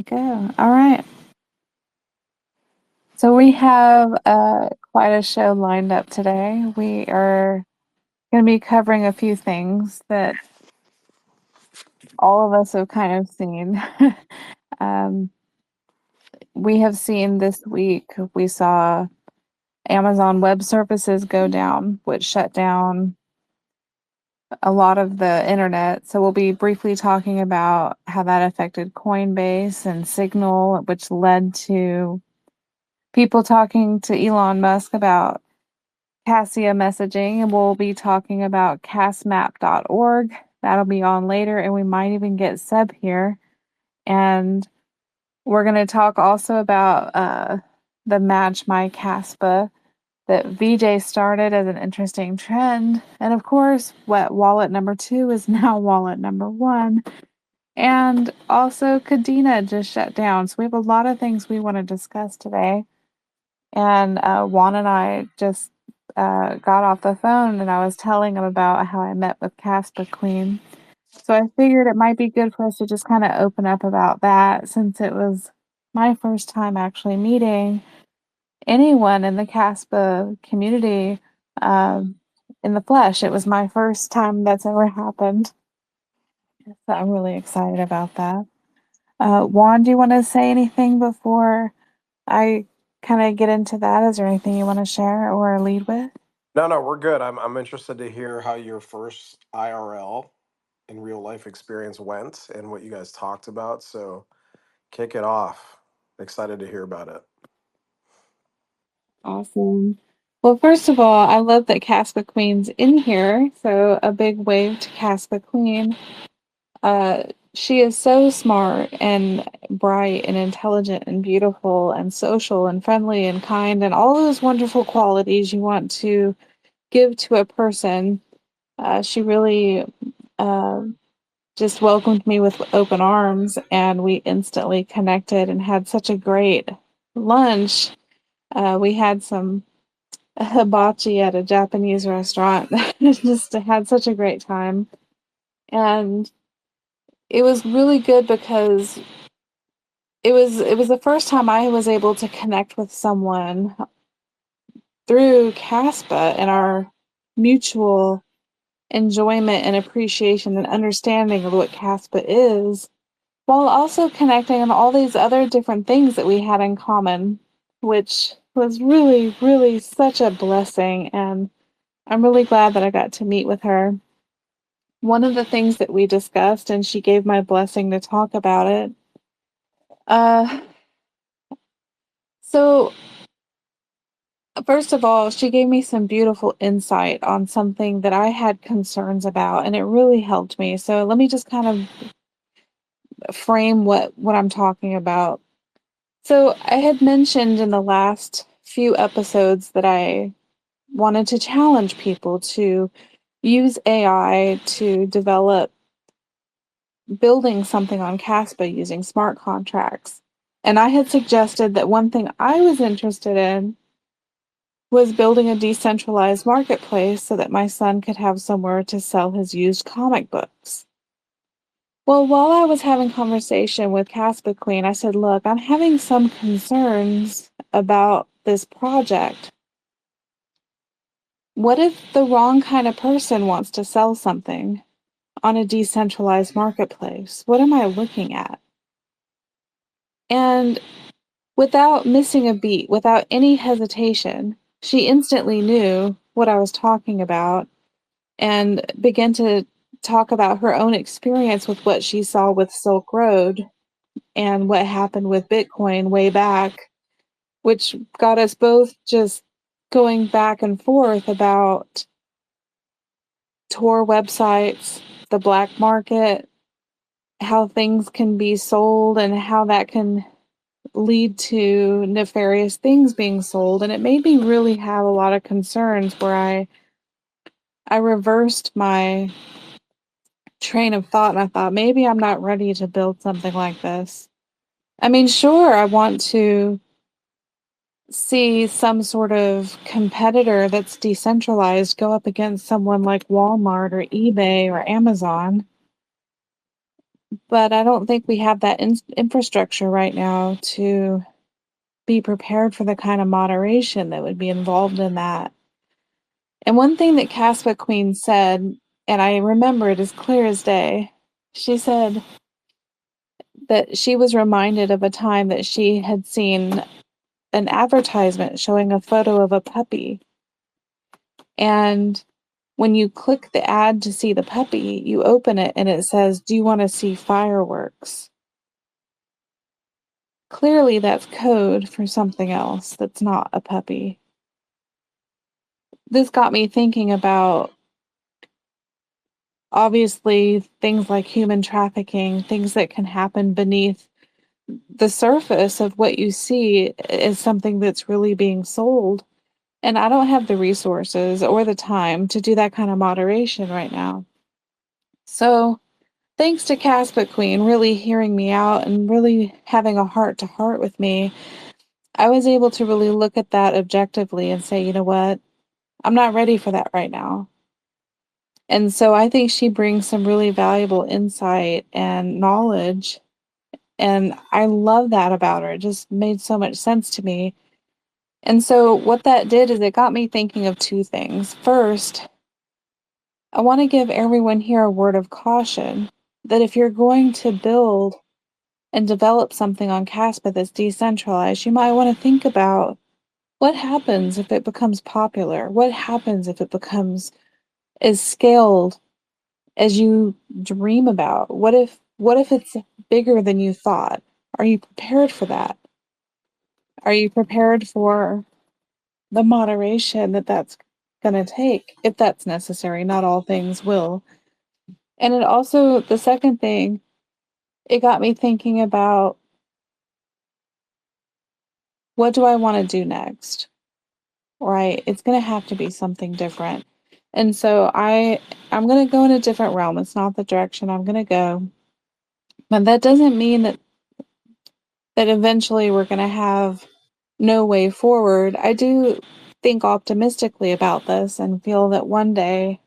go. All right. So we have quite a show lined up today. We are going to be covering a few things that all of us have kind of seen. um, we have seen this week, we saw Amazon Web Services go down, which shut down a lot of the internet. So we'll be briefly talking about how that affected Coinbase and Signal, which led to people talking to Elon Musk about Cassia messaging, and we'll be talking about castmap.org. That'll be on later, and we might even get Seb here. And we're going to talk also about the Match My Kaspa that VJ started as an interesting trend. And of course, what wallet number 2 is now wallet number 1. And also, Kadena just shut down. So we have a lot of things we want to discuss today. And Juan and I just got off the phone, and I was telling him about how I met with Kaspa Queen. So I figured it might be good for us to just kind of open up about that, since it was my first time actually meeting anyone in the Kaspa community in the flesh. It was my first time that's ever happened. So I'm really excited about that. Juan, do you want to say anything before I kind of get into that? Is there anything you want to share or lead with? No, we're good. I'm interested to hear how your first IRL in real life experience went and what you guys talked about. So kick it off. Excited to hear about it. Awesome. Well, first of all, I love that Kaspa Queen's in here. So a big wave to Kaspa Queen. Uh, she is so smart and bright and intelligent and beautiful and social and friendly and kind and all those wonderful qualities you want to give to a person. She really uh, just welcomed me with open arms, and we instantly connected and had such a great lunch. We had some hibachi at a Japanese restaurant. Just had such a great time. And it was really good because it was the first time I was able to connect with someone through Caspa and our mutual enjoyment and appreciation and understanding of what Caspa is, while also connecting on all these other different things that we had in common, which was really, really such a blessing. And I'm really glad that I got to meet with her. One of the things that we discussed, and she gave my blessing to talk about it. Uh, so first of all, she gave me some beautiful insight on something that I had concerns about, and it really helped me. So let me just kind of frame what I'm talking about. So I had mentioned in the last few episodes that I wanted to challenge people to use AI to develop building something on Caspa using smart contracts. And I had suggested that one thing I was interested in was building a decentralized marketplace so that my son could have somewhere to sell his used comic books. Well, while I was having conversation with Kaspa Queen, I said, look, I'm having some concerns about this project. What if the wrong kind of person wants to sell something on a decentralized marketplace? What am I looking at? And without missing a beat, without any hesitation, she instantly knew what I was talking about and began to talk about her own experience with what she saw with Silk Road and what happened with Bitcoin way back, which got us both just going back and forth about Tor websites, the black market, how things can be sold, and how that can lead to nefarious things being sold. And it made me really have a lot of concerns where I reversed my train of thought, and I thought maybe I'm not ready to build something like this. I mean, sure, I want to see some sort of competitor that's decentralized go up against someone like Walmart or eBay or Amazon. but I don't think we have that infrastructure right now to be prepared for the kind of moderation that would be involved in that. And one thing that Kaspa Queen said, and I remember it as clear as day, she said that she was reminded of a time that she had seen an advertisement showing a photo of a puppy. And when you click the ad to see the puppy, you open it and it says, "Do you want to see fireworks?" Clearly, that's code for something else that's not a puppy. This got me thinking about obviously things like human trafficking, things that can happen beneath the surface of what you see is something that's really being sold. And I don't have the resources or the time to do that kind of moderation right now. So, thanks to Kaspa Queen really hearing me out and really having a heart to heart with me, I was able to really look at that objectively and say, you know what? I'm not ready for that right now. And so I think she brings some really valuable insight and knowledge. And I love that about her. It just made so much sense to me. And so what that did is it got me thinking of two things. First, I want to give everyone here a word of caution that if you're going to build and develop something on Caspa that's decentralized, you might want to think about what happens if it becomes popular? What happens if it becomes as scaled as you dream about? What if it's bigger than you thought? Are you prepared for that? Are you prepared for the moderation that that's going to take if that's necessary? Not all things will. And it also, the second thing, it got me thinking about what do I want to do next? Right? It's going to have to be something different. And so I'm going to go in a different realm. It's not the direction I'm going to go. But that doesn't mean that eventually we're going to have no way forward. I do think optimistically about this and feel that one day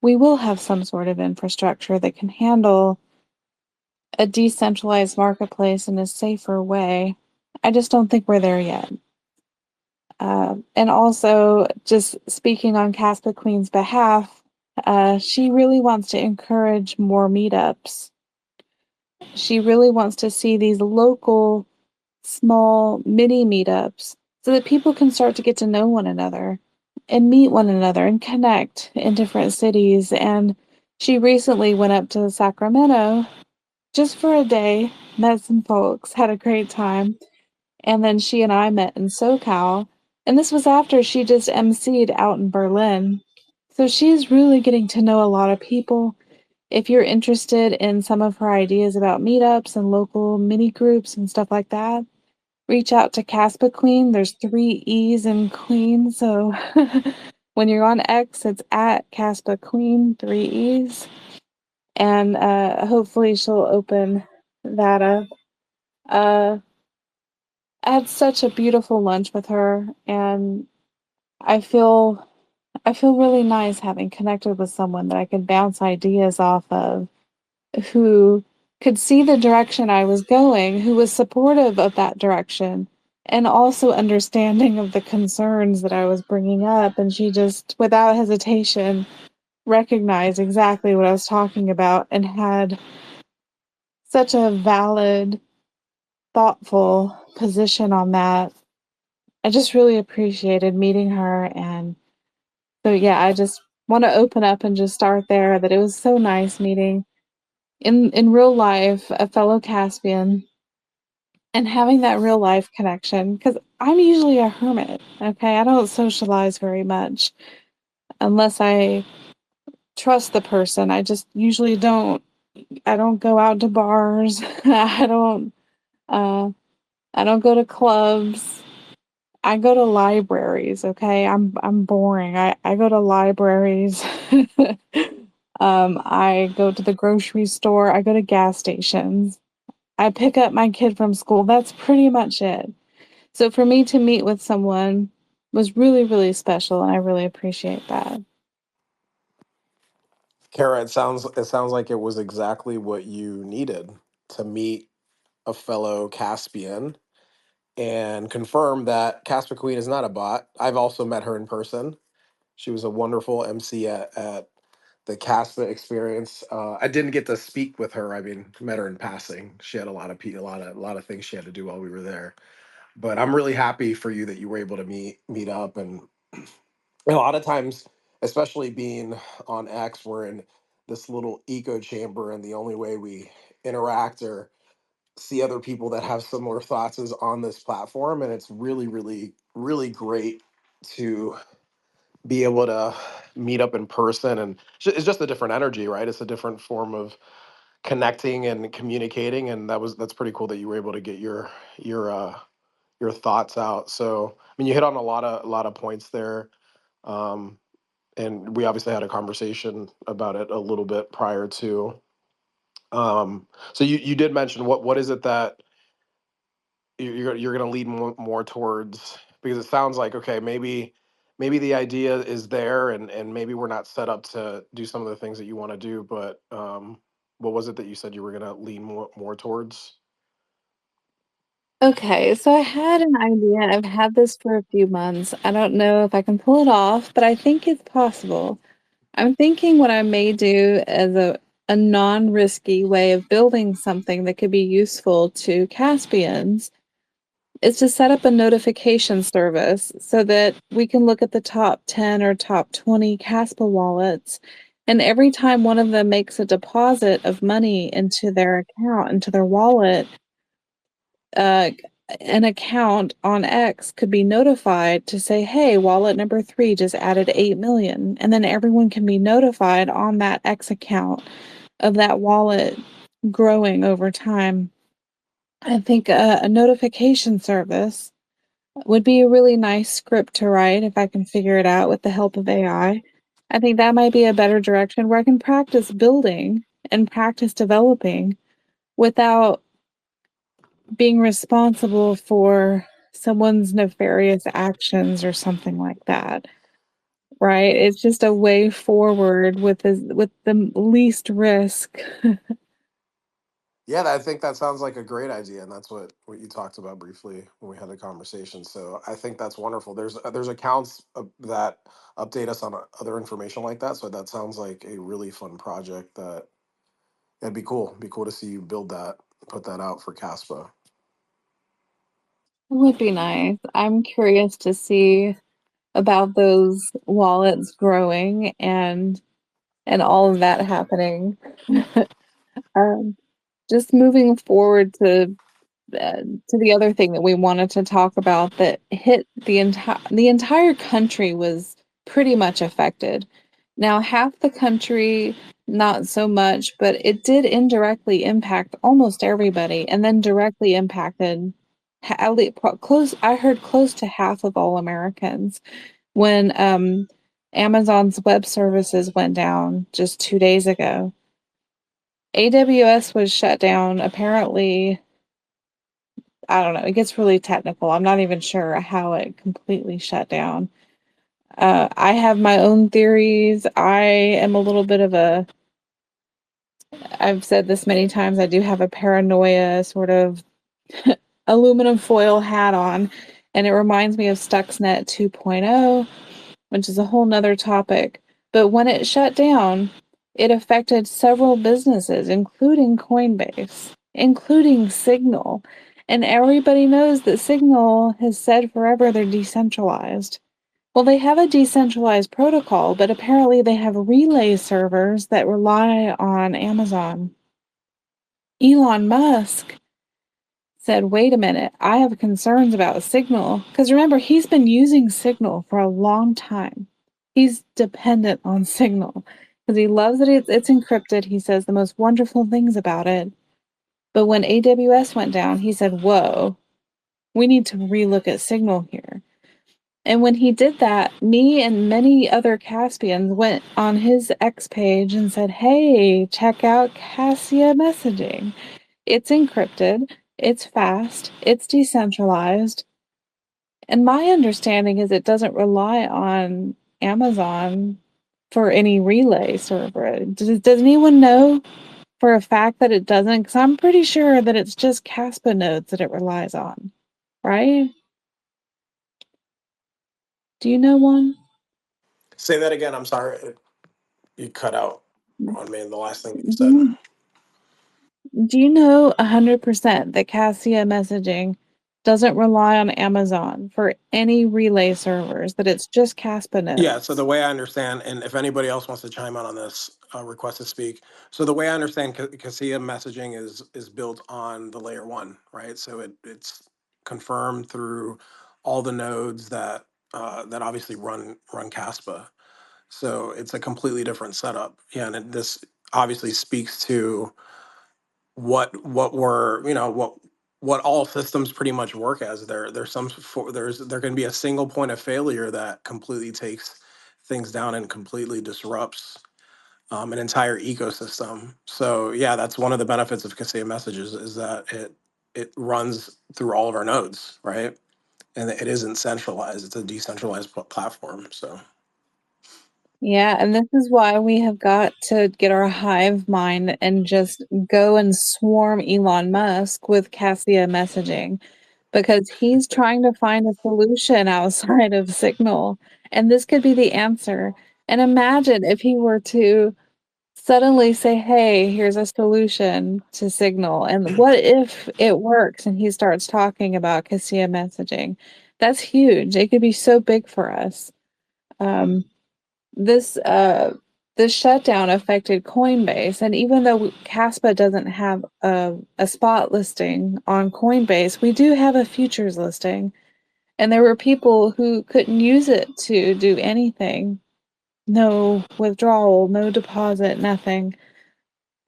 we will have some sort of infrastructure that can handle a decentralized marketplace in a safer way. I just don't think we're there yet. And also, just speaking on Kaspa Queen's behalf, she really wants to encourage more meetups. She really wants to see these local, small, mini meetups so that people can start to get to know one another and meet one another and connect in different cities. And she recently went up to Sacramento just for a day, met some folks, had a great time. And then she and I met in SoCal. And this was after she just emceed out in Berlin. So she's really getting to know a lot of people. If you're interested in some of her ideas about meetups and local mini groups and stuff like that, reach out to Kaspa Queen. There's 3 E's in Queen. So when you're on X, it's at Kaspa Queen, 3 E's. And hopefully she'll open that up. Uh, I had such a beautiful lunch with her, and I feel I feel really nice having connected with someone that I could bounce ideas off of, who could see the direction I was going, who was supportive of that direction, and also understanding of the concerns that I was bringing up. And she just, without hesitation, recognized exactly what I was talking about and had such a valid, thoughtful position on that. I just really appreciated meeting her. And so, yeah, I just want to open up and just start there that it was so nice meeting in real life a fellow Caspian and having that real life connection, because I'm usually a hermit. Okay, I don't socialize very much unless I trust the person. I just usually don't. I don't go out to bars. Uh I don't go to clubs. I go to libraries. Okay, I'm boring. I go to libraries. I go to the grocery store. I go to gas stations. I pick up my kid from school. That's pretty much it. So for me to meet with someone was really, really special, and I really appreciate that. Kara, it sounds like it was exactly what you needed to meet a fellow Caspian and confirm that Kaspa Queen is not a bot. I've also met her in person. She was a wonderful MC at the Kaspa experience. I didn't get to speak with her. I mean, met her in passing. She had a lot of things she had to do while we were there. But I'm really happy for you that you were able to meet up. And a lot of times, especially being on X, we're in this little echo chamber, and the only way we interact or see other people that have similar thoughts is on this platform. And it's really, really, really great to be able to meet up in person. And it's just a different energy, right? It's a different form of connecting and communicating. And that's pretty cool that you were able to get your thoughts out. So I mean, you hit on a lot of points there. um and we obviously had a conversation about it a little bit prior to. So you did mention, what is it that you're going to lead more towards, because it sounds like, okay, maybe the idea is there, and maybe we're not set up to do some of the things that you want to do, but what was it that you said you were going to lean more towards? Okay, so I had an idea. I've had this for a few months. I don't know if I can pull it off, but I think it's possible. I'm thinking what I may do as a non-risky way of building something that could be useful to Caspians is to set up a notification service so that we can look at the top 10 or top 20 Kaspa wallets. And every time one of them makes a deposit of money into their account, into their wallet, uh, an account on X could be notified to say, hey, wallet number 3 just added 8 million. And then everyone can be notified on that X account of that wallet growing over time. I think a notification service would be a really nice script to write if I can figure it out with the help of AI. I think that might be a better direction where I can practice building and practice developing without being responsible for someone's nefarious actions or something like that. Right? It's just a way forward with the least risk. Yeah, I think that sounds like a great idea, and that's what you talked about briefly when we had the conversation. So I think that's wonderful. There's accounts that update us on other information like that. So that sounds like a really fun project. That it'd be cool. Be cool to see you build that, put that out for Caspa. Would be nice. I'm curious to see about those wallets growing and all of that happening. Um, just moving forward to the other thing that we wanted to talk about that hit the entire country was pretty much affected. Now, half the country, not so much, but it did indirectly impact almost everybody, and then directly impacted at least close. I heard close to half of all Americans when Amazon's web services went down just 2 days ago. AWS was shut down. Apparently, I don't know. It gets really technical. I'm not even sure how it completely shut down. I have my own theories. I am a little bit of a, I've said this many times, I do have a paranoia sort of aluminum foil hat on, and it reminds me of Stuxnet 2.0, which is a whole nother topic. But when it shut down, it affected several businesses, including Coinbase, including Signal. And everybody knows that Signal has said forever they're decentralized. Well, they have a decentralized protocol, but apparently they have relay servers that rely on Amazon. Elon Musk said, wait a minute, I have concerns about Signal. Because remember, he's been using Signal for a long time. He's dependent on Signal because he loves it. It's encrypted. He says the most wonderful things about it. But when AWS went down, he said, whoa, we need to relook at Signal here. And when he did that, me and many other Caspians went on his X page and said, hey, check out Cassia messaging. It's encrypted, it's fast, it's decentralized. And my understanding is it doesn't rely on Amazon for any relay server. Does anyone know for a fact that it doesn't? Because I'm pretty sure that it's just Kaspa nodes that it relies on, right? Do you know one? Say that again. I'm sorry. You cut out on me in the last thing you Do said. you, do you know 100% that Cassia messaging doesn't rely on Amazon for any relay servers, that it's just Kaspa Yeah, so the nodes? way I understand, and if anybody else wants to chime in on this, request to speak. So the way I understand Cassia messaging is built on the layer one, right? So it's confirmed through all the nodes that obviously run Caspa. So it's a completely different setup. Yeah, and this obviously speaks to what we're what all systems pretty much work as. There can be a single point of failure that completely takes things down and completely disrupts an entire ecosystem. So yeah, that's one of the benefits of Kaseya messages is that it runs through all of our nodes, right? And it isn't centralized. It's a decentralized platform. So Yeah, and this is why we have got to get our hive mind and just go and swarm Elon Musk with Cassia messaging because he's trying to find a solution outside of Signal. And this could be the answer. And imagine if he were to suddenly say, hey, here's a solution to Signal. And what if it works and he starts talking about Cassia messaging? That's huge. It could be so big for us. Um, this this shutdown affected Coinbase, and even though Kaspa doesn't have a spot listing on Coinbase, we do have a futures listing, and there were people who couldn't use it to do anything. No withdrawal, no deposit, nothing.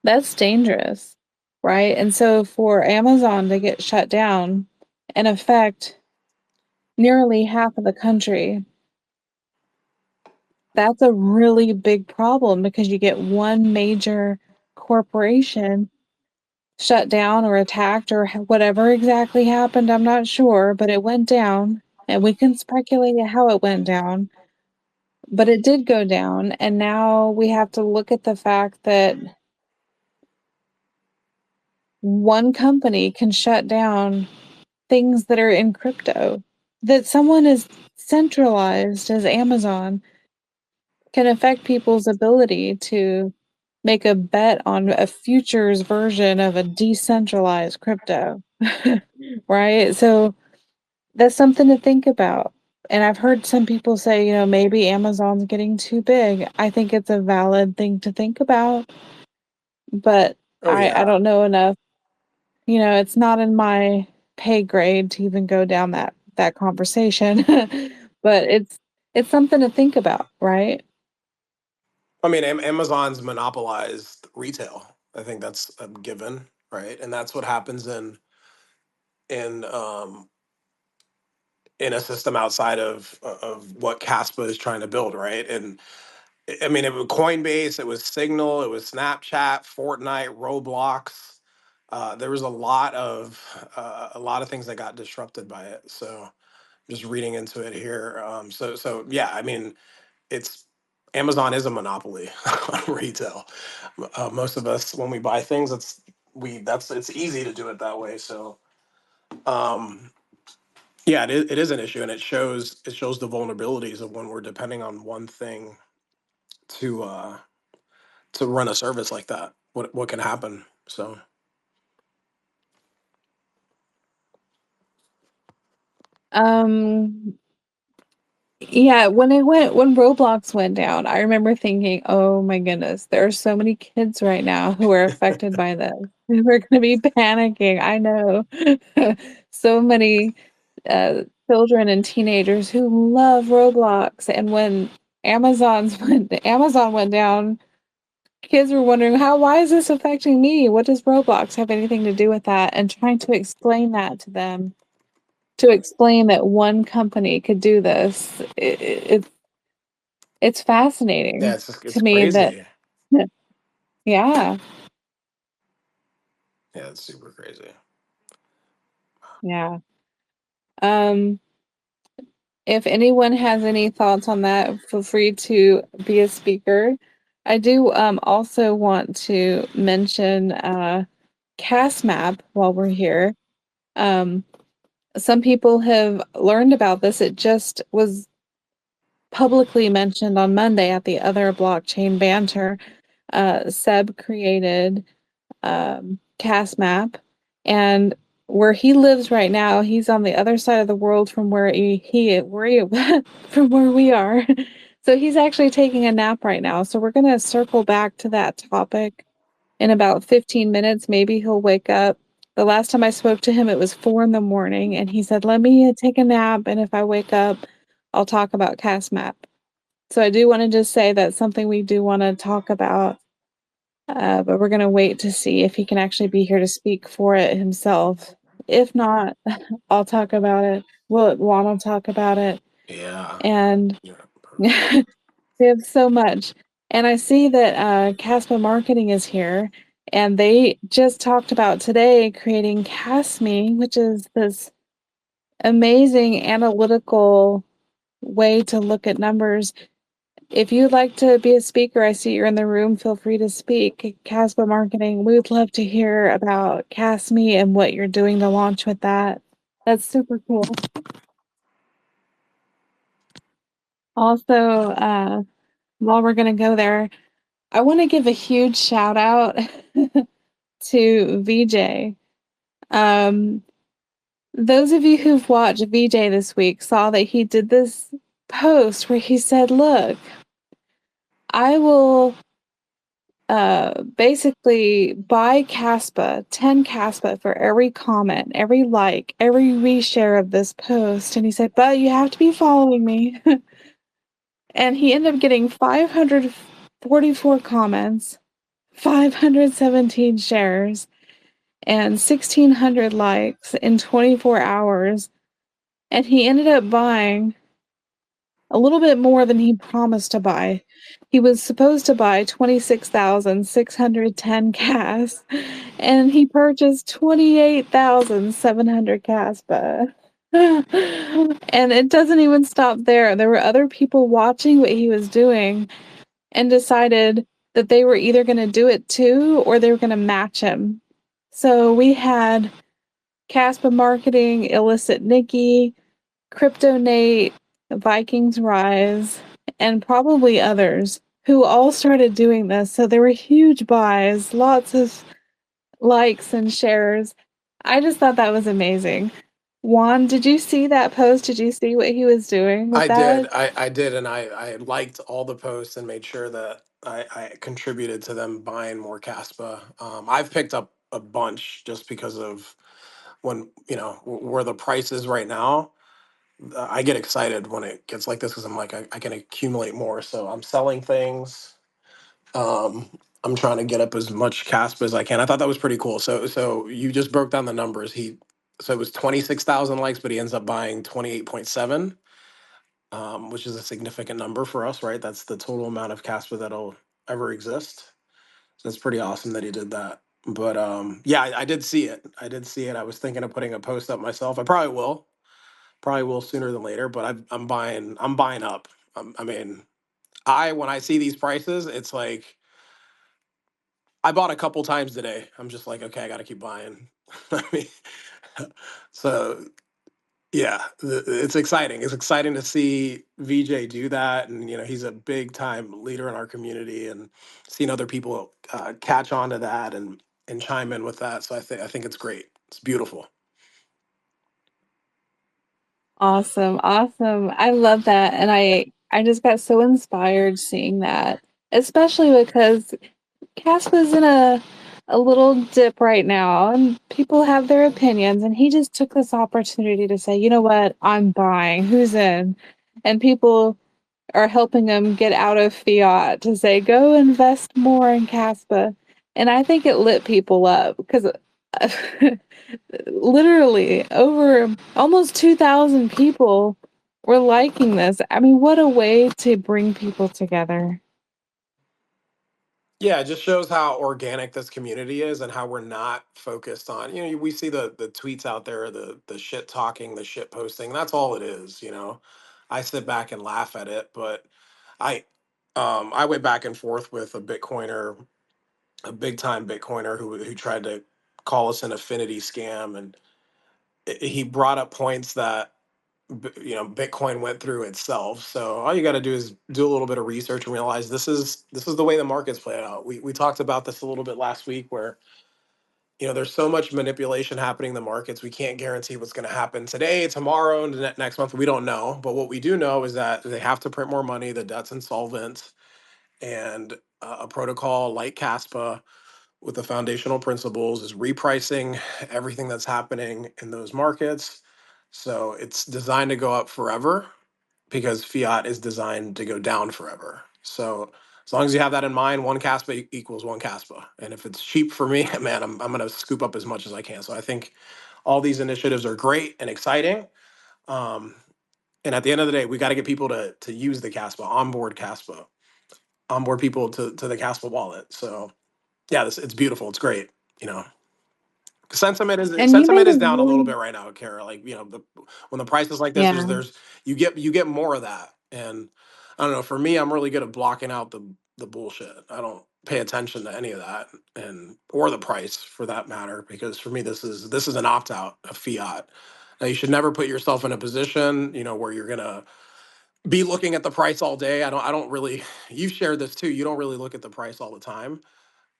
That's dangerous, right? And so for Amazon to get shut down and affect nearly half of the country, that's a really big problem because you get one major corporation shut down or attacked or whatever exactly happened. I'm not sure, but it went down and we can speculate how it went down, but it did go down. And now we have to look at the fact that one company can shut down things that are in crypto, that someone as centralized as Amazon can affect people's ability to make a bet on a futures version of a decentralized crypto. Right? So that's something to think about. And I've heard some people say, maybe Amazon's getting too big. I think it's a valid thing to think about, but oh I yeah, don't know enough. It's not in my pay grade to even go down that conversation. But it's something to think about, right? I mean Amazon's monopolized retail. I think that's a given, right? And that's what happens in um, in a system outside of what Caspa is trying to build, right? And I mean, it was Coinbase, it was Signal, it was Snapchat, Fortnite, Roblox. There was a lot of things that got disrupted by it. So just reading into it here. So yeah, I mean, it's Amazon is a monopoly on retail. Most of us, when we buy things, it's easy to do it that way. So um, yeah, it is an issue, and it shows the vulnerabilities of when we're depending on one thing to uh, to run a service like that. What can happen? So Um, Yeah, when Roblox went down, I remember thinking, "Oh my goodness, there are so many kids right now who are affected by this. We're going to be panicking." I know. So many children and teenagers who love Roblox, and when Amazon went down, kids were wondering, why is this affecting me? What does Roblox have anything to do with that?" And trying to explain that to them, to explain that one company could do this. It's yeah, fascinating it's to me that crazy. yeah, Yeah, it's super crazy. yeah. Um, If anyone has any thoughts on that, feel free to be a speaker. I do also want to mention CastMap while we're here. Um, some people have learned about this. It just was publicly mentioned on Monday at the other blockchain Banter. Seb created CastMap, and where he lives right now, he's on the other side of the world from where from where we are. So he's actually taking a nap right now. So we're gonna circle back to that topic in about 15 minutes. Maybe he'll wake up. The last time I spoke to him, it was 4 in the morning, and he said, "Let me take a nap, and if I wake up, I'll talk about CastMap." So I do want to just say that's something we do want to talk about, but we're going to wait to see if he can actually be here to speak for it himself. If not, I'll talk about it. Juan will talk about it. Yeah. And Yeah. we have so much. And I see that Kaspa Marketing is here, and they just talked about today creating Kasmi, which is this amazing analytical way to look at numbers. If you'd like to be a speaker, I see you're in the room. Feel free to speak. Kaspa Marketing, we would love to hear about Kasmi and what you're doing to launch with that. That's super cool. Also, while we're going to go there, I want to give a huge shout out to VJ. Um, those of you who've watched VJ this week saw that he did this post where he said, "Look, I will basically buy Kaspa, 10 Kaspa for every comment, every like, every reshare of this post." And he said, "But you have to be following me." And he ended up getting 544 comments, 517 shares, and 1,600 likes in 24 hours. And he ended up buying a little bit more than he promised to buy. He was supposed to buy 26,610 cas, and he purchased 28,700 Kaspa. And it doesn't even stop there. There were other people watching what he was doing and decided that they were either going to do it too or they were going to match him. So we had Kaspa Marketing, Illicit Nikki, Crypto Nate, Vikings Rise, and probably others who all started doing this. So there were huge buys, lots of likes and shares. I just thought that was amazing. Juan, did you see that post? Did you see what he was doing with I did. that? I did, and I liked all the posts and made sure that I contributed to them buying more Caspa. I've picked up a bunch just because of when where the price is right now. I get excited when it gets like this because I'm like I can accumulate more. So I'm selling things. Um, I'm trying to get up as much Caspa as I can. I thought that was pretty cool. So you just broke down the numbers. So it was 26,000 likes, but he ends up buying 28.7, which is a significant number for us, right? That's the total amount of Casper that'll ever exist. So it's pretty awesome that he did that. But yeah, I did see it. I did see it. I was thinking of putting a post up myself. I probably will. Probably will sooner than later. But I'm buying. I'm buying up. I mean, I when I see these prices, it's like I bought a couple times today. I'm just like, okay, I got to keep buying. I mean, so yeah, it's exciting. It's exciting to see VJ do that, and he's a big time leader in our community, and seeing other people catch on to that and chime in with that. So I think it's great. It's beautiful. Awesome, awesome. I love that. And I just got so inspired seeing that, especially because Caspa's in a little dip right now, and people have their opinions, and he just took this opportunity to say, "You know what? I'm buying. Who's in?" And people are helping him get out of fiat to say, "Go invest more in Caspa." And I think it lit people up because literally over almost 2,000 people were liking this. I mean, what a way to bring people together. Yeah, it just shows how organic this community is and how we're not focused on, we see the tweets out there, the shit talking, the shit posting. That's all it is. I sit back and laugh at it, but I I went back and forth with a Bitcoiner, a big time Bitcoiner who tried to call us an affinity scam, and he brought up points that Bitcoin went through itself. So all you got to do is do a little bit of research and realize this is the way the market's played out. We talked about this a little bit last week, where there's so much manipulation happening in the markets. We can't guarantee what's going to happen today, tomorrow, and next month. We don't know. But what we do know is that they have to print more money. The debt's insolvent, and a protocol like Caspa with the foundational principles is repricing everything that's happening in those markets. So it's designed to go up forever because fiat is designed to go down forever. So as long as you have that in mind, one Caspa equals one Caspa. And if it's cheap for me, man, I'm going to scoop up as much as I can. So I think all these initiatives are great and exciting. Um, and at the end of the day, we got to get people to use the Caspa, onboard people to the Caspa wallet. So yeah, it's beautiful. It's great. You know, And you sentiment made a is down a little really bit right now, Kara. Like when the price is like this, yeah. there's you get more of that. And I don't know. For me, I'm really good at blocking out the bullshit. I don't pay attention to any of that, and or the price for that matter, because for me this is an opt out of fiat. Now, you should never put yourself in a position where you're gonna be looking at the price all day. I don't really. You've shared this too. You don't really look at the price all the time,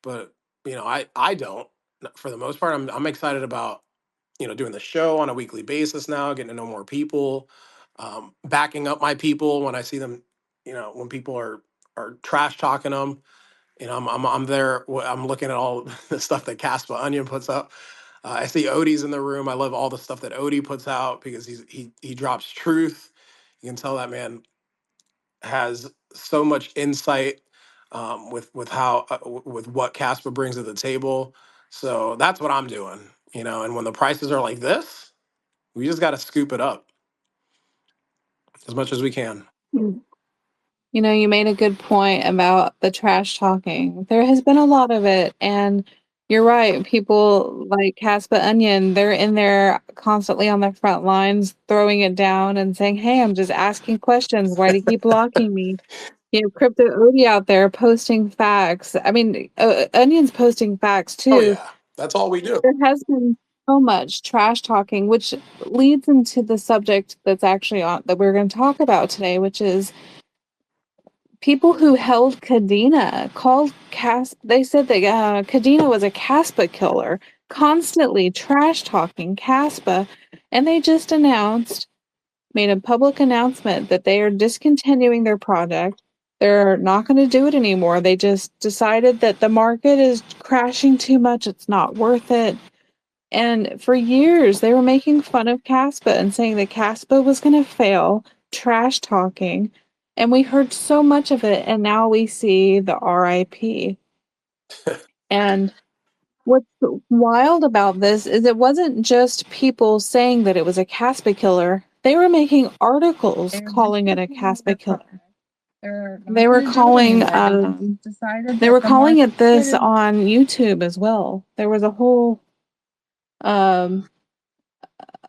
but I don't. For the most part, I'm excited about doing the show on a weekly basis now, getting to know more people, backing up my people when I see them. When people are trash talking them, I'm there. I'm looking at all the stuff that Caspa Onion puts up. I see Odie's in the room. I love all the stuff that Odie puts out because he drops truth. You can tell that man has so much insight, with how with what Casper brings to the table. So that's what I'm doing. And when the prices are like this, we just got to scoop it up as much as we can. Mm. You made a good point about the trash talking. There has been a lot of it, and you're right. People like Caspa Onion, they're in there constantly on the front lines, throwing it down and saying, "Hey, I'm just asking questions. Why do you keep blocking me?" Crypto Odie out there posting facts. I mean, Onion's posting facts Oh too. yeah, that's all we do. There has been so much trash talking, which leads into the subject that's actually on that we're going to talk about today, which is people who held Kadena called they said that Kadena was a Kaspa killer, constantly trash talking Kaspa, and they just made a public announcement that they are discontinuing their project. They're not going to do it anymore. They just decided that the market is crashing too much. It's not worth it. And for years, they were making fun of Caspa and saying that Caspa was going to fail, trash talking. And we heard so much of it, and now we see the RIP. And what's wild about this is it wasn't just people saying that it was a Caspa killer. They were making articles calling it a Caspa killer. They were calling they were calling it this on YouTube as well. There was um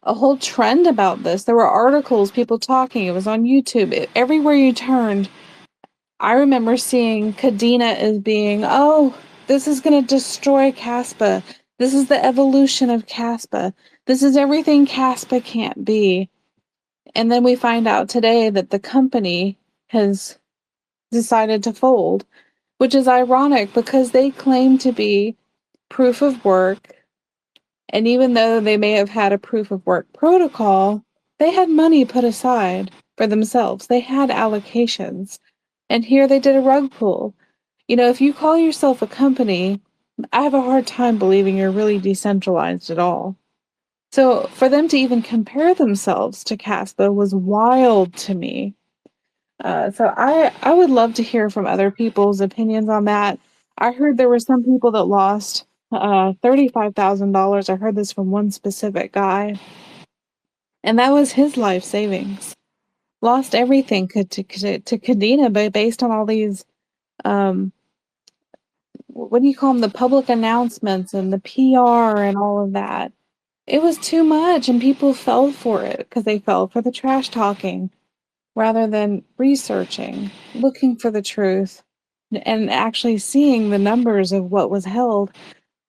a whole trend about this. There were articles, people talking. It was on YouTube. Everywhere you turned, I remember seeing Kadena as being, oh, this is going to destroy Caspa. This is the evolution of Caspa. This is everything Caspa can't be. And then we find out today that the company has decided to fold, which is ironic because they claim to be proof of work. And even though they may have had a proof of work protocol, they had money put aside for themselves. They had allocations. And here they did a rug pull. If you call yourself a company, I have a hard time believing you're really decentralized at all. So for them to even compare themselves to Caspa was wild to me. So I would love to hear from other people's opinions on that. I heard there were some people that lost $35,000. I heard this from one specific guy, and that was his life savings. Lost everything to Kadena, but based on all these um, what do you call them? The public announcements and the PR and all of that. It was too much, and people fell for it because they fell for the trash talking. rather than researching, looking for the truth, and actually seeing the numbers of what was held.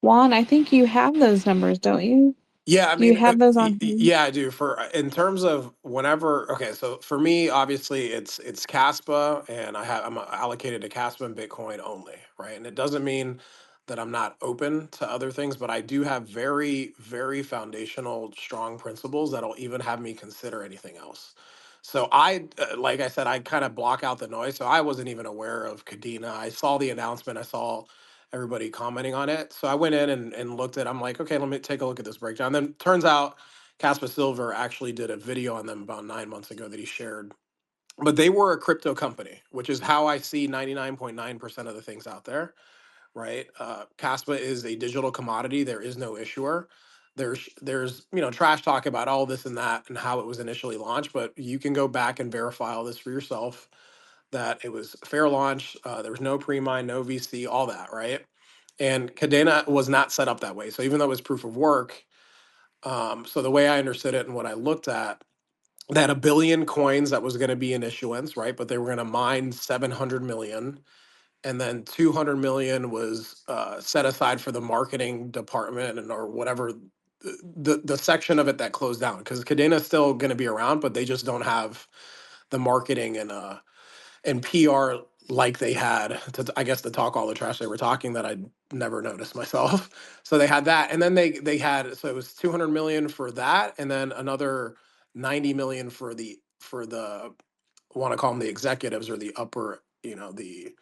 Juan, I think you have those numbers, don't you? Yeah, I Do you mean, have those on hand? yeah, I do. For in terms of whenever, okay, so for me, obviously, it's Kaspa, and I'm allocated to Kaspa and Bitcoin only, right? And it doesn't mean that I'm not open to other things, but I do have very, very foundational, strong principles that'll even have me consider anything else. So like I said, I kind of block out the noise. So I wasn't even aware of Kadena. I saw the announcement. I saw everybody commenting on it. So I went in and looked at. I'm like, okay, let me take a look at this breakdown. Then turns out Caspa Silver actually did a video on them about 9 months ago that he shared. But they were a crypto company, which is how I see 99.9% of the things out there, right? Caspa is a digital commodity. There is no issuer. There's trash talk about all this and that and how it was initially launched, but you can go back and verify all this for yourself that it was a fair launch. There was no pre-mine, no VC, all that, right? And Kadena was not set up that way. So even though it was proof of work, so the way I understood it and what I looked at, they had a billion coins that was going to be an issuance, right? But they were going to mine 700 million, and then 200 million was set aside for the marketing department and or whatever the section of it that closed down because Kadena is still going to be around, but they just don't have the marketing and PR like they had to, I guess, to talk all the trash they were talking that I'd never noticed myself. So they had that, and then they had, so it was 200 million for that, and then another 90 million for the want to call them the executives or the upper, the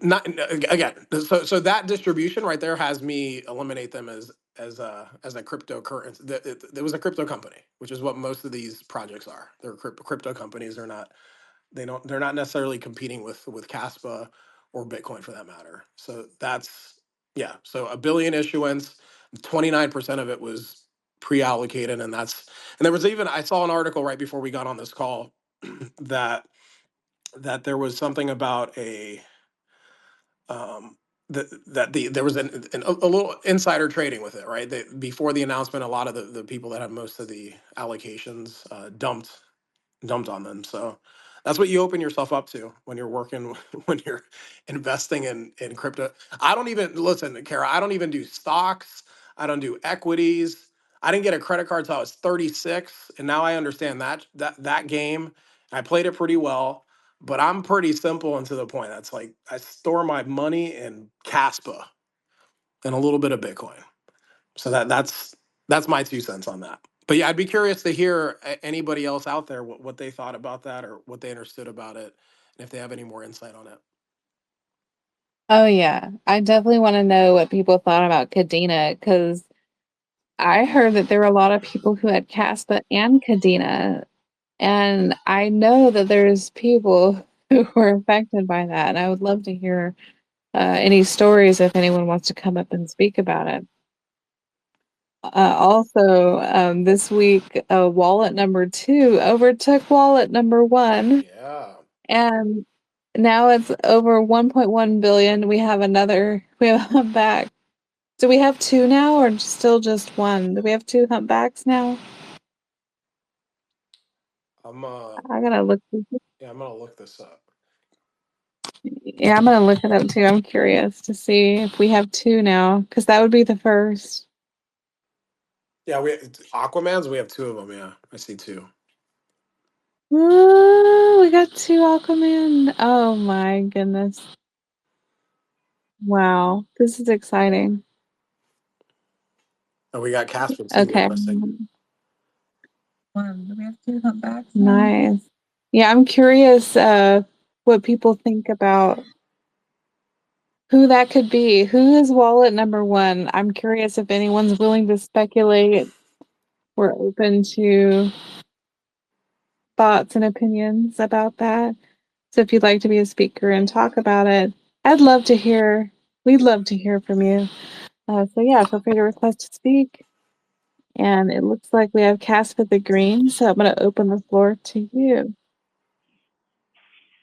not again. So that distribution right there has me eliminate them as a cryptocurrency. There was a crypto company, which is what most of these projects are. They're crypto companies. They're not necessarily competing with Caspa or Bitcoin for that matter. So that's, yeah. So a billion issuance, 29% of it was pre-allocated, and there was even, I saw an article right before we got on this call that there was something about um there was a little insider trading with it, right? Before the announcement, a lot of the people that have most of the allocations dumped on them. So that's what you open yourself up to when you're working, when you're investing in crypto. I don't even listen, Kara. I don't even do stocks. I don't do equities. I didn't get a credit card until I was 36, and now I understand that game. I played it pretty well, but I'm pretty simple and to the point. That's like I store my money in Kaspa and a little bit of Bitcoin. So that's my 2 cents on that. But yeah, I'd be curious to hear anybody else out there what they thought about that or what they understood about it, and if they have any more insight on it. Oh yeah, I definitely want to know what people thought about Kadena because I heard that there were a lot of people who had Caspa and Kadena, and I know that there's people who were affected by that, and I would love to hear any stories if anyone wants to come up and speak about it. Also, this week, wallet number two overtook wallet number one, Yeah. and now it's over 1.1 billion. We have a humpback. Do we have two now, or still just one? Do we have two humpbacks now? I'm I gotta look. yeah, I'm gonna look this up. Yeah, I'm gonna look it up too. I'm curious to see if we have two now, because that would be the first. Yeah, Aquamans, we have two of them, yeah. I see two. Ooh, we got two Aquaman. Oh my goodness. Wow, this is exciting. And we got Casper too, Okay. interesting. One. Do we have two humpbacks? Nice. Yeah, I'm curious what people think about who that could be. Who is wallet number one? I'm curious if anyone's willing to speculate. We're open to thoughts and opinions about that. So if you'd like to be a speaker and talk about it, I'd love to hear. We'd love to hear from you. So yeah, feel free to request to speak. And it looks like we have Kaspa the Green, so I'm going to open the floor to you.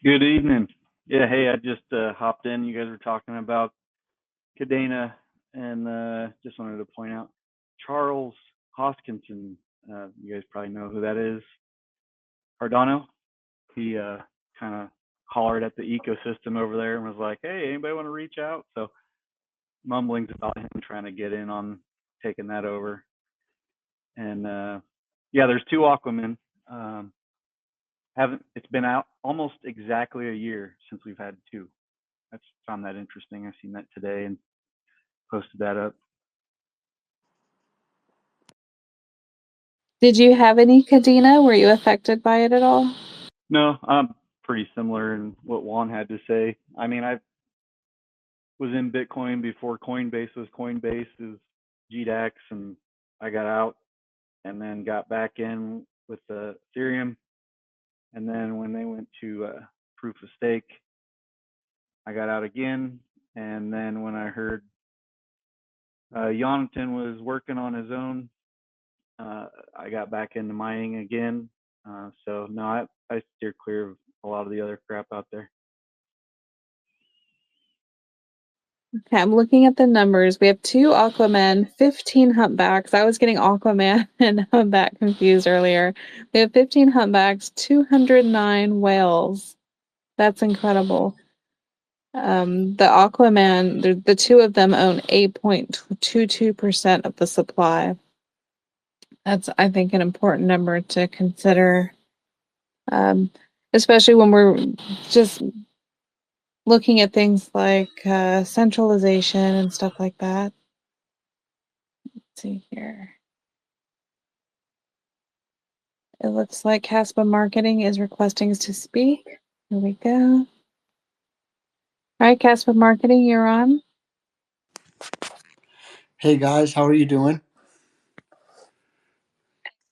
Good evening. Yeah, hey, I just hopped in. You guys were talking about Kadena, and just wanted to point out Charles Hoskinson. You guys probably know who that is. Cardano. He kind of hollered at the ecosystem over there and was like, "Hey, anybody want to reach out?" So mumblings about him trying to get in on taking that over. And yeah, there's two Aquaman. It's been out almost exactly a year since we've had two. I found that interesting. I seen that today and posted that up. Did you have any Kadena? Were you affected by it at all? No, I'm pretty similar in what Juan had to say. I mean, I was in Bitcoin before Coinbase was Coinbase, is GDAX, and I got out and then got back in with the Ethereum. And then when they went to proof of stake, I got out again. And then when I heard Jonathan was working on his own, I got back into mining again. So no, I steer clear of a lot of the other crap out there. Okay, I'm looking at the numbers. We have 2 Aquaman, 15 humpbacks. I was getting Aquaman and humpback confused earlier. We have 15 humpbacks, 209 whales. That's incredible. The Aquaman, the 2 of them own 8.22% of the supply. That's, I think, an important number to consider, especially when we're just looking at things like centralization and stuff like that. Let's see here. It looks like Kaspa Marketing is requesting us to speak. Here we go. All right, Kaspa Marketing, you're on. Hey guys, how are you doing?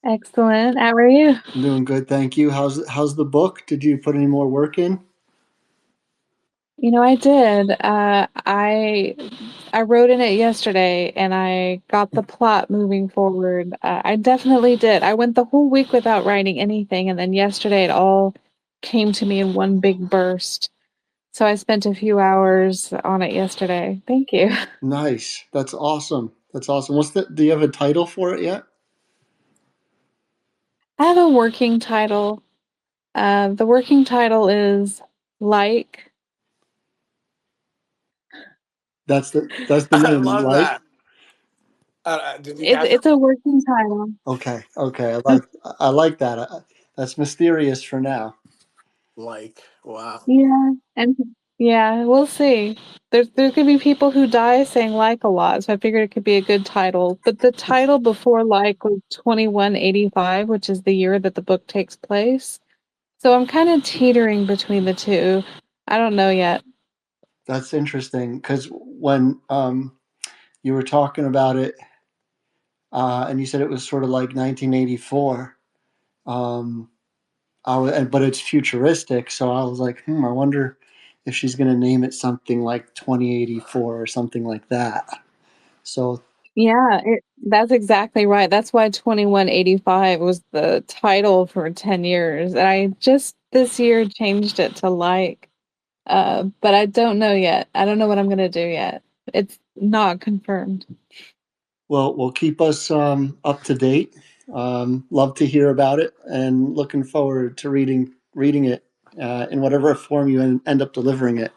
Excellent. How are you? I'm doing good, thank you. How's the book? Did you put any more work in? You know, I did. I wrote in it yesterday, and I got the plot moving forward. I definitely did. I went the whole week without writing anything, and then yesterday it all came to me in one big burst. So I spent a few hours on it yesterday. Thank you. Nice. That's awesome. That's awesome. Do you have a title for it yet? I have a working title. The working title is like. That's the I name, love like? that. Did you catch it? It's a working title. Okay, okay. I like that. That's mysterious for now. Like, wow. Yeah, and yeah, we'll see. There's gonna be people who die saying like a lot, so I figured it could be a good title. But the title before like was 2185, which is the year that the book takes place. So I'm kind of teetering between the two. I don't know yet. That's interesting because when you were talking about it, and you said it was sort of like 1984. Um, but it's futuristic, so I was like, I wonder if she's going to name it something like 2084 or something like that. So Yeah, that's exactly right. That's why 2185 was the title for 10 years. And I just this year changed it to like. But I don't know yet. I don't know what I'm gonna do yet. It's not confirmed. well, keep us up to date. Love to hear about it, and looking forward to reading it in whatever form you end up delivering it.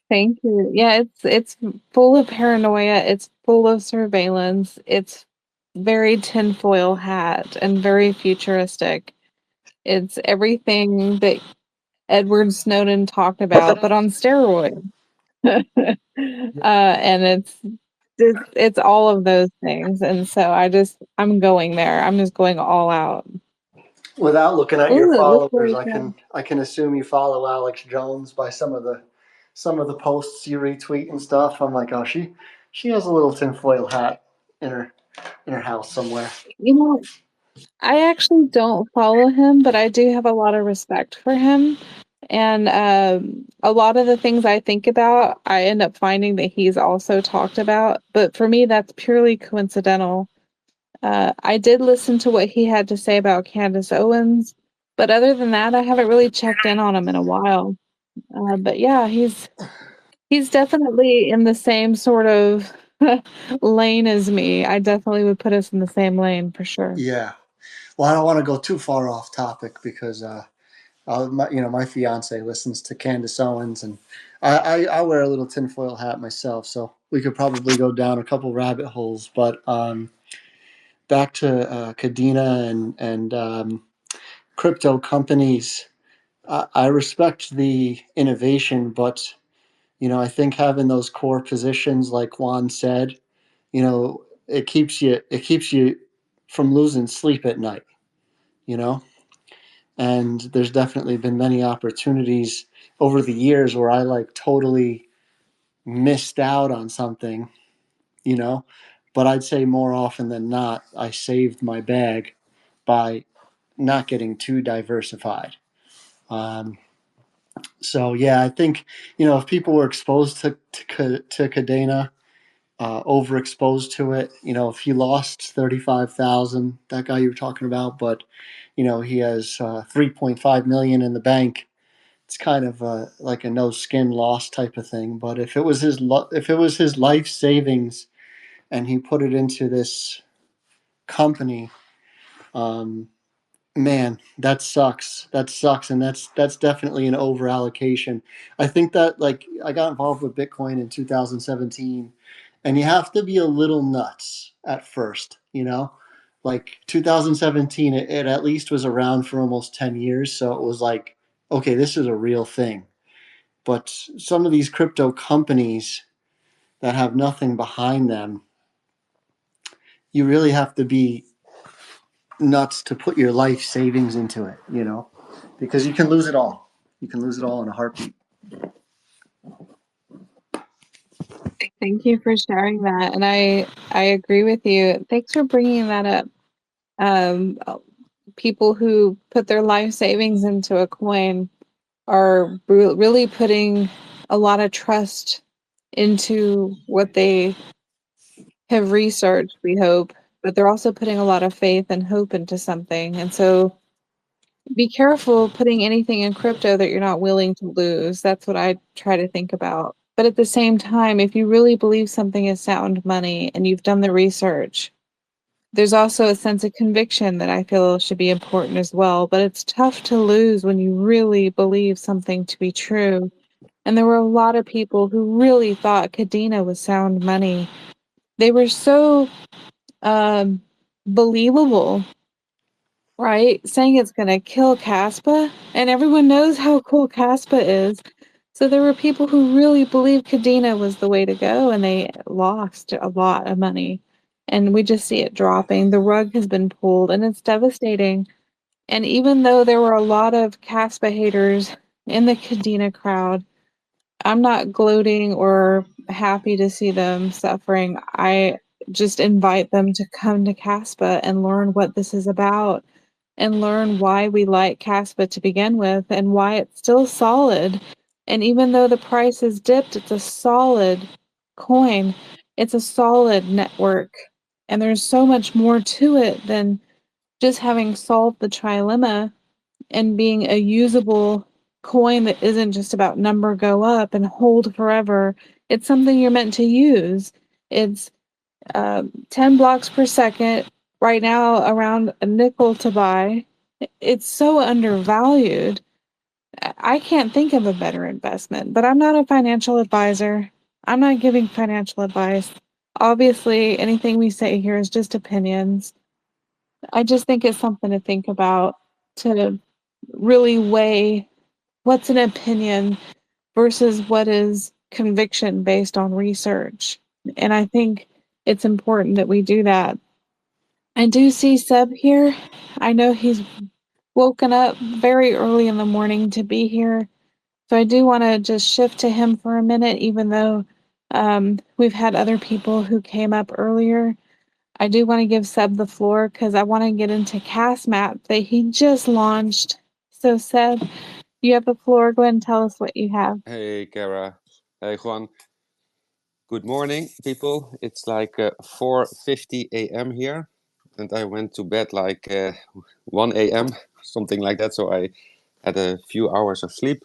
Thank you. Yeah, it's full of paranoia. It's full of surveillance. It's very tinfoil hat and very futuristic. It's everything that Edward Snowden talked about, but on steroids. And it's all of those things. And so I'm going there. I'm just going all out. Without looking at your Ooh, it looks followers, really good. I can assume you follow Alex Jones by some of the posts you retweet and stuff. I'm like, oh, she has a little tinfoil hat in her house somewhere. You know, I actually don't follow him, but I do have a lot of respect for him. And a lot of the things I think about, I end up finding that he's also talked about. But for me, that's purely coincidental. I did listen to what he had to say about Candace Owens, but other than that, I haven't really checked in on him in a while. But yeah, he's definitely in the same sort of lane as me. I definitely would put us in the same lane for sure. Yeah. Well, I don't want to go too far off topic because my fiance listens to Candace Owens, and I wear a little tinfoil hat myself, so we could probably go down a couple rabbit holes. But back to Kadena and crypto companies. I respect the innovation, but I think having those core positions, like Juan said, it keeps you from losing sleep at night. You know, and there's definitely been many opportunities over the years where I like totally missed out on something. You know, but I'd say more often than not, I saved my bag by not getting too diversified. Um, So yeah, I think if people were exposed to Kadena, overexposed to it, if he lost 35,000, that guy you were talking about, but he has 3.5 million in the bank. It's kind of like a no skin loss type of thing. But if it was his life savings and he put it into this company, um, man, that sucks. That sucks, and that's definitely an over allocation. I think that like I got involved with Bitcoin in 2017, and you have to be a little nuts at first. Like 2017, it at least was around for almost 10 years, so it was like, okay, this is a real thing. But some of these crypto companies that have nothing behind them, you really have to be nuts to put your life savings into it, because you can lose it all. You can lose it all in a heartbeat. Thank you for sharing that, and I agree with you. Thanks for bringing that up. Um, People who put their life savings into a coin are really putting a lot of trust into what they have researched, we hope, but they're also putting a lot of faith and hope into something. And so be careful putting anything in crypto that you're not willing to lose. That's what I try to think about. But at the same time, if you really believe something is sound money and you've done the research, there's also a sense of conviction that I feel should be important as well. But it's tough to lose when you really believe something to be true. And there were a lot of people who really thought Kadena was sound money. They were so um, believable, right? Saying it's going to kill Kaspa, and everyone knows how cool Kaspa is. So there were people who really believed Kadena was the way to go, and they lost a lot of money. And we just see it dropping. The rug has been pulled, and it's devastating. And even though there were a lot of Kaspa haters in the Kadena crowd, I'm not gloating or happy to see them suffering. I just invite them to come to Kaspa and learn what this is about and learn why we like Kaspa to begin with and why it's still solid. And even though the price has dipped, it's a solid coin. It's a solid network. And there's so much more to it than just having solved the trilemma and being a usable coin that isn't just about number go up and hold forever. It's something you're meant to use. It's 10 blocks per second, right now around a nickel to buy. It's so undervalued. I can't think of a better investment, but I'm not a financial advisor. I'm not giving financial advice. Obviously, anything we say here is just opinions. I just think it's something to think about, to really weigh what's an opinion versus what is conviction based on research. And I think it's important that we do that. I do see Seb here. I know he's woken up very early in the morning to be here. So I do want to just shift to him for a minute, even though we've had other people who came up earlier. I do want to give Seb the floor because I want to get into Cast Map that he just launched. So Seb, you have the floor. Go ahead and tell us what you have. Hey, Cara. Hey, Juan. Good morning, people. It's like 4:50 a.m. here, and I went to bed like 1 a.m., something like that. So I had a few hours of sleep.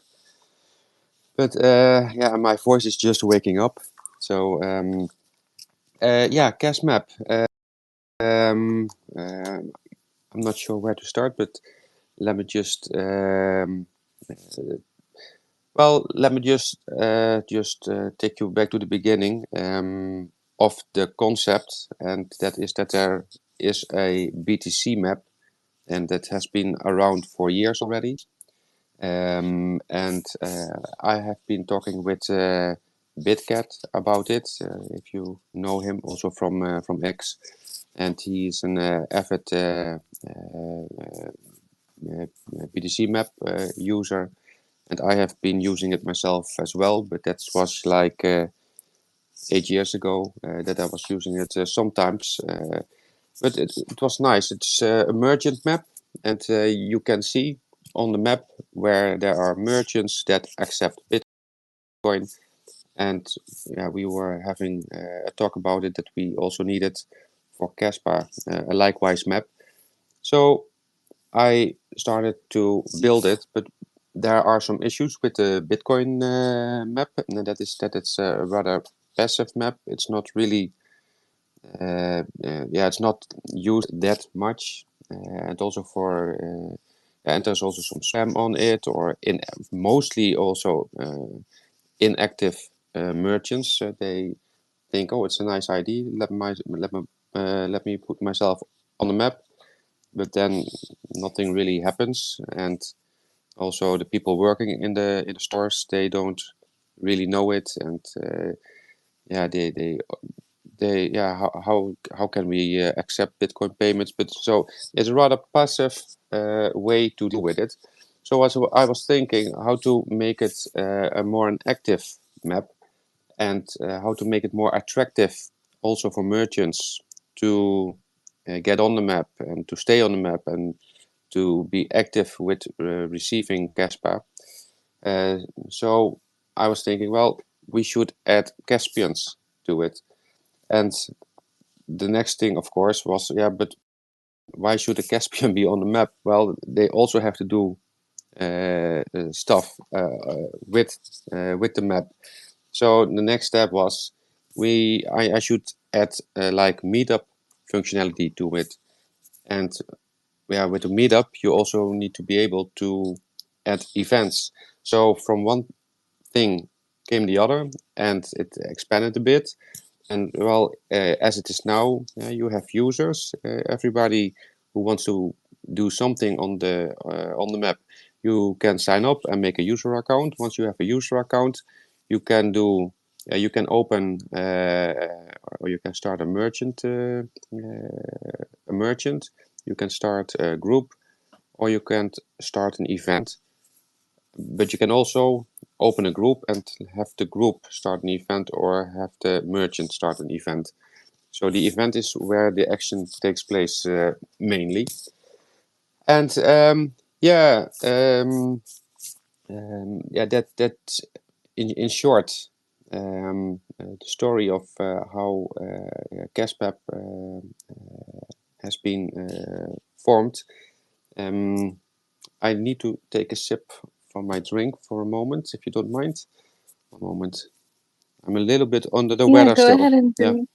But yeah, my voice is just waking up. So yeah, Cash Map. Um, uh, I'm not sure where to start, but let me just let me just take you back to the beginning of the concept, and that is that there is a BTC map, and that has been around for years already. And I have been talking with Bitcat about it, if you know him, also from X, and he's an avid BTC map user, and I have been using it myself as well, but that was like 8 years ago that I was using it sometimes. But it was nice. It's a merchant map, and you can see on the map where there are merchants that accept Bitcoin. And yeah, we were having a talk about it, that we also needed for Kaspa a likewise map. So I started to build it, but there are some issues with the Bitcoin map, and that is that it's a rather passive map. It's not really, it's not used that much, and also and there's also some spam on it, or mostly also inactive merchants. They think, oh, it's a nice idea. Let me put myself on the map, but then nothing really happens. And also the people working in the stores, they don't really know it, and how can we accept Bitcoin payments? But so it's a rather passive way to deal with it. So I was thinking how to make it a more an active map, and how to make it more attractive also for merchants to get on the map and to stay on the map and to be active with receiving Kaspa. So I was thinking, well, we should add Kaspians to it. And the next thing, of course, was, but why should a Caspian be on the map? Well, they also have to do stuff with the map. So the next step was I should add like meetup functionality to it. And with the meetup, you also need to be able to add events. So from one thing came the other, and it expanded a bit. And well, as it is now, you have users. Everybody who wants to do something on the map, you can sign up and make a user account. Once you have a user account, you can do. You can open or you can start a merchant. You can start a group, or you can start an event. But you can also open a group and have the group start an event, or have the merchant start an event. So the event is where the action takes place mainly. And that in short, the story of how Caspap has been formed. I need to take a sip from my drink for a moment, if you don't mind. One moment. I'm a little bit under the Yeah, weather go still. ahead and drink.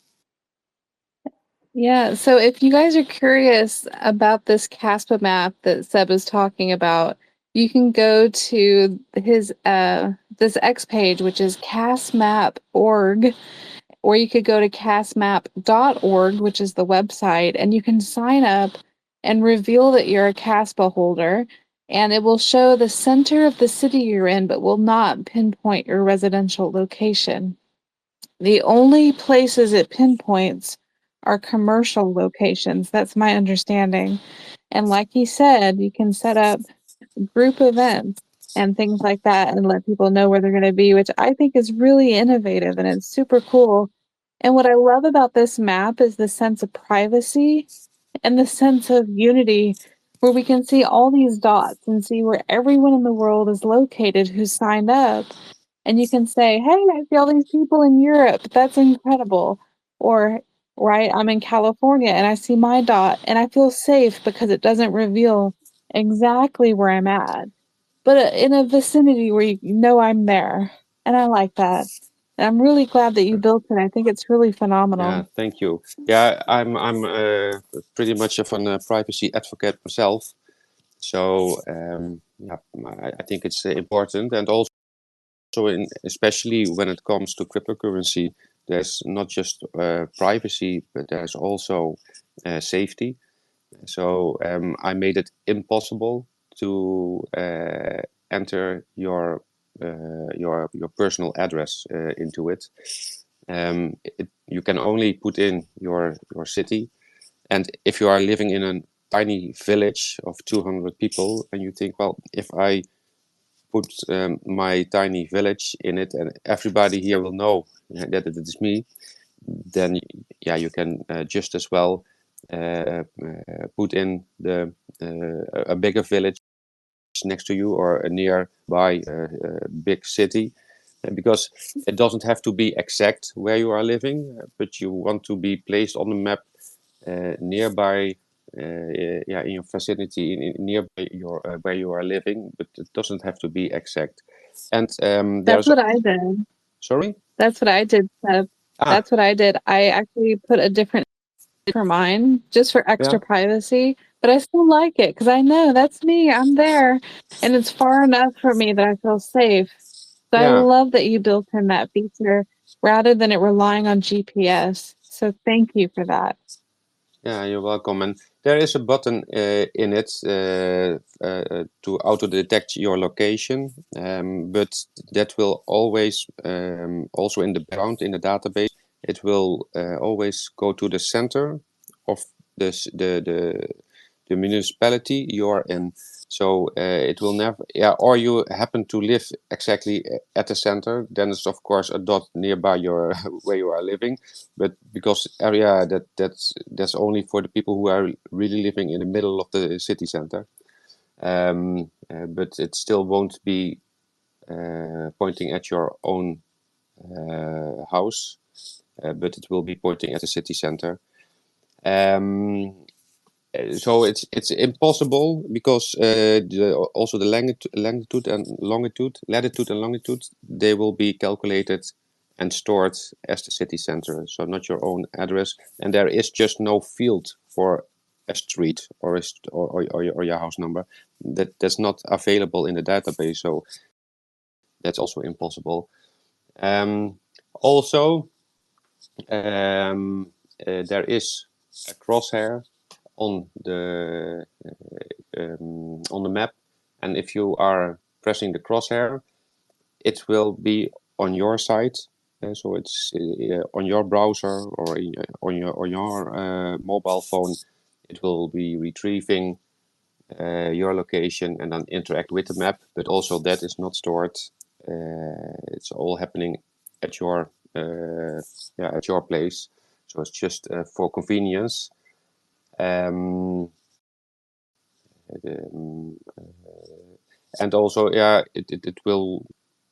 Yeah, so if you guys are curious about this Kaspa map that Seb is talking about, you can go to his this X page, which is castmap.org, or you could go to castmap.org, which is the website, and you can sign up and reveal that you're a Kaspa holder, and it will show the center of the city you're in, but will not pinpoint your residential location. The only places it pinpoints are commercial locations. That's my understanding. And like he said, you can set up group events and things like that and let people know where they're going to be, which I think is really innovative and it's super cool. And what I love about this map is the sense of privacy and the sense of unity, where we can see all these dots and see where everyone in the world is located who's signed up. And you can say, hey, I see all these people in Europe. That's incredible. Or, right, I'm in California and I see my dot and I feel safe because it doesn't reveal exactly where I'm at, but in a vicinity where you know I'm there. And I like that. And I'm really glad that you built it. I think it's really phenomenal. Yeah, thank you. Yeah, I'm pretty much of a privacy advocate myself. So yeah, I think it's important, and also especially when it comes to cryptocurrency, there's not just privacy, but there's also safety. So I made it impossible to enter your personal address into it. You can only put in your city, and if you are living in a tiny village of 200 people, and you think, well, if I put my tiny village in it, and everybody here will know that it is me, then yeah, you can just as well put in a bigger village next to you or a nearby big city, because it doesn't have to be exact where you are living, but you want to be placed on the map nearby, yeah, in your vicinity, nearby your where you are living, but it doesn't have to be exact. And That's there's what I did. sorry. That's what I did, Seb. That's what I did. I actually put a different for mine just for extra Yeah. privacy, but I still like it because I know that's me. I'm there, and it's far enough for me that I feel safe. So I Yeah. love that you built in that feature rather than it relying on GPS. So thank you for that. Yeah, you're welcome. And there is a button in it to auto detect your location, but that will always also in the background in the database. It will always go to the center of the municipality you are in. So it will never, yeah, or you happen to live exactly at the center, then it's of course a dot nearby your where you are living. But because area that's only for the people who are really living in the middle of the city center. But it still won't be pointing at your own house, but it will be pointing at the city center. So it's impossible because also the latitude and longitude, they will be calculated and stored as the city center, so not your own address. And there is just no field for a street or or your house number that's not available in the database. So that's also impossible. Also, there is a crosshair on the map, and if you are pressing the crosshair, it will be on your side. So it's on your browser or on your mobile phone. It will be retrieving your location and then interact with the map. But also that is not stored. It's all happening at your at your place. So it's just for convenience. And also, yeah, it will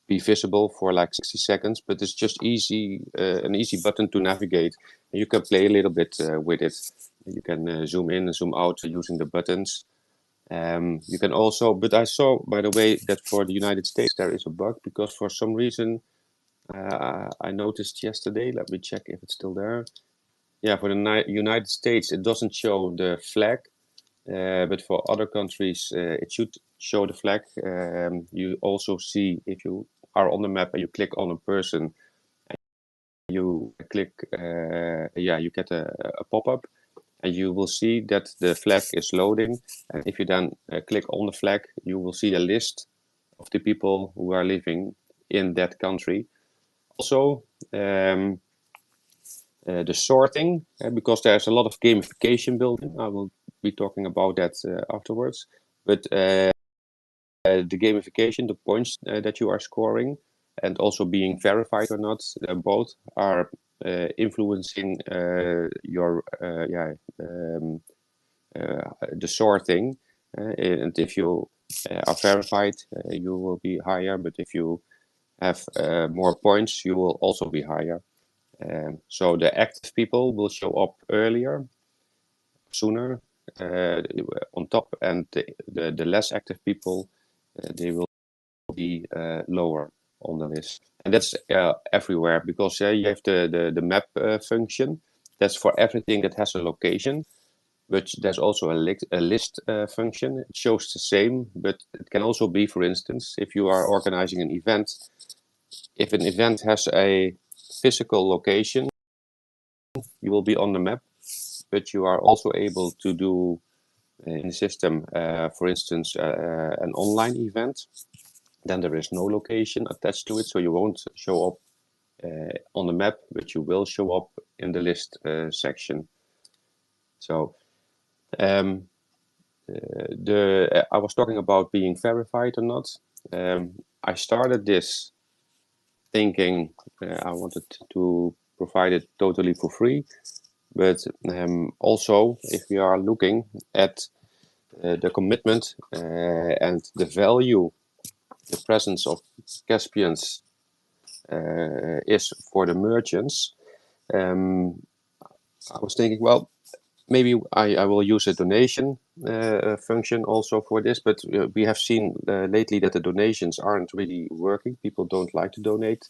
be visible for like 60 seconds, but it's just an easy button to navigate. You can play a little bit with it. You can zoom in and zoom out using the buttons. You can also, but I saw, by the way, that for the United States there is a bug, because for some reason I noticed yesterday, let me check if it's still there. Yeah, for the United States it doesn't show the flag, but for other countries it should show the flag. You also see, if you are on the map and you click on a person, you click, you get a pop-up, and you will see that the flag is loading. And if you then click on the flag, you will see a list of the people who are living in that country. Also, the sorting, because there's a lot of gamification built in. I will be talking about that afterwards. But the gamification, the points that you are scoring, and also being verified or not, both are influencing your the sorting. And if you are verified, you will be higher. But if you have more points, you will also be higher. So the active people will show up earlier, sooner, on top, and the less active people, they will be lower on the list. And that's everywhere, because you have the map function. That's for everything that has a location. But there's also a list function. It shows the same, but it can also be, for instance, if you are organizing an event, if an event has a physical location, you will be on the map, but you are also able to do in the system, for instance, an online event. Then there is no location attached to it, so you won't show up on the map, but you will show up in the list section. So I was talking about being verified or not. I started this thinking I wanted to provide it totally for free, but also if we are looking at the commitment and the value, the presence of Kaspians is for the merchants, I was thinking, well, maybe I will use a donation function also for this, but we have seen lately that the donations aren't really working. People don't like to donate.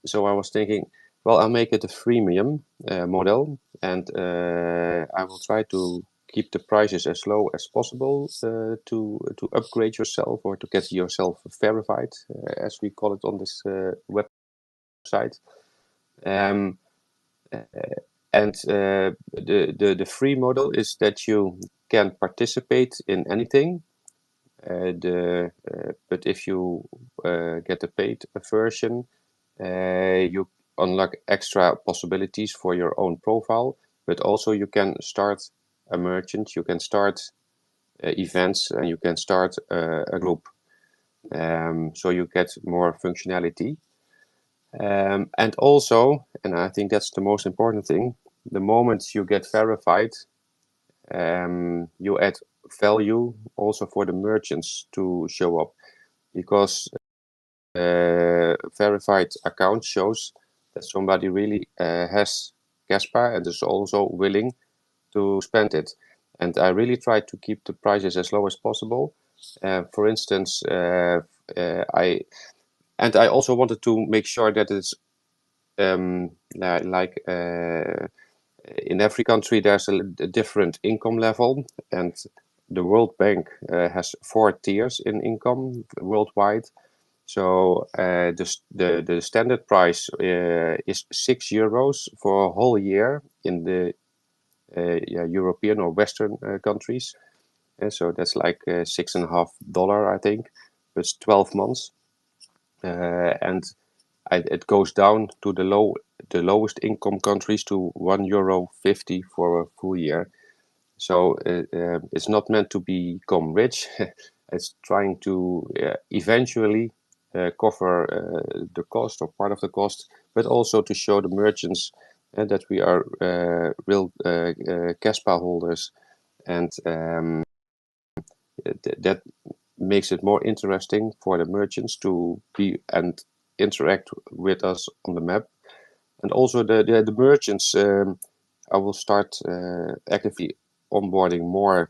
So I was thinking, well, I'll make it a freemium model, and I will try to keep the prices as low as possible to upgrade yourself or to get yourself verified, as we call it on this website. And the free model is that you can participate in anything. But if you get a paid version, you unlock extra possibilities for your own profile. But also you can start a merchant, you can start events, and you can start a group. So you get more functionality. And also, and I think that's the most important thing, the moment you get verified, you add value also for the merchants to show up, because verified account shows that somebody really has Kaspa and is also willing to spend it. And I really try to keep the prices as low as possible. For instance, I also wanted to make sure that it's like in every country there's a different income level, and the World Bank has 4 tiers in income worldwide. So the standard price is €6 for a whole year in the European or Western countries. And so that's like $6.50, I think, plus 12 months. And it goes down to the lowest income countries to €1.50 for a full year. So it's not meant to become rich. It's trying to eventually cover the cost or part of the cost, but also to show the merchants that we are real Kaspa holders, and that makes it more interesting for the merchants to be and interact with us on the map. And also the merchants, I will start actively onboarding more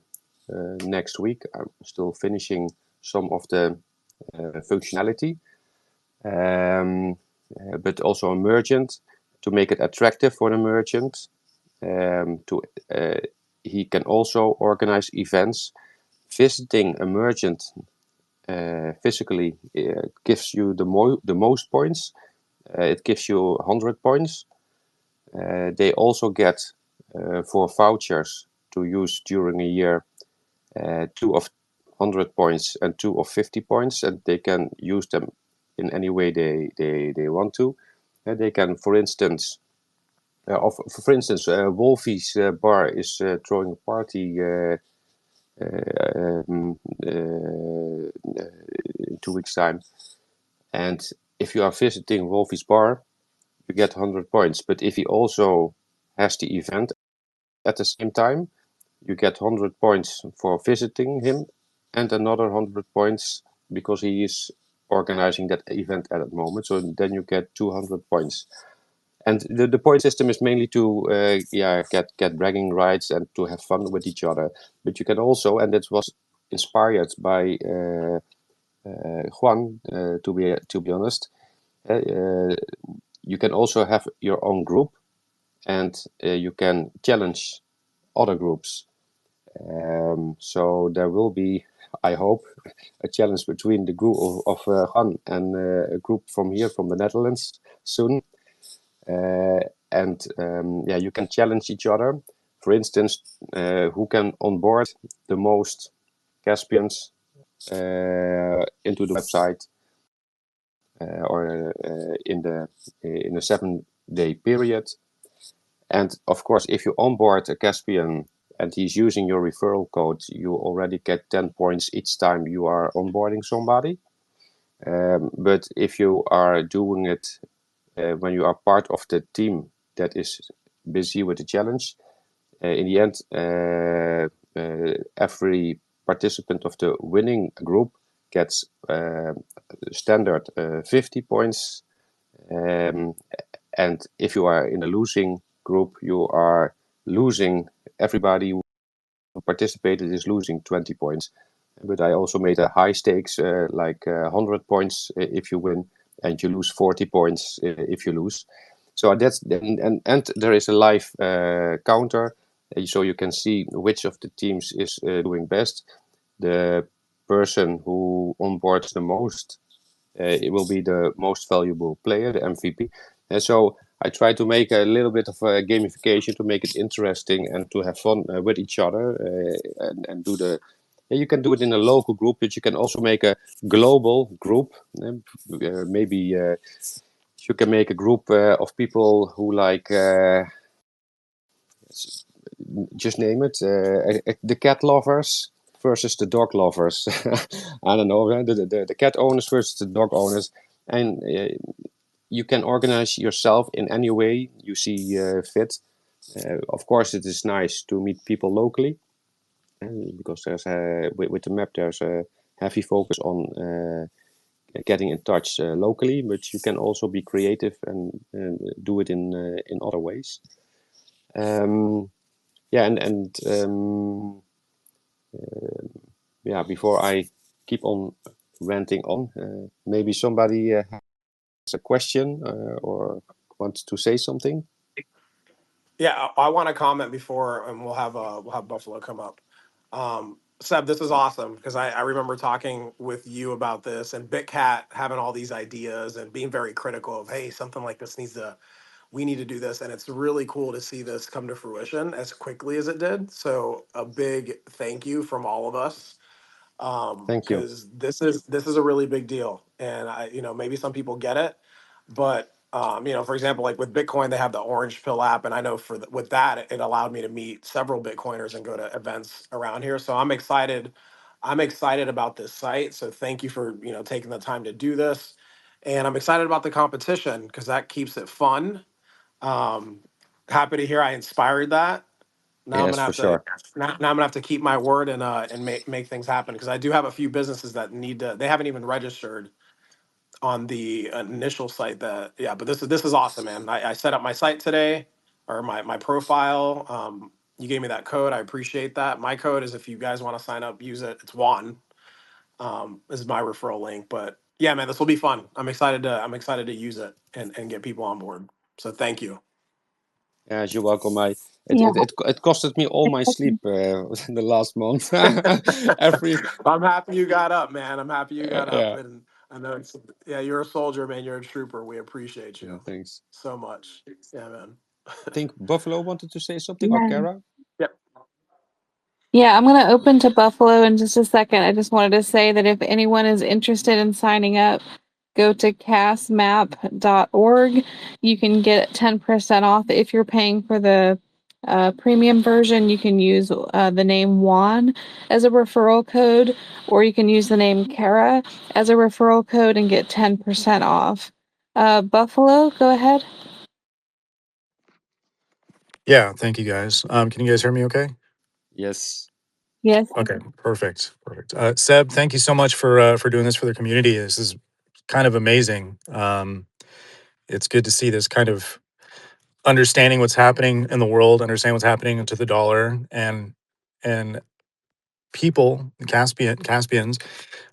next week. I'm still finishing some of the functionality, but also a merchant, to make it attractive for the merchant. He can also organize events. Visiting a merchant physically gives you the most points. It gives you 100 points. They also get for vouchers to use during a year 2 of 100 points and 2 of 50 points, and they can use them in any way they want to. They can, for instance, Wolfie's bar is throwing a party in 2 weeks' time, and if you are visiting Wolfie's bar, you get 100 points. But if he also has the event at the same time, you get 100 points for visiting him, and another 100 points because he is organizing that event at that moment. So then you get 200 points. And the point system is mainly to get bragging rights and to have fun with each other. But you can also, and that was inspired by Juan, to be honest. You can also have your own group, and you can challenge other groups. So there will be, I hope, a challenge between the group of Juan and a group from here, from the Netherlands, soon. And yeah, you can challenge each other. For instance, who can onboard the most Kaspians into the website, or in a 7-day period. And of course, if you onboard a Kaspian and he's using your referral code, you already get 10 points each time you are onboarding somebody. But if you are doing it when you are part of the team that is busy with the challenge, in the end, every participant of the winning group gets standard 50 points. And if you are in a losing group, you are losing. Everybody who participated is losing 20 points. But I also made a high stakes, like 100 points if you win, and you lose 40 points if you lose. So that's and there is a live counter, so you can see which of the teams is doing best. The person who onboards the most, it will be the most valuable player, the MVP. And so I try to make a little bit of a gamification to make it interesting and to have fun with each other, and do the. You can do it in a local group, but you can also make a global group. Maybe you can make a group of people who like, just name it, the cat lovers versus the dog lovers. I don't know, the cat owners versus the dog owners. And you can organize yourself in any way you see fit. Of course, it is nice to meet people locally, because there's with the map there's a heavy focus on getting in touch locally, but you can also be creative and do it in other ways. Yeah, and yeah, before I keep on ranting on, maybe somebody has a question or wants to say something. Yeah, I want to comment before, and we'll have Buffalo come up. Seb, this is awesome because I remember talking with you about this and BitCat having all these ideas and being very critical of, hey, something like this we need to do this, and it's really cool to see this come to fruition as quickly as it did. So a big thank you from all of us, Thank you. because this is a really big deal, and maybe some people get it, but for example, like with Bitcoin, they have the Orange Pill app, and I know with that, it allowed me to meet several Bitcoiners and go to events around here. So I'm excited. I'm excited about this site. So thank you for taking the time to do this, and I'm excited about the competition because that keeps it fun. Um, Happy to hear I inspired that. Now I'm Yes, gonna for have to sure. now I'm gonna have to keep my word and make things happen because I do have a few businesses that need to. They haven't even registered on the initial site. That yeah, but this is awesome, man. I set up my site today, or my profile. You gave me that code. I appreciate that. My code is, if you guys want to sign up, use it. It's Juan. This is my referral link. But yeah, man, this will be fun. I'm excited to use it and get people on board. So thank you. Yes, you're welcome. Yeah. It costed me all my sleep in the last month. Every I'm happy you got up, man. I'm happy you got up, yeah. and I know yeah, you're a soldier, man. You're a trooper. We appreciate Yeah, you thanks. so much. Yeah, man. I think Buffalo wanted to say something, or Yeah. Cara. Yep. Yeah, I'm going to open to Buffalo in just a second. I just wanted to say that if anyone is interested in signing up, go to castmap.org. You can get 10% off if you're paying for the premium version. You can use the name Juan as a referral code, or you can use the name Cara as a referral code and get 10% off. Buffalo, go ahead. Yeah, thank you guys. Can you guys hear me okay? Yes. Yes. Okay, perfect. Perfect. Seb, thank you so much for doing this for the community. This is kind of amazing. It's good to see this kind of understanding what's happening in the world, understanding what's happening to the dollar and people, Caspians,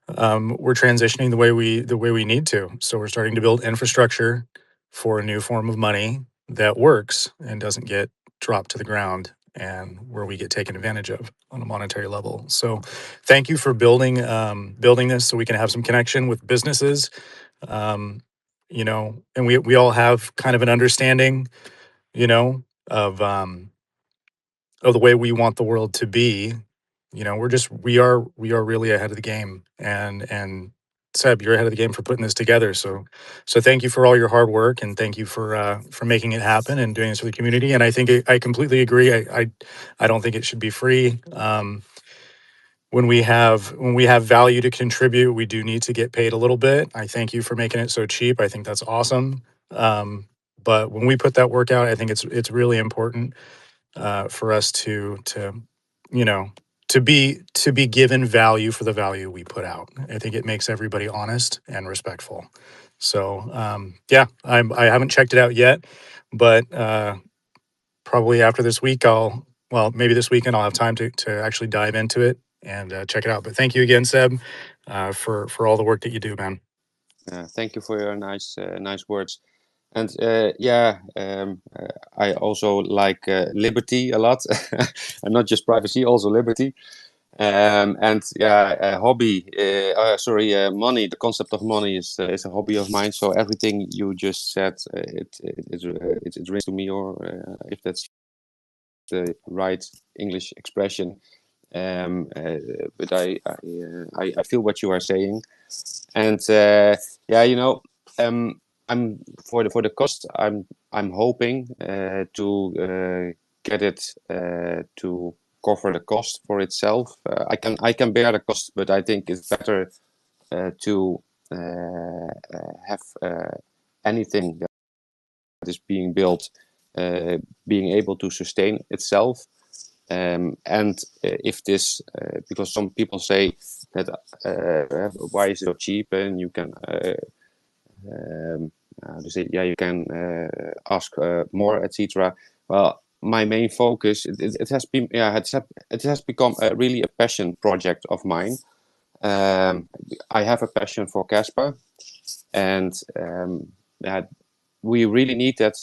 we're transitioning the way we need to. So we're starting to build infrastructure for a new form of money that works and doesn't get dropped to the ground and where we get taken advantage of on a monetary level. So thank you for building this so we can have some connection with businesses. You know, and we all have kind of an understanding, you know, of the way we want the world to be. You know, we are really ahead of the game. And Seb, you're ahead of the game for putting this together. So thank you for all your hard work, and thank you for making it happen and doing this for the community. And I think I completely agree. I don't think it should be free. When we have value to contribute, we do need to get paid a little bit. I thank you for making it so cheap. I think that's awesome. But when we put that work out, I think it's really important for us to you know to be given value for the value we put out. I think it makes everybody honest and respectful. So yeah, I haven't checked it out yet, but probably after this week maybe this weekend I'll have time to actually dive into it and check it out. But thank you again, Seb, for all the work that you do, man. Thank you for your nice words. And I also like liberty a lot, and not just privacy, also liberty. And hobby. Money. The concept of money is a hobby of mine. So everything you just said, it rings to me, or if that's the right English expression. But I feel what you are saying, and I'm for the cost. I'm hoping to get it to cover the cost for itself. I can bear the cost, but I think it's better to have anything that is being built being able to sustain itself. And if this, because some people say that why is it so cheap, and you can you can ask more, etc. Well, my main focus it has been it has become really a passion project of mine. I have a passion for Kaspa, and we really need that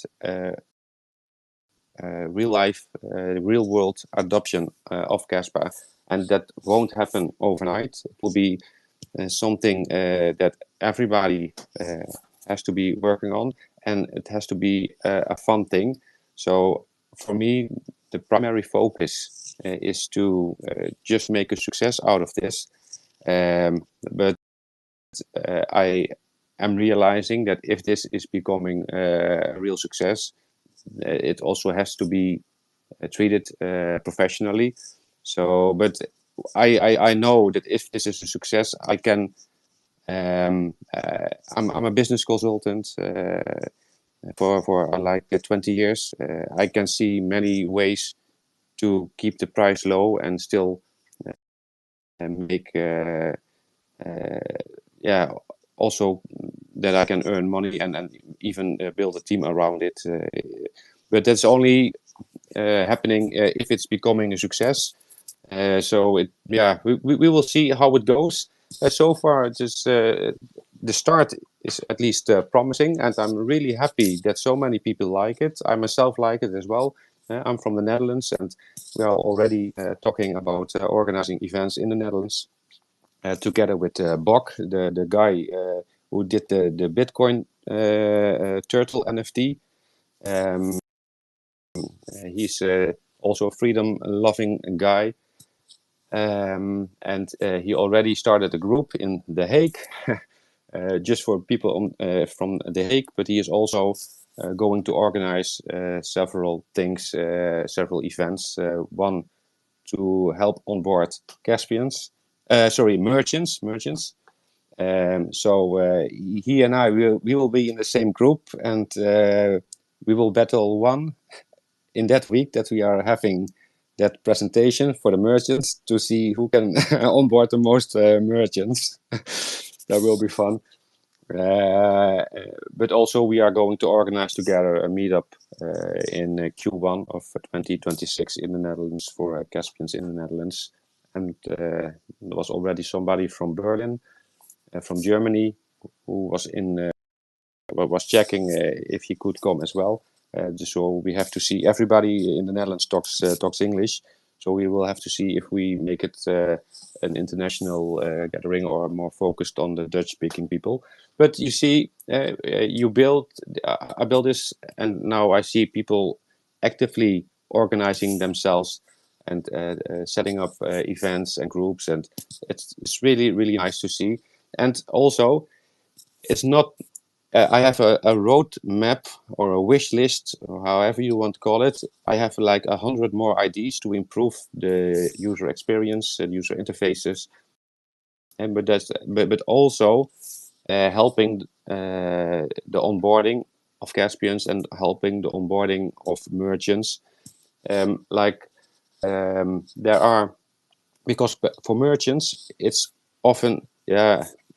real life, real world adoption of Kaspa, and that won't happen overnight. It will be something that everybody has to be working on, and it has to be a fun thing. So for me, the primary focus is to just make a success out of this. But I am realizing that if this is becoming a real success, it also has to be treated professionally. So, but I know that if this is a success, I can. I'm a business consultant for like 20 years. I can see many ways to keep the price low and still make also that I can earn money and even build a team around it. But that's only happening if it's becoming a success. We will see how it goes. So far, just the start is at least promising, and I'm really happy that so many people like it. I myself like it as well. I'm from the Netherlands, and we are already talking about organizing events in the Netherlands together with Bok, the guy who did the Bitcoin turtle NFT. He's also a freedom-loving guy. And he already started a group in The Hague, just for people from The Hague, but he is also going to organize several things, several events. One to help onboard Kaspians, merchants. So he and I we will be in the same group, and we will battle one in that week that we are having that presentation for the merchants to see who can onboard the most merchants. That will be fun. But also we are going to organize together a meetup in Q1 of 2026 in the Netherlands for Kaspians in the Netherlands. And there was already somebody from Berlin. from Germany who was was checking if he could come as well. So we have to see. Everybody in the Netherlands talks English, so we will have to see if we make it an international gathering or more focused on the Dutch-speaking people. But you see, I build this, and now I see people actively organizing themselves and setting up events and groups, and it's really nice to see. And also, it's not. I have a road map or a wish list, or however you want to call it. I have like 100 more ideas to improve the user experience and user interfaces, and but also helping the onboarding of Kaspians and helping the onboarding of merchants. There are, because for merchants it's often,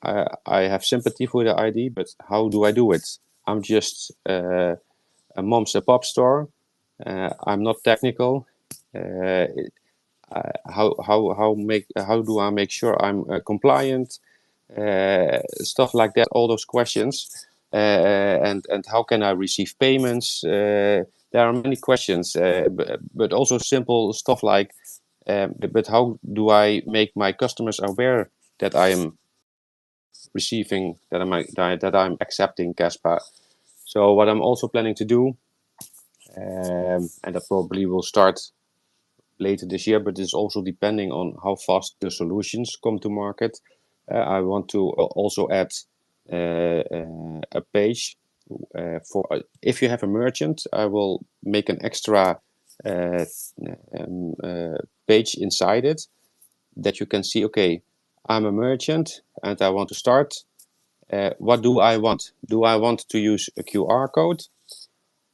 I have sympathy for the idea, but how do I do it? I'm just a mom's and pop store. I'm not technical. Uh, how do I make sure I'm compliant? Stuff like that. All those questions, and how can I receive payments? There are many questions, but also simple stuff like, but how do I make my customers aware that I am receiving, that I'm accepting Kaspa? So what I'm also planning to do, and that probably will start later this year, but it's also depending on how fast the solutions come to market. I want to also add a page for if you have a merchant. I will make an extra page inside it that you can see, okay, I'm a merchant and I want to start. What do I want? Do I want to use a QR code?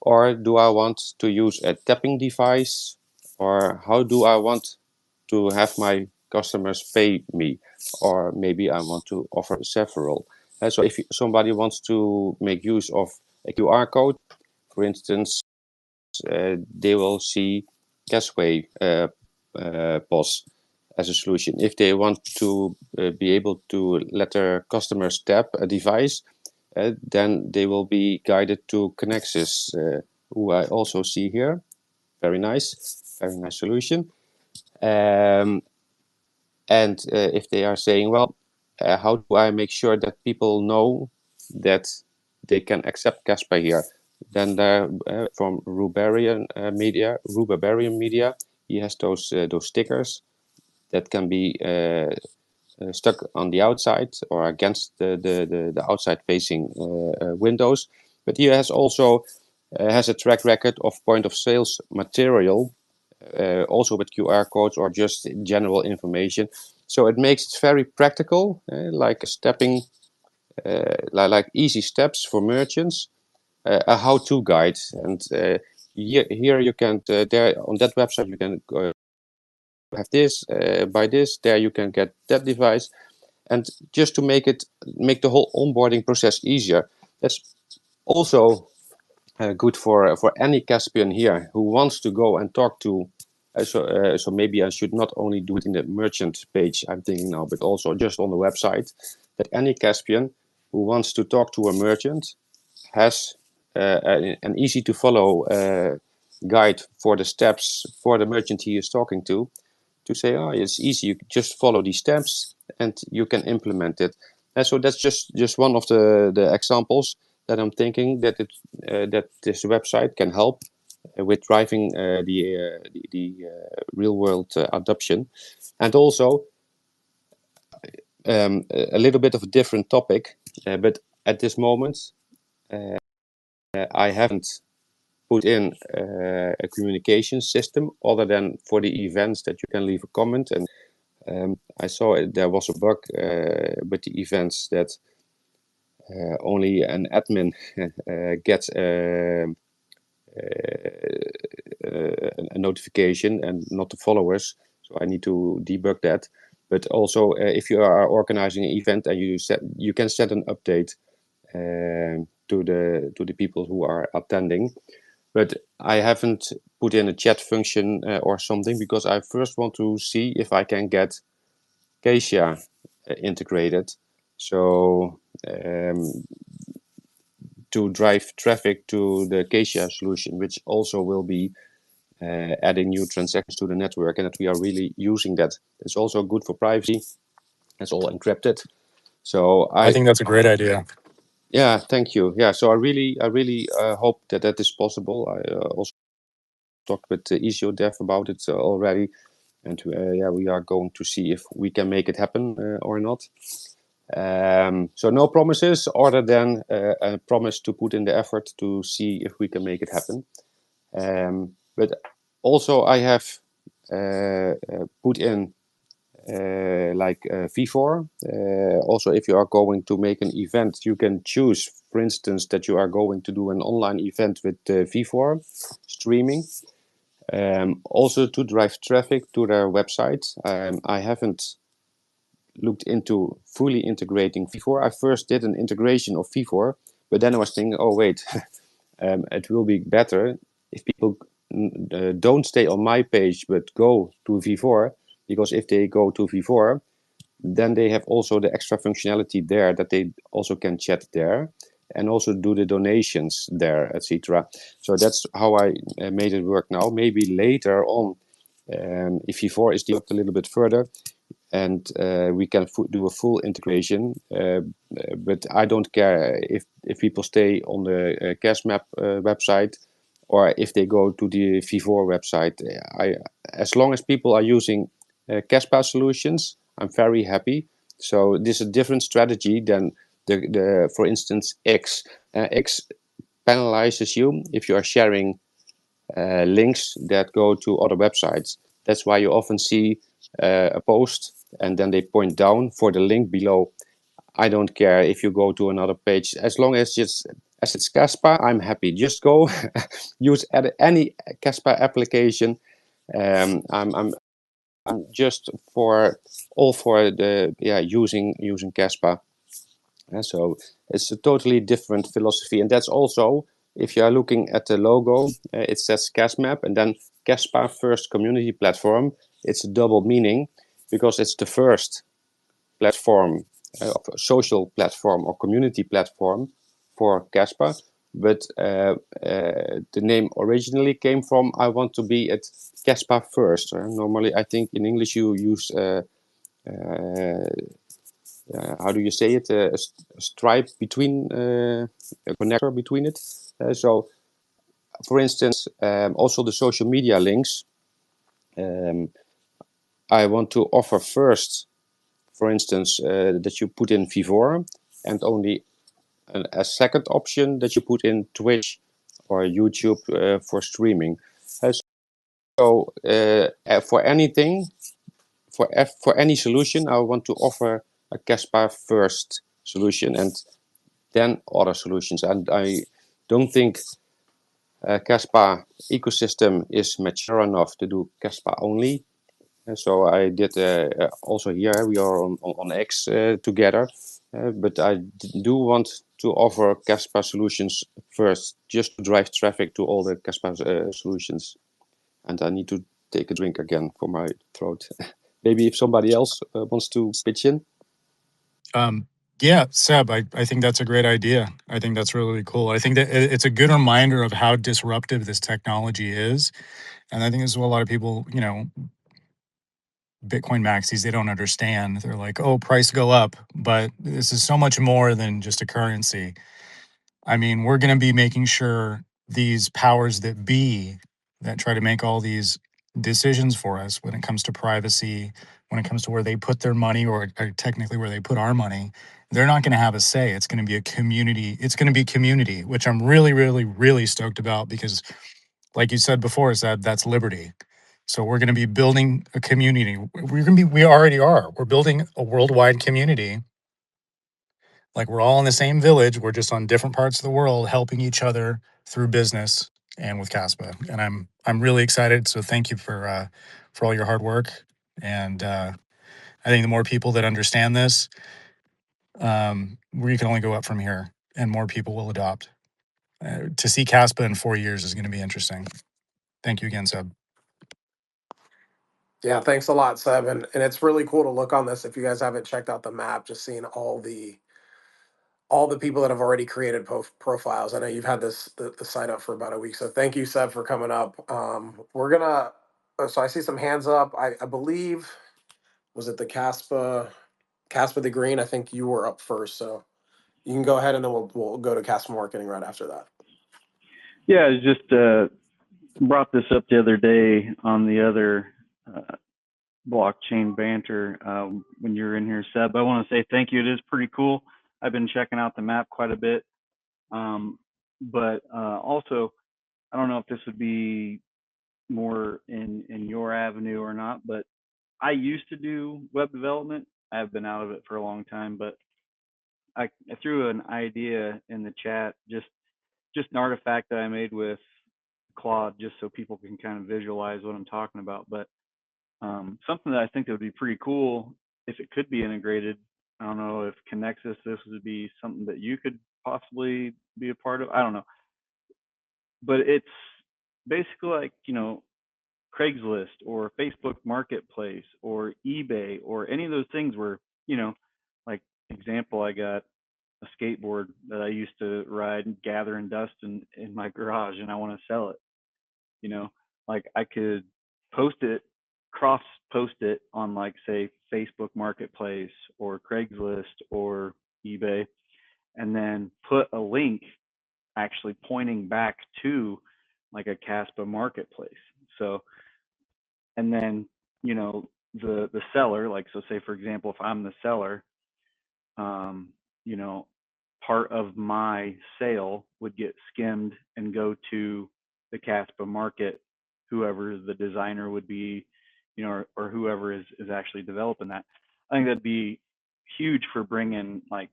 Or do I want to use a tapping device? Or how do I want to have my customers pay me? Or maybe I want to offer several. So if somebody wants to make use of a QR code, for instance, they will see Casway POS as a solution. If they want to be able to let their customers tap a device, then they will be guided to Connexus, who I also see here. Very nice solution. And if they are saying, well, how do I make sure that people know that they can accept Kaspa here? Then there, from Rubarian Media, he has those stickers that can be stuck on the outside or against the outside facing windows. But he has also has a track record of point of sales material, also with QR codes or just general information. So it makes it very practical, like a stepping, like easy steps for merchants, a how-to guide. And here you can, there on that website, you can have this, buy this, there you can get that device. And just to make the whole onboarding process easier. That's also good for any Caspian here who wants to go and talk to. So maybe I should not only do it in the merchant page, I'm thinking now, but also just on the website, that any Caspian who wants to talk to a merchant has an easy to follow guide for the steps for the merchant he is talking to say, oh, it's easy, you just follow these steps and you can implement it. And so that's just one of the examples that I'm thinking that that this website can help with driving the real world adoption. And also a little bit of a different topic, but at this moment I haven't put in a communication system other than for the events that you can leave a comment. And I saw there was a bug with the events that only an admin gets a notification and not the followers. So I need to debug that. But also, if you are organizing an event and you can set an update to the people who are attending. But I haven't put in a chat function or something because I first want to see if I can get Keisha integrated, So to drive traffic to the Acacia solution, which also will be adding new transactions to the network, and that we are really using that. It's also good for privacy. It's all encrypted. So I think that's a great idea. yeah, thank you. Yeah, so I really hope that that is possible. I also talked with Isio Dev about it already, and yeah, we are going to see if we can make it happen or not. So no promises other than a promise to put in the effort to see if we can make it happen. But also I have put in like V4. Also, if you are going to make an event, you can choose, for instance, that you are going to do an online event with V4 streaming. Also to drive traffic to their website. I haven't looked into fully integrating V4. I first did an integration of V4, but then I was thinking, oh wait, it will be better if people don't stay on my page but go to V4, because if they go to V4, then they have also the extra functionality there that they also can chat there and also do the donations there, etc. So that's how I made it work now. Maybe later on, if V4 is developed a little bit further, and we can do a full integration. But I don't care if people stay on the Kasmap website or if they go to the V4 website. As long as people are using Kaspa solutions, I'm very happy. So this is a different strategy than the for instance, X. X penalizes you if you are sharing links that go to other websites. That's why you often see a post and then they point down for the link below. I don't care if you go to another page, as long as it's Kaspa, I'm happy. Just go use any Kaspa application. I'm just for the using Kaspa. So it's a totally different philosophy, and that's also, if you are looking at the logo, it says Kasmap and then Kaspa First Community Platform. It's a double meaning because it's the first platform, social platform or community platform for Kaspa. But the name originally came from, I want to be at Kaspa First. Normally, I think in English you use how do you say it? A stripe between a connector between it. So, for instance, also the social media links. I want to offer first, for instance, that you put in V4, and only a second option that you put in Twitch or YouTube for streaming. So for anything, for any solution, I want to offer a Kaspa first solution and then other solutions. And I don't think Kaspa ecosystem is mature enough to do Kaspa only. And so I did also here, we are on X together, but I do want to offer Kaspa solutions first, just to drive traffic to all the Kaspa solutions. And I need to take a drink again for my throat. Maybe if somebody else wants to pitch in. Yeah, Seb, I think that's a great idea. I think that's really cool. I think that it's a good reminder of how disruptive this technology is. And I think this is what a lot of people, Bitcoin maxis, they don't understand. They're like, oh, price go up. But this is so much more than just a currency. I mean, we're going to be making sure these powers that be that try to make all these decisions for us when it comes to privacy, when it comes to where they put their money or technically where they put our money, they're not going to have a say. It's going to be a community. It's going to be community, which I'm really, really, really stoked about because, like you said before, is that's liberty. So we're going to be building a community. We already are. We're building a worldwide community. Like we're all in the same village. We're just on different parts of the world, helping each other through business and with Kaspa. And I'm really excited. So thank you for all your hard work. And I think the more people that understand this, we can only go up from here, and more people will adopt. To see Kaspa in 4 years is going to be interesting. Thank you again, Seb. Yeah, thanks a lot, Seb. And it's really cool to look on this. If you guys haven't checked out the map, just seeing all the people that have already created profiles. I know you've had the site up for about a week, so thank you, Seb, for coming up. We're gonna. So I see some hands up. I believe, was it the Kaspa the Green? I think you were up first, so you can go ahead, and then we'll go to Kaspa Marketing right after that. Yeah, I just brought this up the other day on the other blockchain banter when you were in here, Seb. I want to say thank you. It is pretty cool. I've been checking out the map quite a bit. But also, I don't know if this would be more in your avenue or not, but I used to do web development. I've been out of it for a long time, but I threw an idea in the chat, just an artifact that I made with Claude, just so people can kind of visualize what I'm talking about. But something that I think that would be pretty cool if it could be integrated. I don't know if Connexus, this would be something that you could possibly be a part of. I don't know, but it's basically like, Craigslist or Facebook Marketplace or eBay or any of those things where, like example, I got a skateboard that I used to ride and gather in dust in my garage, and I want to sell it. Like I could post it, cross post it on, like, say, Facebook Marketplace or Craigslist or eBay, and then put a link actually pointing back to like a Kaspa Marketplace. So, and then, the seller, like, so say for example, if I'm the seller, you know, part of my sale would get skimmed and go to the Kaspa market, whoever the designer would be, or whoever is actually developing that. I think that'd be huge for bringing, like,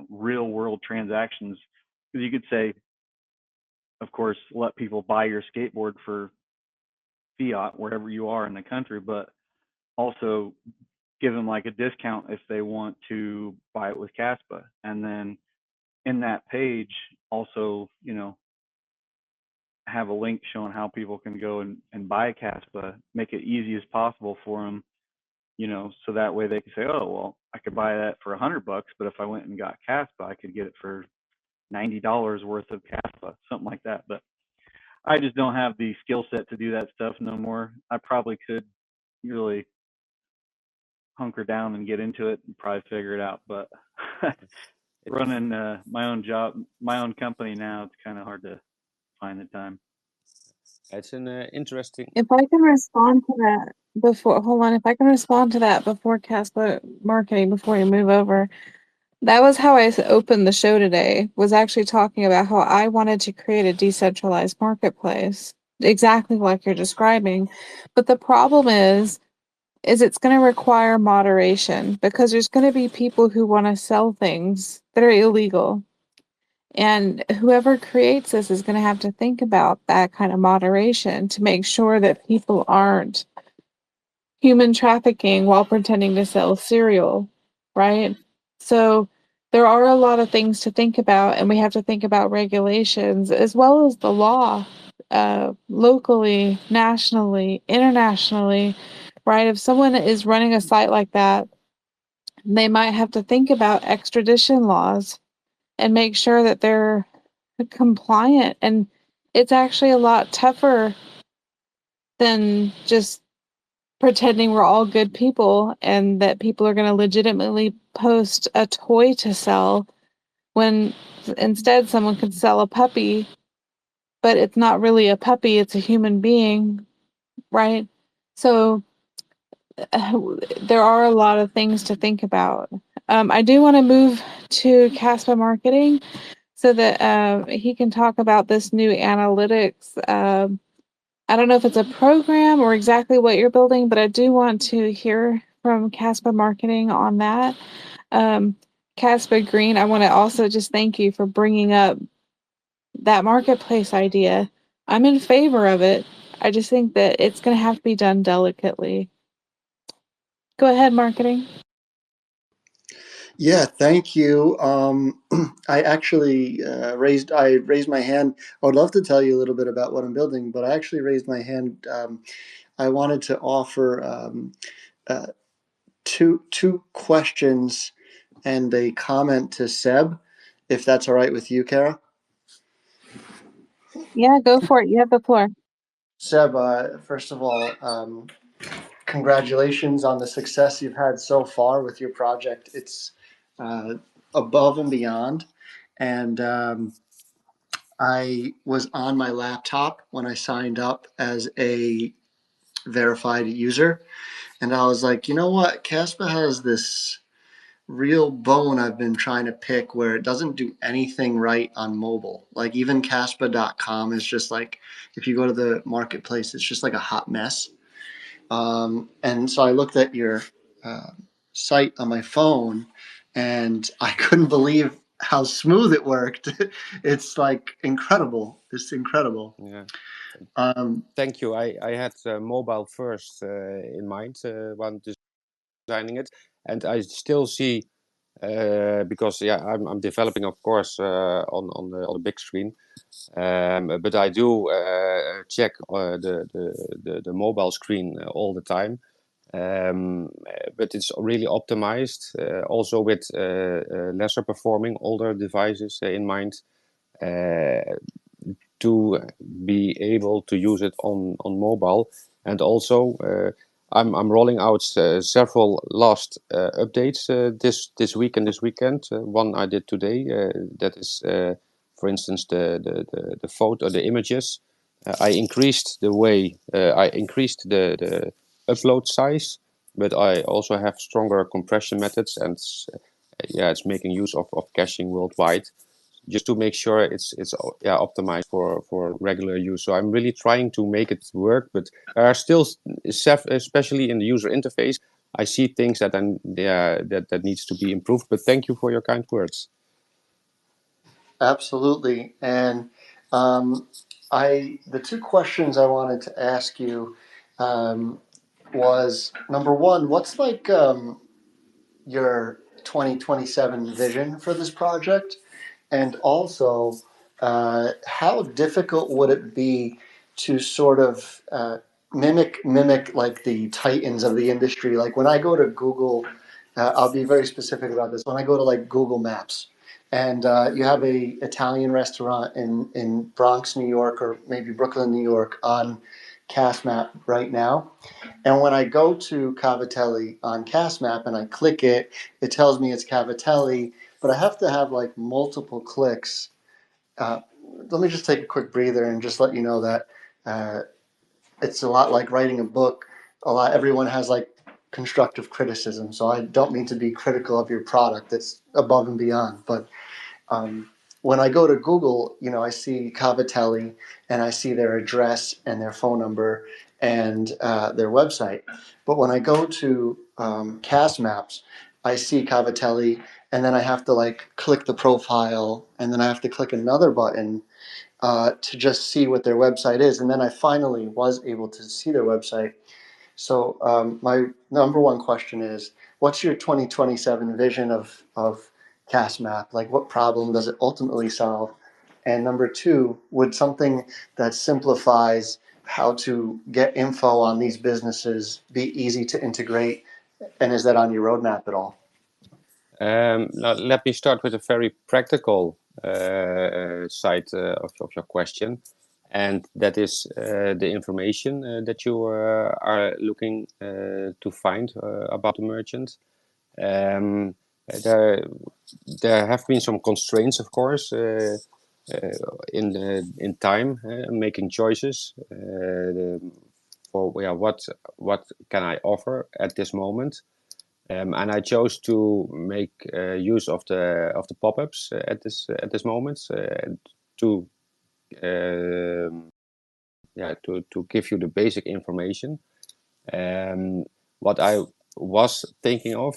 real world transactions, because you could say, of course, let people buy your skateboard for fiat wherever you are in the country, but also give them like a discount if they want to buy it with Kaspa. And then in that page also, have a link showing how people can go and buy Kaspa, make it easy as possible for them, so that way they can say, oh, well, I could buy that for $100, but if I went and got Kaspa, I could get it for $90 worth of Kaspa, something like that. But I just don't have the skill set to do that stuff no more. I probably could really hunker down and get into it and probably figure it out, but running my own job, my own company now, it's kind of hard to find the time. It's an interesting. If I can respond to that before, hold on, if I can respond to that before Kaspa Marketing, before you move over, that was how I opened the show today, was actually talking about how I wanted to create a decentralized marketplace, exactly like you're describing. But the problem is it's going to require moderation, because there's going to be people who want to sell things that are illegal. And whoever creates this is going to have to think about that kind of moderation to make sure that people aren't human trafficking while pretending to sell cereal, right? So there are a lot of things to think about, and we have to think about regulations as well as the law, locally, nationally, internationally, right? If someone is running a site like that, they might have to think about extradition laws and make sure that they're compliant. And it's actually a lot tougher than just pretending we're all good people and that people are going to legitimately post a toy to sell, when instead someone could sell a puppy, but it's not really a puppy, it's a human being, right? So there are a lot of things to think about. I do want to move to Kaspa Marketing so that he can talk about this new analytics. I don't know if it's a program or exactly what you're building, but I do want to hear from Kaspa Marketing on that. Kaspa Green, I want to also just thank you for bringing up that marketplace idea. I'm in favor of it. I just think that it's going to have to be done delicately. Go ahead, marketing. Yeah, thank you. I actually raised my hand. I would love to tell you a little bit about what I'm building, but I actually raised my hand I wanted to offer two questions and a comment to Seb, if that's all right with you, Cara. Yeah, go for it. You have the floor. Seb, first of all, congratulations on the success you've had so far with your project. It's above and beyond. And I was on my laptop when I signed up as a verified user. And I was like, you know what? Kaspa has this real bone I've been trying to pick where it doesn't do anything right on mobile. Like even Kaspa.com is just like, if you go to the marketplace, it's just like a hot mess. And so I looked at your uh, site on my phone and I couldn't believe how smooth it worked. It's like incredible. It's incredible. Yeah. Um, Thank you. I had mobile first in mind when designing it, and I still see because I'm developing, of course, on the big screen. But I do check the mobile screen all the time. But it's really optimized, also with lesser performing older devices in mind, to be able to use it on mobile. And also, I'm rolling out several last updates this week and this weekend. One I did today. That is, for instance, the photo, the images. I increased the upload size, but I also have stronger compression methods, and it's making use of caching worldwide, just to make sure it's optimized for regular use. So I'm really trying to make it work, but there are still, especially in the user interface, I see things that that needs to be improved. But thank you for your kind words. Absolutely. And the two questions I wanted to ask you was number one, what's like your 2027 vision for this project? And also, how difficult would it be to sort of mimic like the titans of the industry? Like when I go to Google, I'll be very specific about this. When I go to like Google Maps, and you have a Italian restaurant in Bronx, New York, or maybe Brooklyn, New York, on CastMap right now. And when I go to Cavatelli on CastMap and I click it, it tells me it's Cavatelli, but I have to have like multiple clicks. Uh, Let me just take a quick breather and just let you know that uh, it's a lot like writing a book. Everyone has like constructive criticism, so I don't mean to be critical of your product. It's above and beyond, but when I go to Google, you know, I see Cavatelli and I see their address and their phone number and their website. But when I go to Cast Maps, I see Cavatelli and then I have to like click the profile and then I have to click another button to just see what their website is. And then I finally was able to see their website. So my number one question is, what's your 2027 vision of CastMap? Like, what problem does it ultimately solve? And number two, would something that simplifies how to get info on these businesses be easy to integrate? And is that on your roadmap at all? Now let me start with a very practical side of your question, and that is the information that you are looking to find about the merchant. Um, there, there have been some constraints, of course, in time, making choices for what can I offer at this moment. And I chose to make use of the pop-ups at this moment to to give you the basic information. What I was thinking of,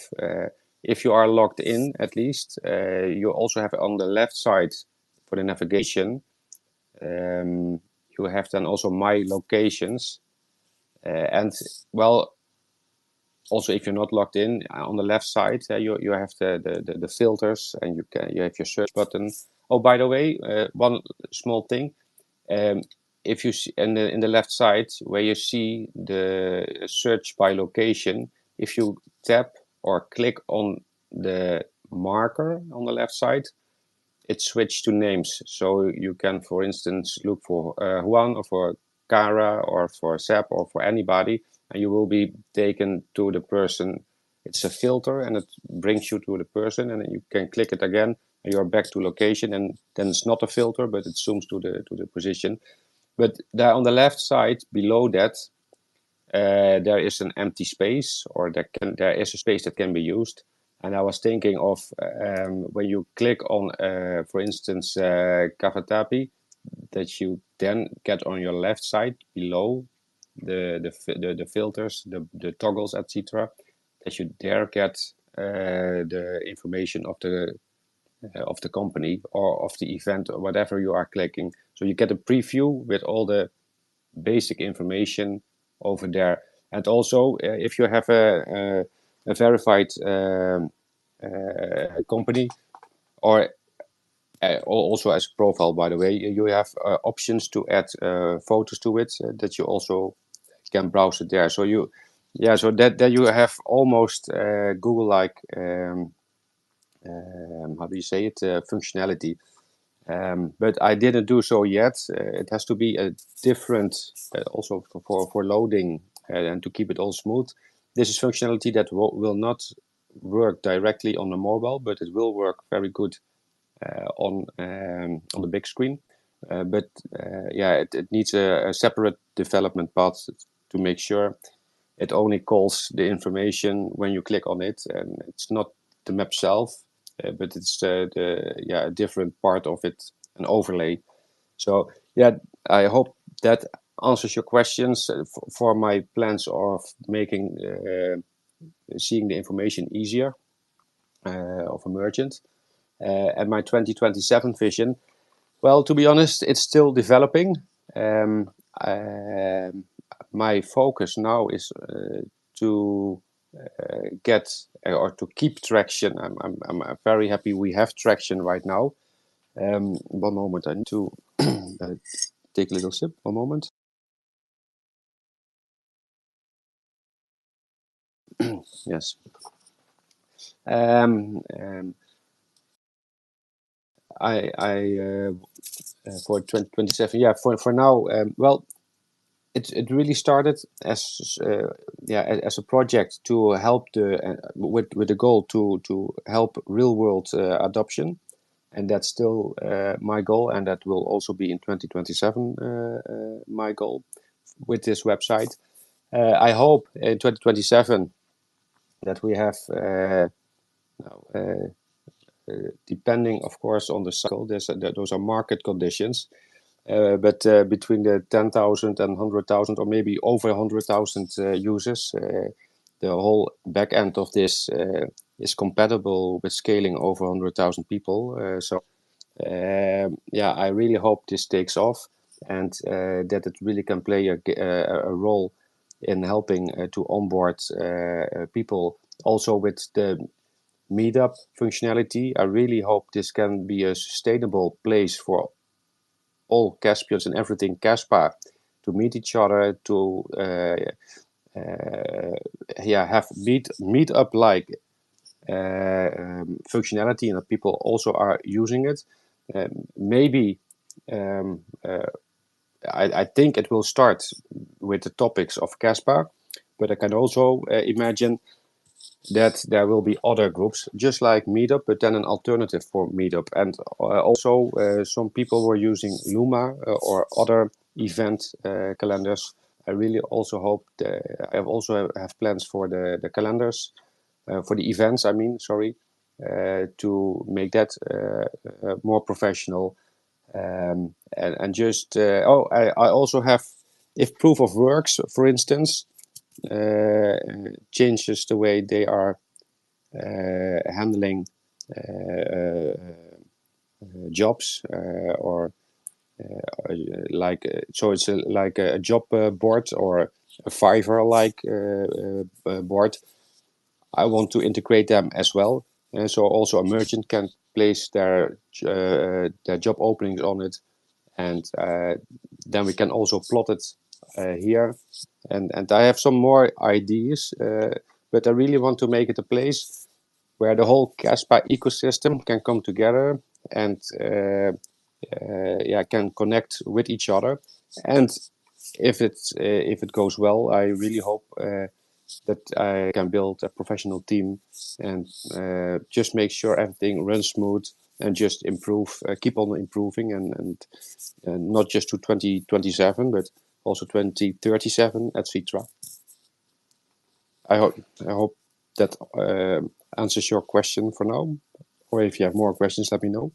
if you are logged in, at least you also have on the left side for the navigation. You have then also my locations, and well, also if you're not logged in, on the left side you have the filters, and you have your search button. Oh, by the way, one small thing, if you see in the left side where you see the search by location, if you tap or click on the marker on the left side, it switched to names. So you can, for instance, look for Juan or for Cara or for Seb or for anybody, and you will be taken to the person. It's a filter, and it brings you to the person, and you can click it again, and you're back to location, and then it's not a filter, but it zooms to the position. But there on the left side, below that, there is an empty space, or there is a space that can be used. And I was thinking of when you click on, for instance, Cavatappi, that you then get on your left side below the filters, the toggles, etc. That you there get the information of the company or of the event or whatever you are clicking. So you get a preview with all the basic information over there. And also, if you have a verified company, or also as a profile, by the way, you have options to add photos to it that you also can browse it there. So so that you have almost Google-like, how do you say it, functionality. But I didn't do so yet. It has to be a different, also for loading and to keep it all smooth. This is functionality that will not work directly on the mobile, but it will work very good on the big screen. It needs a separate development path to make sure it only calls the information when you click on it, and it's not the map itself, but it's a different part of it, an overlay. So I hope that answers your questions for my plans of making seeing the information easier of a merchant. And my 2027 vision, well, to be honest, it's still developing. My focus now is to get or to keep traction. I'm very happy we have traction right now. One moment, I need to take a little sip. One moment. Yes. For 2027, for now, well, it really started as as a project to help with the goal to help real world adoption, and that's still my goal, and that will also be in 2027 my goal with this website. I hope in 2027 that we have depending, of course, on the cycle. Those are market conditions. But between the 10,000 and 100,000, or maybe over 100,000 users, the whole back end of this is compatible with scaling over 100,000 people. I really hope this takes off, and that it really can play a role in helping to onboard people. Also with the Meetup functionality, I really hope this can be a sustainable place for all Kaspians and everything Kaspa to meet each other, to have meetup like functionality, and that people also are using it. Maybe I think it will start with the topics of Kaspa, but I can also imagine that there will be other groups just like Meetup, but then an alternative for Meetup. And also some people were using Luma or other event calendars. I really also hope I also have plans for the calendars, for the events, to make that more professional. And just, I also have, if proof of works, for instance, changes the way they are handling jobs or so it's like a job board or a Fiverr like board. I want to integrate them as well, so also a merchant can place their job openings on it, and then we can also plot it here. And I have some more ideas, but I really want to make it a place where the whole Kaspa ecosystem can come together and can connect with each other. And if it goes well, I really hope that I can build a professional team and just make sure everything runs smooth and just improve, keep on improving, and not just to 2027, but also 2037, etc. I hope that answers your question for now. Or if you have more questions, let me know.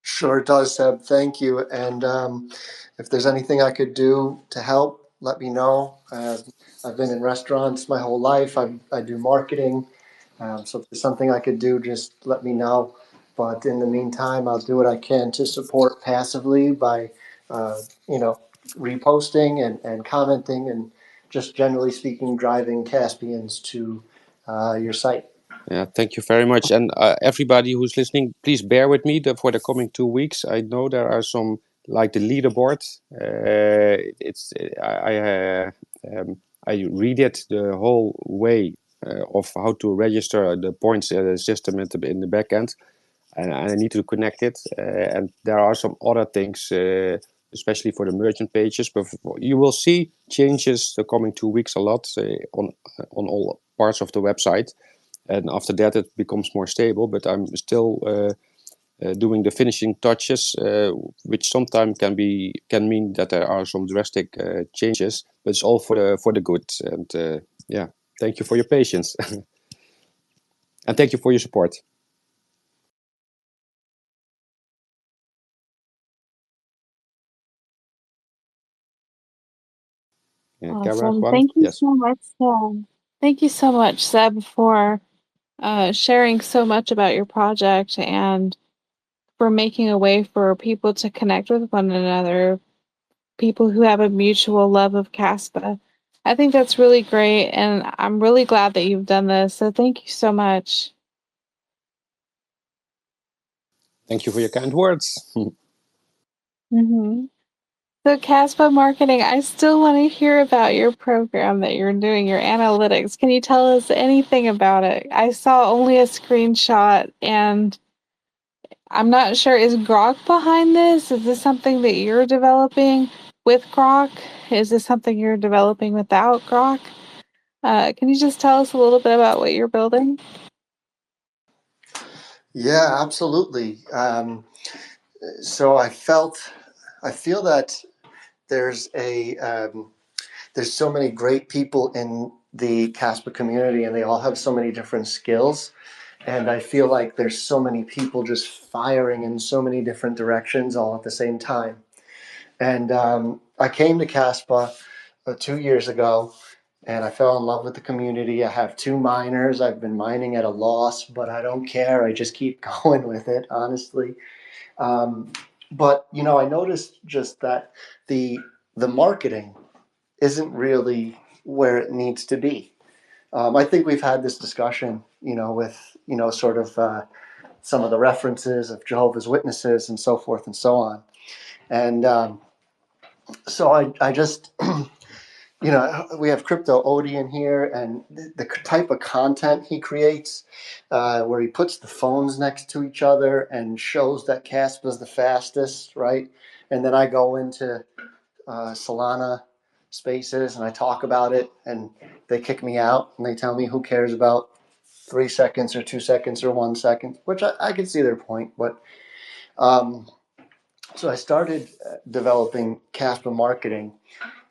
Sure does, Seb. Thank you. And if there's anything I could do to help, let me know. I've been in restaurants my whole life. I do marketing. So if there's something I could do, just let me know. But in the meantime, I'll do what I can to support passively by, uh, reposting and commenting and just generally speaking, driving Caspians to your site. Yeah, thank you very much. And everybody who's listening, please bear with me for the coming 2 weeks. I know there are some, like the leaderboard. I read it the whole way of how to register the points system in the back end. And I need to connect it. And there are some other things, especially for the merchant pages. But you will see changes the coming 2 weeks a lot on all parts of the website. And after that, it becomes more stable. But I'm still doing the finishing touches, which sometimes can mean that there are some drastic changes. But it's all for the good. And thank you for your patience, and thank you for your support. Cara, Awesome. Juan? Thank you Yes. so much, Seb. Thank you so much, Seb, for sharing so much about your project and for making a way for people to connect with one another, people who have a mutual love of Kaspa. I think that's really great, and I'm really glad that you've done this. So thank you so much. Thank you for your kind words. Mm-hmm. So Kaspa Marketing, I still want to hear about your program that you're doing, your analytics. Can you tell us anything about it? I saw only a screenshot, and I'm not sure, is Grok behind this? Is this something that you're developing with Grok? Is this something you're developing without Grok? Can you just tell us a little bit about what you're building? Yeah, absolutely. So I feel that there's there's so many great people in the Kaspa community, and they all have so many different skills. And I feel like there's so many people just firing in so many different directions all at the same time. And I came to Kaspa 2 years ago, and I fell in love with the community. I have 2 miners. I've been mining at a loss, but I don't care. I just keep going with it, honestly. But I noticed just that the marketing isn't really where it needs to be. I think we've had this discussion, with sort of some of the references of Jehovah's Witnesses and so forth and so on. And so I just we have Crypto Odie in here, and the type of content he creates, where he puts the phones next to each other and shows that Kaspa is the fastest, right? And then I go into Solana spaces and I talk about it, and they kick me out and they tell me who cares about 3 seconds or 2 seconds or 1 second, which I can see their point. But so I started developing Kaspa Marketing.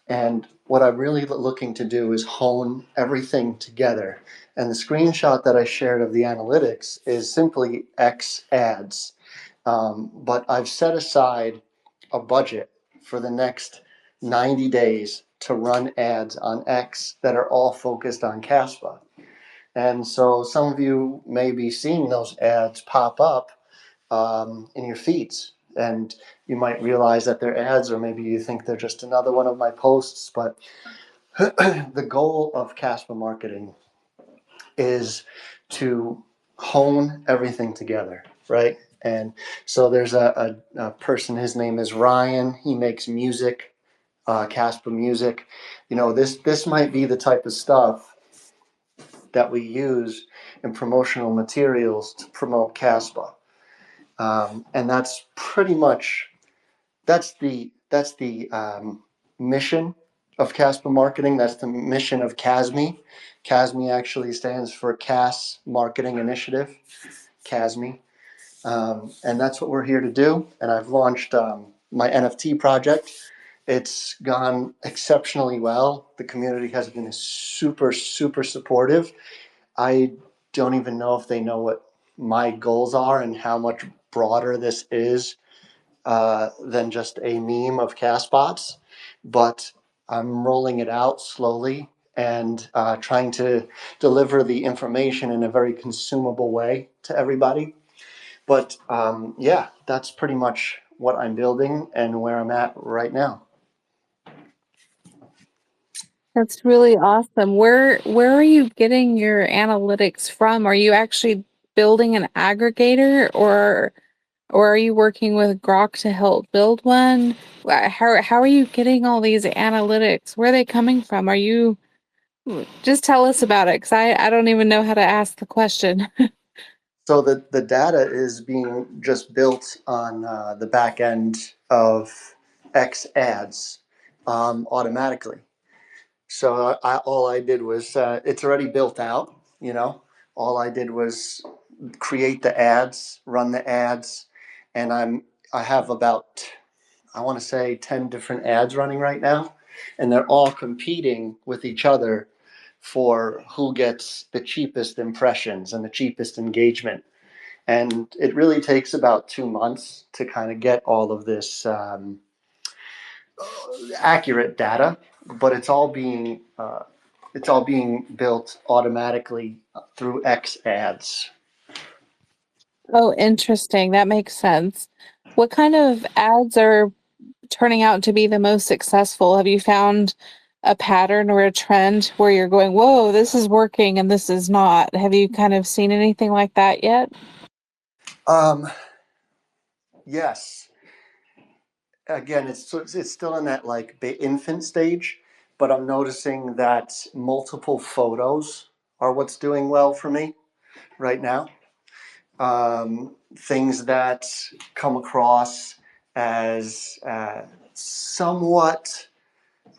And what I'm really looking to do is hone everything together. And the screenshot that I shared of the analytics is simply X ads. But I've set aside a budget for the next 90 days to run ads on X that are all focused on Kaspa. And so some of you may be seeing those ads pop up in your feeds. And you might realize that they're ads, or maybe you think they're just another one of my posts. But the goal of Kaspa Marketing is to hone everything together, right? And so there's a person, his name is Ryan. He makes music, Kaspa music. This might be the type of stuff that we use in promotional materials to promote Kaspa. And that's pretty much, that's the mission of Kaspa Marketing. That's the mission of Kasmi. Kasmi actually stands for Kas Marketing Initiative, Kasmi. And that's what we're here to do. And I've launched my NFT project. It's gone exceptionally well. The community has been super, super supportive. I don't even know if they know what my goals are and how much broader this is than just a meme of Castbots, but I'm rolling it out slowly and trying to deliver the information in a very consumable way to everybody. But yeah, that's pretty much what I'm building and where I'm at right now. That's really awesome. Where are you getting your analytics from? Are you actually building an aggregator, or are you working with Grok to help build one? How are you getting all these analytics? Where are they coming from? Just tell us about it, because I don't even know how to ask the question. So the data is being just built on the back end of X ads automatically. So all I did was, it's already built out, all I did was create the ads, run the ads, and I have about, I want to say 10 different ads running right now, and they're all competing with each other for who gets the cheapest impressions and the cheapest engagement. And it really takes about 2 months to kind of get all of this accurate data, but it's all being built automatically through X ads. Oh, interesting. That makes sense. What kind of ads are turning out to be the most successful? Have you found a pattern or a trend where you're going, whoa, this is working and this is not? Have you kind of seen anything like that yet? Yes. Again, it's still in that like infant stage, but I'm noticing that multiple photos are what's doing well for me right now. Things that come across as somewhat,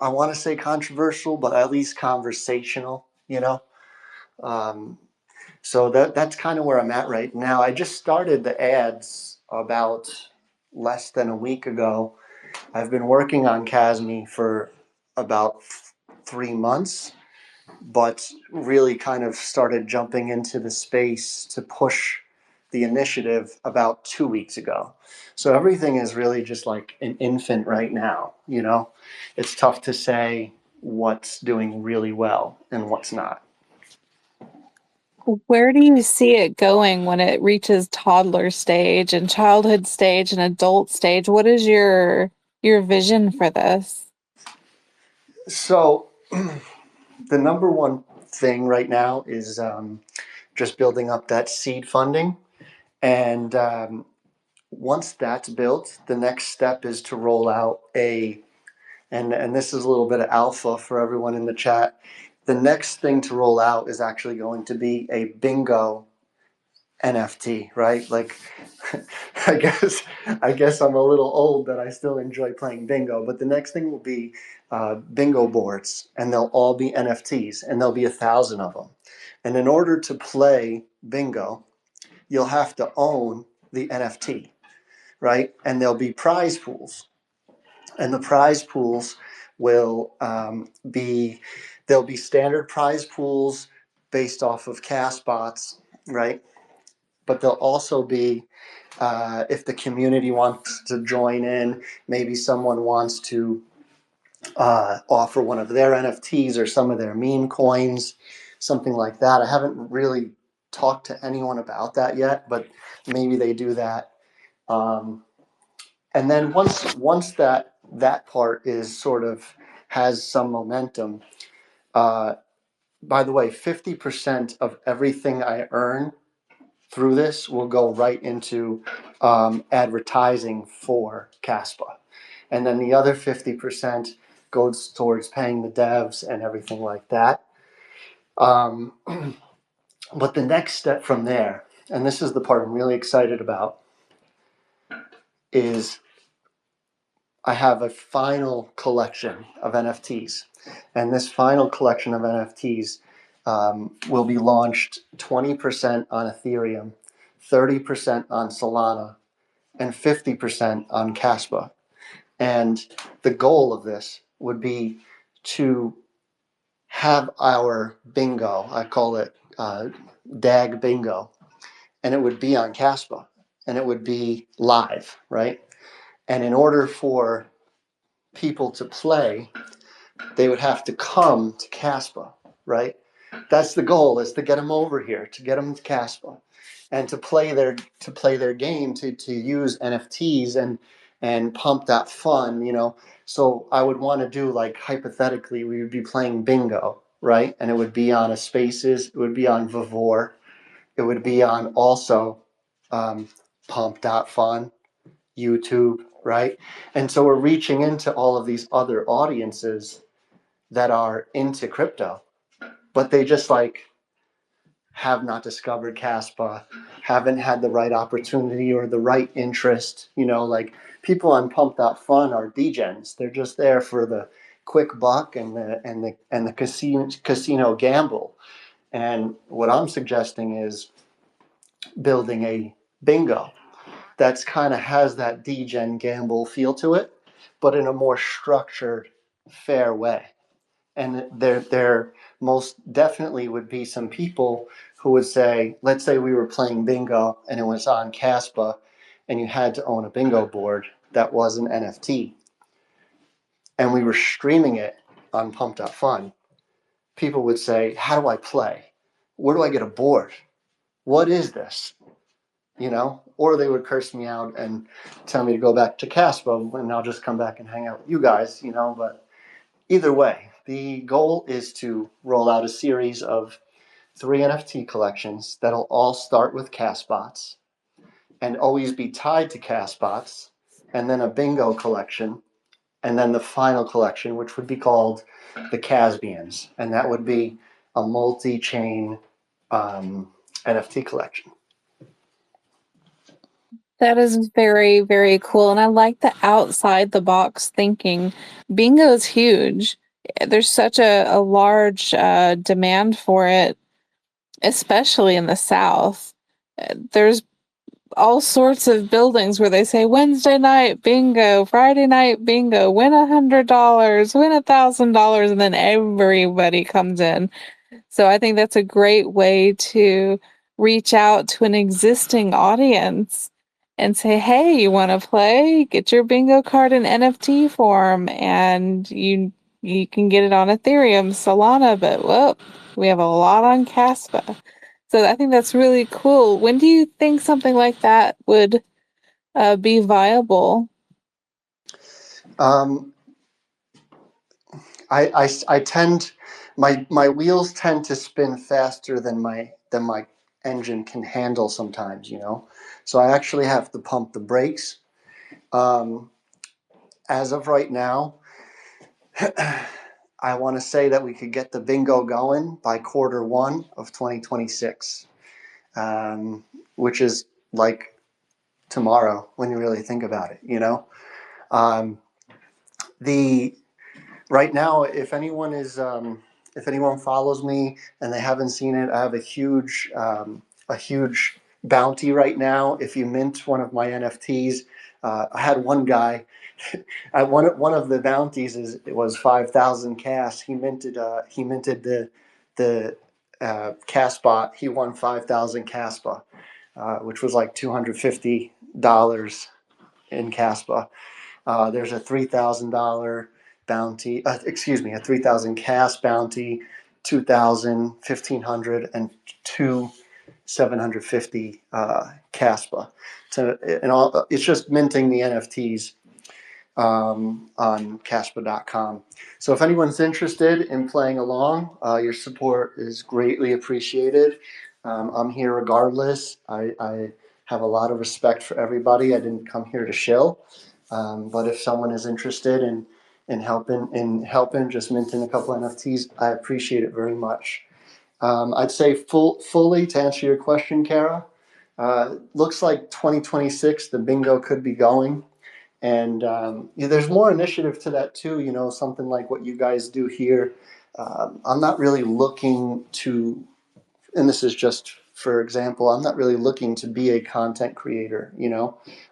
I want to say controversial, but at least conversational, So that's kind of where I'm at right now. I just started the ads about less than a week ago. I've been working on Kasmi for about 3 months, but really kind of started jumping into the space to push the initiative about 2 weeks ago. So everything is really just like an infant right now, It's tough to say what's doing really well and what's not. Where do you see it going when it reaches toddler stage and childhood stage and adult stage? What is your vision for this? So the number one thing right now is just building up that seed funding. And once that's built, the next step is to roll out and this is a little bit of alpha for everyone in the chat. The next thing to roll out is actually going to be a bingo NFT, right? Like, I guess I'm a little old that I still enjoy playing bingo, but the next thing will be bingo boards, and they'll all be NFTs, and there'll be 1,000 of them. And in order to play bingo, you'll have to own the NFT, right? And there'll be prize pools, and the prize pools will there'll be standard prize pools based off of cast bots, right? But there'll also be, if the community wants to join in, maybe someone wants to offer one of their NFTs or some of their meme coins, something like that. I haven't really talked to anyone about that yet, but maybe they do that. And then once that part is sort of has some momentum, by the way, 50% of everything I earn through this will go right into advertising for Kaspa. And then the other 50% goes towards paying the devs and everything like that. But the next step from there, and this is the part I'm really excited about, is I have a final collection of NFTs. And this final collection of NFTs will be launched 20% on Ethereum, 30% on Solana, and 50% on Kaspa. And the goal of this would be to have our bingo, I call it DAG bingo, and it would be on Kaspa, and it would be live, right? And in order for people to play, they would have to come to Kaspa, right? That's the goal, is to get them over here, to get them to Kaspa, and to play their game, to use NFTs and pump that fun, you know. So I would want to do, like, hypothetically, we would be playing bingo, right? And it would be on a Spaces, it would be on Vivore, it would be on also Pump.fun, YouTube, right? And so we're reaching into all of these other audiences that are into crypto, but they just, like, have not discovered Kaspa, haven't had the right opportunity or the right interest. You know, like, people on Pump.fun are degens. They're just there for the quick buck and the casino gamble. And what I'm suggesting is building a bingo that's kind of has that degen gamble feel to it, but in a more structured, fair way. And there most definitely would be some people who would say, let's say we were playing bingo and it was on Kaspa and you had to own a bingo board that was an NFT, and we were streaming it on Pump.fun. People would say, how do I play? Where do I get a board? What is this? You know, or they would curse me out and tell me to go back to Kaspa and I'll just come back and hang out with you guys, you know. But either way, the goal is to roll out a series of 3 NFT collections that'll all start with Kasbots and always be tied to Kasbots, and then a bingo collection, and then the final collection, which would be called the Kaspians, and that would be a multi-chain NFT collection. That is very, very cool. And I like the outside the box thinking. Bingo is huge. There's such a large demand for it, especially in the South. There's all sorts of buildings where they say Wednesday night bingo, Friday night bingo, win $100, win $1,000, and then everybody comes in. So I think that's a great way to reach out to an existing audience and say, hey, you want to play? Get your bingo card in NFT form, and you can get it on Ethereum, Solana, but whoa, we have a lot on Kaspa. So I think that's really cool. When do you think something like that would be viable? I tend, my wheels tend to spin faster than my engine can handle sometimes, you know. So I actually have to pump the brakes. As of right now, I want to say that we could get the bingo going by Q1 of 2026, which is like tomorrow when you really think about it, you know. Right now, if anyone follows me and they haven't seen it, I have a huge bounty right now. If you mint one of my NFTs, I had one guy. One of the bounties was 5,000 Kas. He minted the Kaspa. He won 5,000 Kaspa, which was like $250 in Kaspa. There's a $3,000 bounty, a 3,000 Kas bounty, 2,000, 1,500, and 750 Kaspa. It's just minting the NFTs on Kaspa.com. So if anyone's interested in playing along, your support is greatly appreciated. I'm here regardless. I have a lot of respect for everybody. I didn't come here to shill. But if someone is interested in helping just minting a couple NFTs, I appreciate it very much. I'd say fully to answer your question, Cara. Looks like 2026, the bingo could be going. And there's more initiative to that too, something like what you guys do here. I'm not really looking to, and this is just for example, I'm not really looking to be a content creator,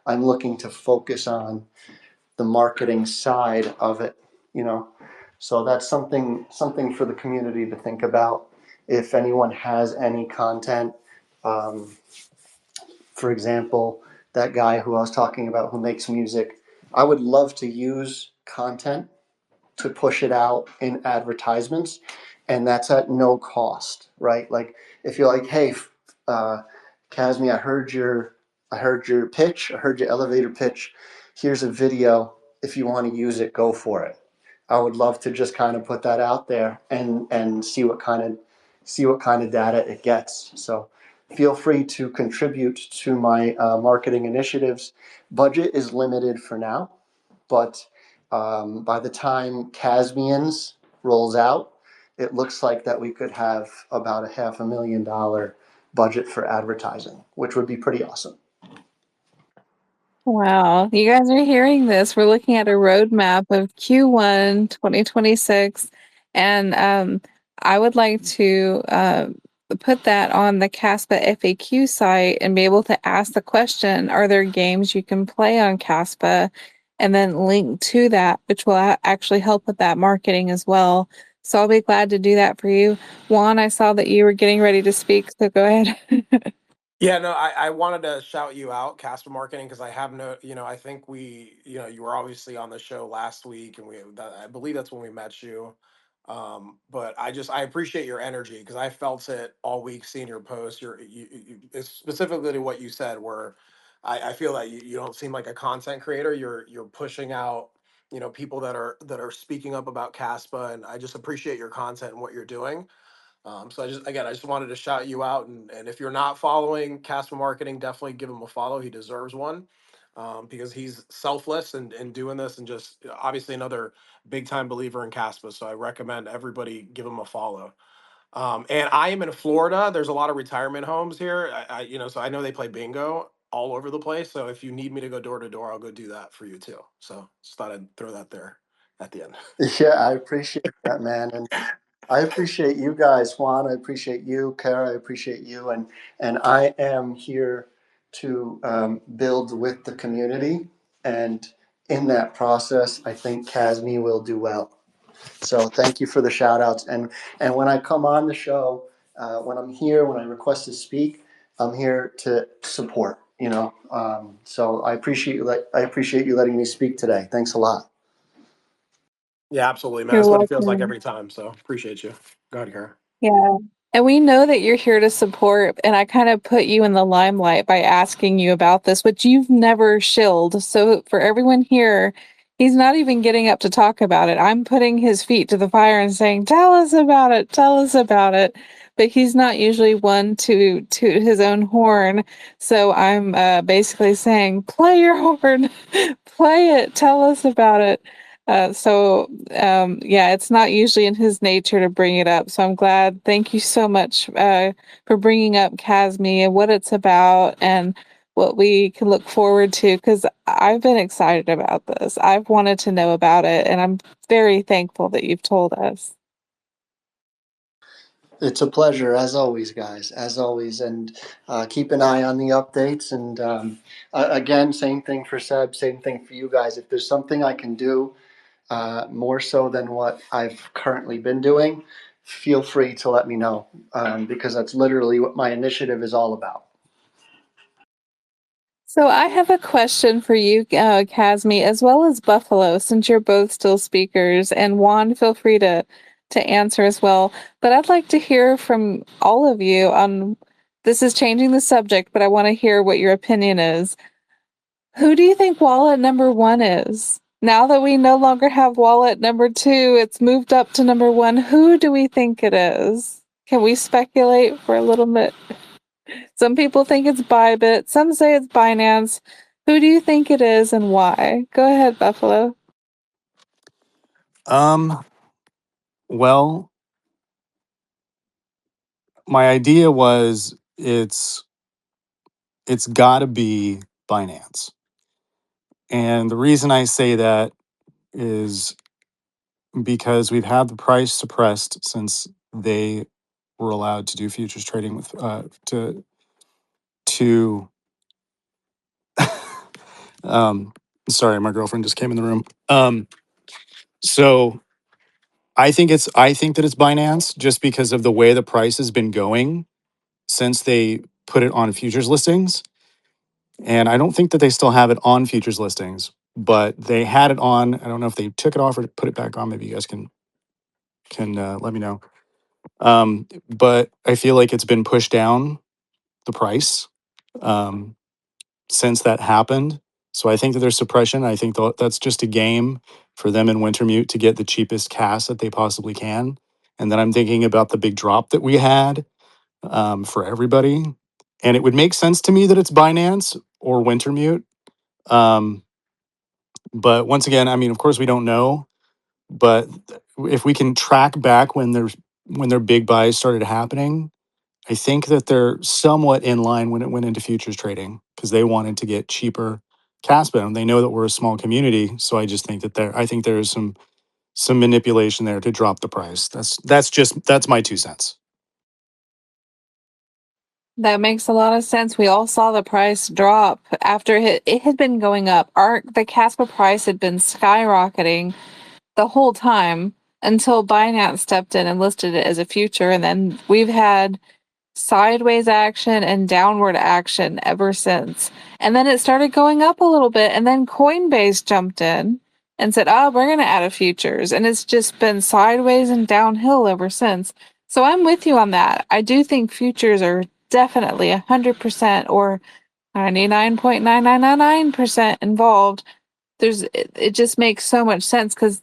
I'm looking to focus on the marketing side of it, you know. So that's something for the community to think about. If anyone has any content, um, for example, that guy who I was talking about who makes music, I would love to use content to push it out in advertisements, and that's at no cost, right? Like if you're like, hey, uh, Kasmi, I heard your pitch, I heard your elevator pitch. Here's a video. If you want to use it, go for it. I would love to just kind of put that out there and see what kind of data it gets. So feel free to contribute to my marketing initiatives. Budget is limited for now, but by the time Kaspians rolls out, it looks like that we could have about a $500,000 budget for advertising, which would be pretty awesome. Wow, you guys are hearing this. We're looking at a roadmap of Q1 2026, and I would like to put that on the Kaspa FAQ site and be able to ask the question, are there games you can play on Kaspa? And then link to that, which will actually help with that marketing as well. So I'll be glad to do that for you. Juan, I saw that you were getting ready to speak, so go ahead. Yeah, no, I wanted to shout you out, Kaspa Marketing, because I have I think you were obviously on the show last week, and I believe that's when we met you. But I appreciate your energy because I felt it all week seeing your post. It's specifically to what you said, where I feel that you don't seem like a content creator. You're pushing out, people that are speaking up about Kaspa, and I just appreciate your content and what you're doing. So I just wanted to shout you out, and if you're not following Kaspa Marketing, definitely give him a follow. He deserves one, because he's selfless and doing this, and just obviously another big time believer in Kaspa. So I recommend everybody give him a follow. And I am in Florida. There's a lot of retirement homes here. So I know they play bingo all over the place. So if you need me to go door to door, I'll go do that for you too. So just thought I'd throw that there at the end. Yeah, I appreciate that, man. And I appreciate you guys, Juan. I appreciate you, Cara. I appreciate you, and I am here to build with the community. And in that process, I think Kasmi will do well. So thank you for the shout outs. And when I come on the show, when I'm here, when I request to speak, I'm here to support. So I appreciate you letting me speak today. Thanks a lot. Yeah, absolutely, man. You're That's what it feels like welcome. every time. So appreciate you. Go ahead, Kara. Yeah. And we know that you're here to support, and I kind of put you in the limelight by asking you about this, which you've never shilled. So for everyone here, he's not even getting up to talk about it. I'm putting his feet to the fire and saying, tell us about it, tell us about it. But he's not usually one to toot his own horn. So I'm basically saying, play your horn, play it, tell us about it. Yeah, it's not usually in his nature to bring it up. So I'm glad. Thank you so much for bringing up Kasmi and what it's about and what we can look forward to, because I've been excited about this. I've wanted to know about it, and I'm very thankful that you've told us. It's a pleasure, as always, guys, as always. And keep an eye on the updates. And again, same thing for Seb, same thing for you guys. If there's something I can do more so than what I've currently been doing, feel free to let me know, because that's literally what my initiative is all about. So I have a question for you, Kasmi, as well as Buffalo, since you're both still speakers, and Juan, feel free to answer as well. But I'd like to hear from all of you on this is changing the subject, but I want to hear what your opinion is. Who do you think wallet number one is? Now that we no longer have wallet number two, it's moved up to number one. Who do we think it is? Can we speculate for a little bit? Some people think it's Bybit. Some say it's Binance. Who do you think it is and why? Go ahead, Buffalo. Well, my idea was it's got to be Binance. And the reason I say that is because we've had the price suppressed since they were allowed to do futures trading with to um sorry, my girlfriend just came in the room. So I think that it's Binance just because of the way the price has been going since they put it on futures listings. And I don't think that they still have it on futures listings, but they had it on. I don't know if they took it off or put it back on. Maybe you guys can let me know. But I feel like it's been pushed down the price um, since that happened. So I think that there's suppression. I think that's just a game for them in Wintermute to get the cheapest cast that they possibly can. And then I'm thinking about the big drop that we had for everybody. And it would make sense to me that it's Binance or Wintermute. Um, but once again, I mean, of course, we don't know. But if we can track back when their big buys started happening, I think that they're somewhat in line when it went into futures trading because they wanted to get cheaper Kaspa. And they know that we're a small community, so I just think that I think there is some manipulation there to drop the price. That's my 2 cents. That makes a lot of sense. We all saw the price drop after it had been going up. The Kaspa price had been skyrocketing the whole time until Binance stepped in and listed it as a future, and then we've had sideways action and downward action ever since. And then it started going up a little bit, and then Coinbase jumped in and said, "Oh, we're going to add a futures," and it's just been sideways and downhill ever since. So I'm with you on that. I do think futures are definitely 100% or 99.9999% involved. It just makes so much sense because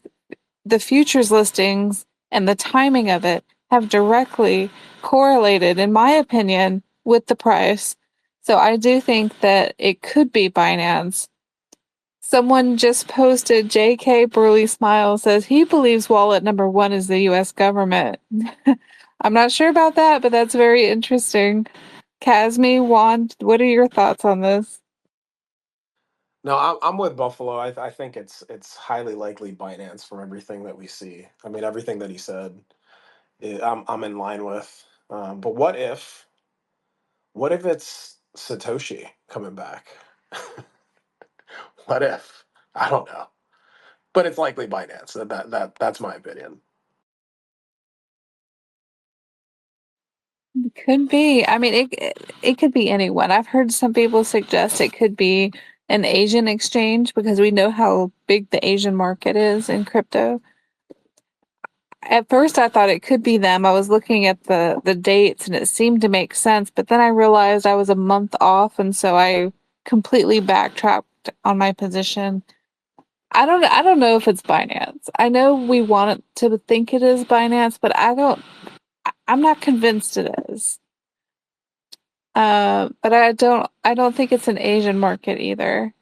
the futures listings and the timing of it have directly correlated, in my opinion, with the price. So I do think that it could be Binance. Someone just posted, JK Burley Smile says he believes wallet number one is the US government. I'm not sure about that, but that's very interesting. Kasmi, Juan, what are your thoughts on this? No, I'm with Buffalo. I think it's highly likely Binance from everything that we see. I mean, everything that he said, I'm in line with. But what if it's Satoshi coming back? What if? I don't know. But it's likely Binance. That's my opinion. Could be. I mean, it could be anyone. I've heard some people suggest it could be an Asian exchange because we know how big the Asian market is in crypto. At first, I thought it could be them. I was looking at the dates and it seemed to make sense, but then I realized I was a month off, and so I completely backtracked on my position. I don't know if it's Binance. I know we want it to think it is Binance, but I'm not convinced it is. But I don't think it's an Asian market either.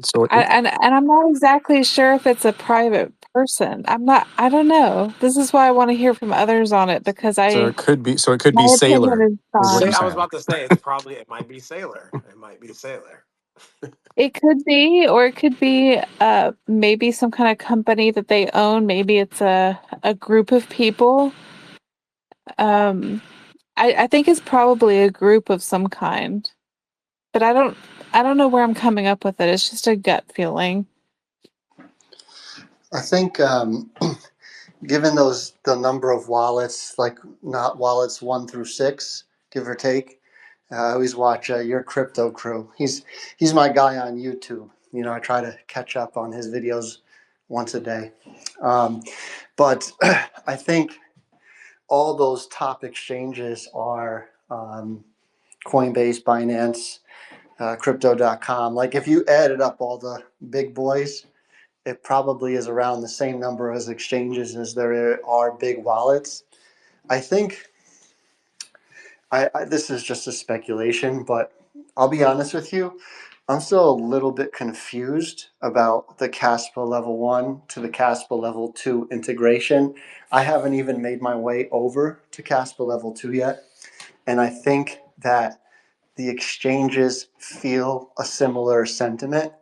So And I'm not exactly sure if it's a private person. I don't know. This is why I want to hear from others on it because it could be my opinion Sailor is is what fine. you're I was saying. about to say it might be Sailor. It might be Sailor. It could be, or it could be maybe some kind of company that they own. Maybe it's a group of people. Um I think it's probably a group of some kind. But I don't know where I'm coming up with it. It's just a gut feeling. I think given the number of wallets, like not wallets 1 through 6, give or take. I always watch your crypto crew. He's my guy on YouTube. You know, I try to catch up on his videos once a day. But I think all those top exchanges are Coinbase, Binance, Crypto.com. Like if you added up all the big boys, it probably is around the same number as exchanges as there are big wallets. I think this is just a speculation, but I'll be honest with you. I'm still a little bit confused about the Kaspa level 1 to the Kaspa level 2 integration. I haven't even made my way over to Kaspa level 2 yet. And I think that the exchanges feel a similar sentiment,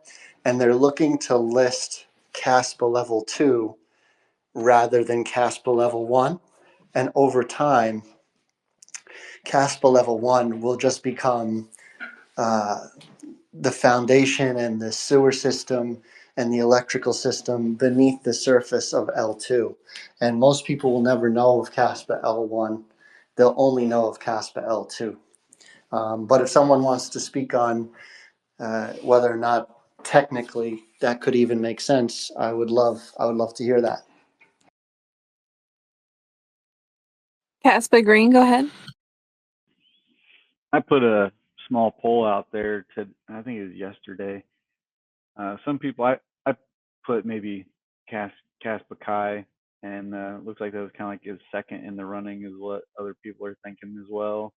and they're looking to list Kaspa level 2 rather than Kaspa level 1. And over time, Kaspa level 1 will just become the foundation and the sewer system and the electrical system beneath the surface of L2. And most people will never know of Kaspa L1. They'll only know of Kaspa L2. But if someone wants to speak on whether or not technically that could even make sense, I would love to hear that. Kaspa Green, go ahead. I put a small poll out there I think it was yesterday. Some people, I put maybe Kaspa Kai, and looks like that was kind of like his second in the running, is what other people are thinking as well.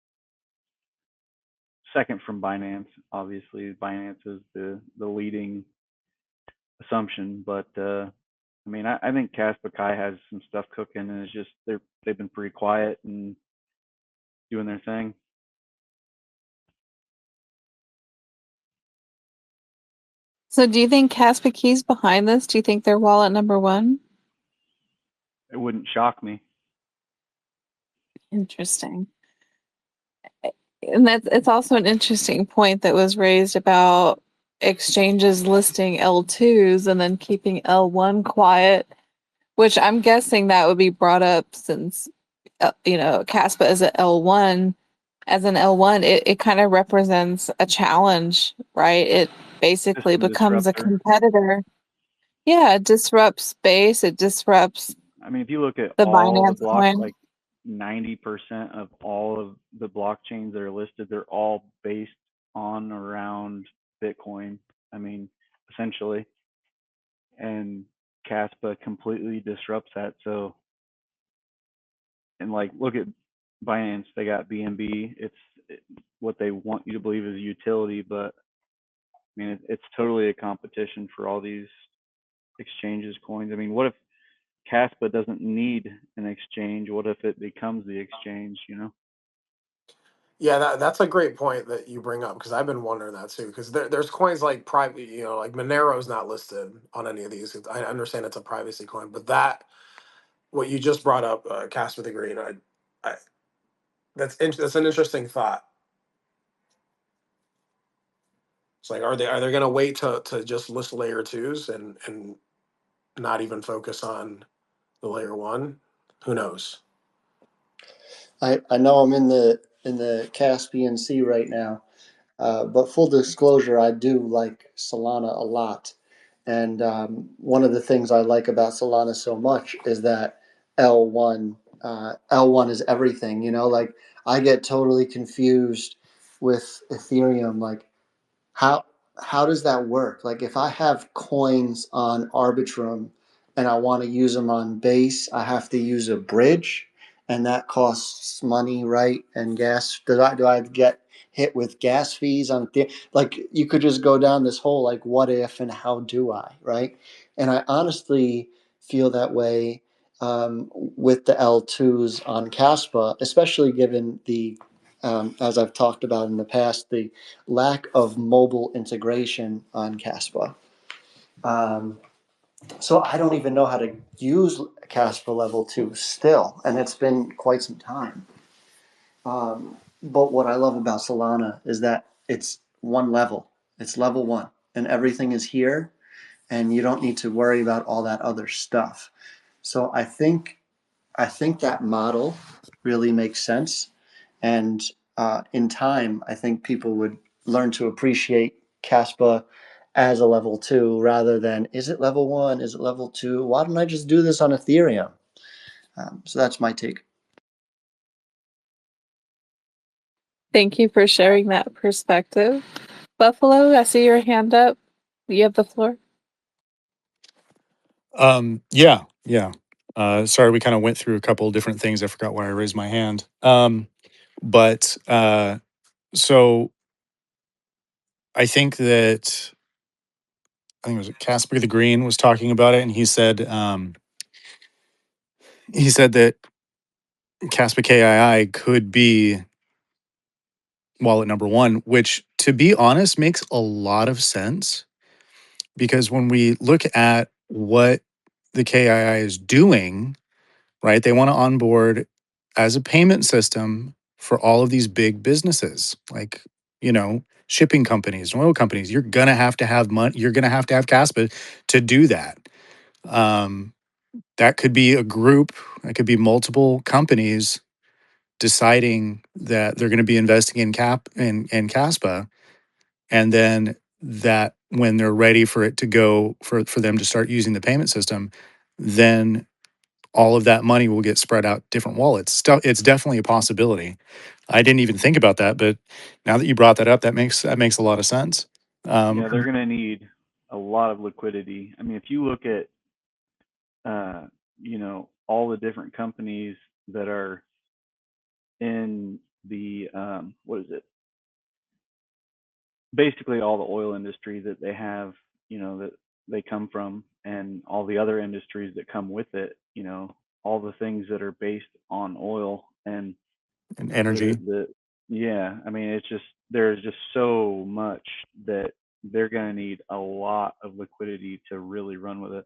Second from Binance, obviously. Binance is the leading assumption, but I mean, I think Kaspa Kai has some stuff cooking, and it's just they've been pretty quiet and doing their thing. So do you think Kaspa Key's behind this? Do you think they're wallet number 1? It wouldn't shock me. Interesting. And it's also an interesting point that was raised about exchanges listing L2s and then keeping L1 quiet, which I'm guessing that would be brought up since, Kaspa is an L1. As an L1, it kind of represents a challenge, right? It basically System becomes a disruptor. competitor. Yeah, it disrupts space. It disrupts I mean, if you look at the all the Binance blocks, coin. like 90% of all of the blockchains that are listed, they're all based on around Bitcoin. I mean, essentially, and Kaspa completely disrupts that. So, and like, look at Binance. They got BNB. What they want you to believe is utility, but I mean, it's totally a competition for all these exchanges, coins. I mean, what if Kaspa doesn't need an exchange? What if it becomes the exchange, Yeah, that's a great point that you bring up, because I've been wondering that too. Because there's coins like private, like Monero's not listed on any of these. I understand it's a privacy coin, but what you just brought up, Kaspa the Green, I that's an interesting thought. It's like, are they going to wait to just list layer twos and not even focus on the layer 1? Who knows? I know I'm in the Caspian Sea right now, but full disclosure, I do like Solana a lot. And one of the things I like about Solana so much is that L1, L1 is everything. Like I get totally confused with Ethereum. Like how how does that work? Like if I have coins on Arbitrum and I want to use them on Base, I have to use a bridge, and that costs money, right? And gas. Do I get hit with gas fees on the, like you could just go down this whole like what if and how do I, right? And I honestly feel that way with the L2s on Kaspa, especially given the as I've talked about in the past, the lack of mobile integration on Kaspa. So I don't even know how to use Kaspa level 2 still, and it's been quite some time. But what I love about Solana is that it's one level. It's level 1, and everything is here, and you don't need to worry about all that other stuff. So I think that model really makes sense. And in time, I think people would learn to appreciate Kaspa as a level 2 rather than, is it level 1? Is it level 2? Why don't I just do this on Ethereum? So that's my take. Thank you for sharing that perspective. Buffalo, I see your hand up. You have the floor. Yeah. Sorry, we kind of went through a couple of different things. I forgot why I raised my hand. But so I think it was Kaspa the Green was talking about it, and he said that Kaspa KII could be wallet number one, which, to be honest, makes a lot of sense, because when we look at what the KII is doing, right, they want to onboard as a payment system for all of these big businesses, like, shipping companies, oil companies. You're gonna have money. You're gonna have Kaspa to do that. Um, that could be a group. That could be multiple companies deciding that they're going to be investing in Kaspa, and then that when they're ready for it to go for them to start using the payment system, then all of that money will get spread out different wallets. It's definitely a possibility. I didn't even think about that, but now that you brought that up, that makes a lot of sense. Yeah, they're going to need a lot of liquidity. I mean, if you look at, all the different companies that are in the, what is it? Basically all the oil industry that they have, that they come from, and all the other industries that come with it, all the things that are based on oil and And energy. yeah, I mean, it's just, there's just so much that they're going to need a lot of liquidity to really run with it.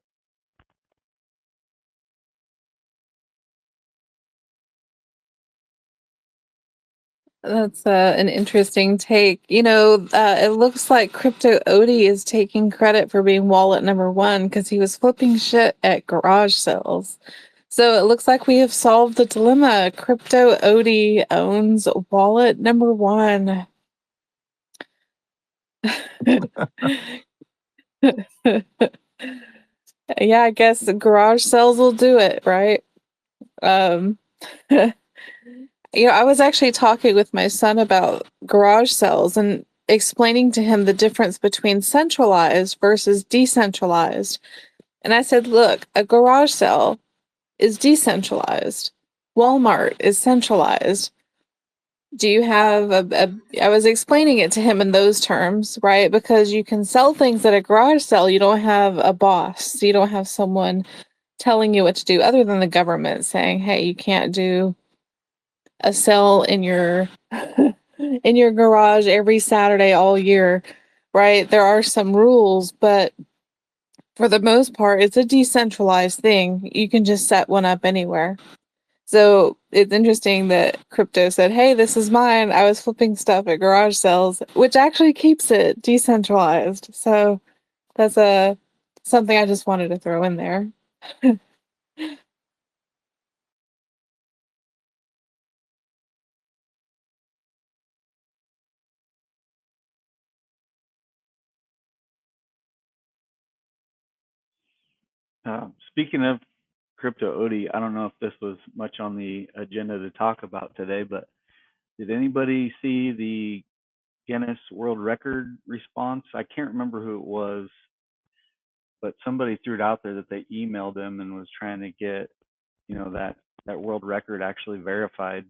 That's an interesting take. It looks like Crypto Odie is taking credit for being wallet number one because he was flipping shit at garage sales. So it looks like we have solved the dilemma. Crypto Odie owns wallet number one. Yeah, I guess the garage sales will do it, right? Um, I was actually talking with my son about garage sales and explaining to him the difference between centralized versus decentralized. And I said, look, a garage sale is decentralized. Walmart is centralized. Do you have I was explaining it to him in those terms, right? Because you can sell things at a garage sale. You don't have a boss. You don't have someone telling you what to do other than the government saying, hey, you can't do a sale in your in your garage every Saturday all year, right? There are some rules, but for the most part, it's a decentralized thing. You can just set one up anywhere. So it's interesting that crypto said, hey, this is mine. I was flipping stuff at garage sales, which actually keeps it decentralized. So that's something I just wanted to throw in there. Speaking of Crypto Odie, I don't know if this was much on the agenda to talk about today, but did anybody see the Guinness World Record response? I can't remember who it was, but somebody threw it out there that they emailed him and was trying to get, that world record actually verified,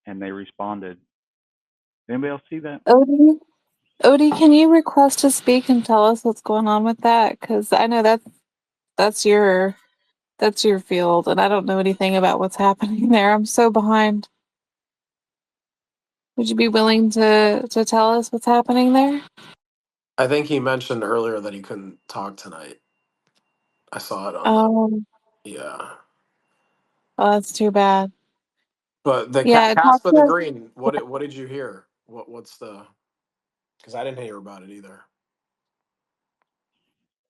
and they responded. Anybody else see that? Odie, can you request to speak and tell us what's going on with that? Because I know that's your field, and I don't know anything about what's happening there. I'm so behind. Would you be willing to tell us what's happening there? I think he mentioned earlier that he couldn't talk tonight. I saw it on the Um, yeah. oh, that's too bad. But the Yeah, talk Kaspa to the us. Green, what did you hear? What's the? Because I didn't hear about it either.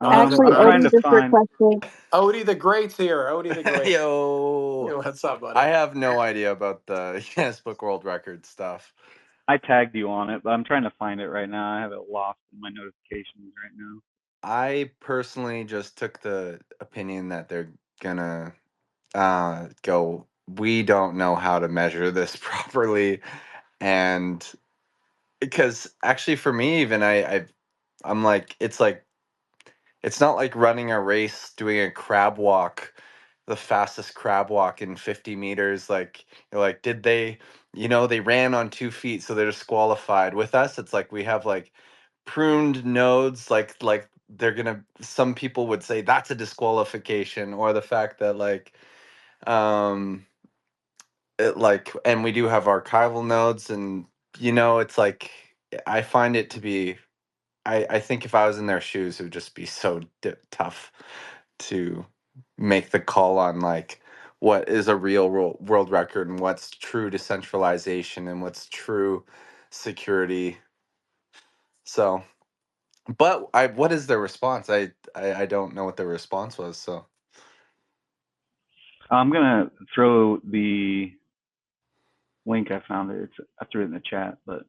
No, I don't have. Actually, I'm I don't trying Odie to just find. requested. Odie the Great's here. Odie the Great. Hey, Yo, what's up, buddy? I have no idea about the Guinness Book World Record stuff. I tagged you on it, but I'm trying to find it right now. I have it lost in my notifications right now. I personally just took the opinion that they're gonna go, we don't know how to measure this properly. And because actually for me, even I'm like, it's not like running a race, doing a crab walk the fastest crab walk in 50 meters. Like, you're like, did they, they ran on 2 feet, so they're disqualified. With us, it's like we have like pruned nodes, like they're gonna. Some people would say that's a disqualification, or the fact that um, and we do have archival nodes, and it's like I find it to be. I think if I was in their shoes, it would just be so tough to make the call on like what is a real world record and what's true decentralization and what's true security. So, but what is their response? I don't know what their response was. So I'm gonna throw the link. I found it. I threw it in the chat, but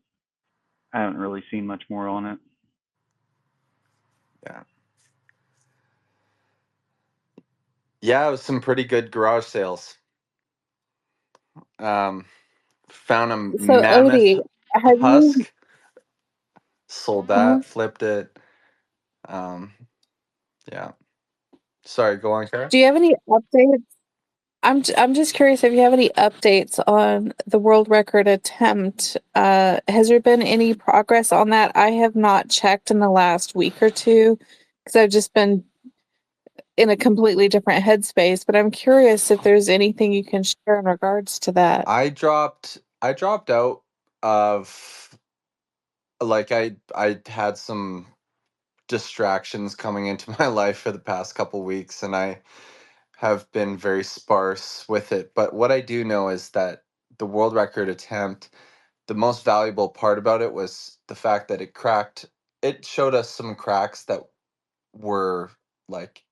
I haven't really seen much more on it. yeah, it was some pretty good garage sales. Found a So, mammoth Odie, have you? husk, sold Uh-huh. that, flipped it. Yeah. Sorry, go on, Cara. Do you have any updates? I'm just curious if you have any updates on the world record attempt. Has there been any progress on that? I have not checked in the last week or two because I've just been in a completely different headspace. But I'm curious if there's anything you can share in regards to that. I dropped out of like I had some distractions coming into my life for the past couple weeks, and I have been very sparse with it. But what I do know is that the world record attempt, the most valuable part about it was the fact that it showed us some cracks that were like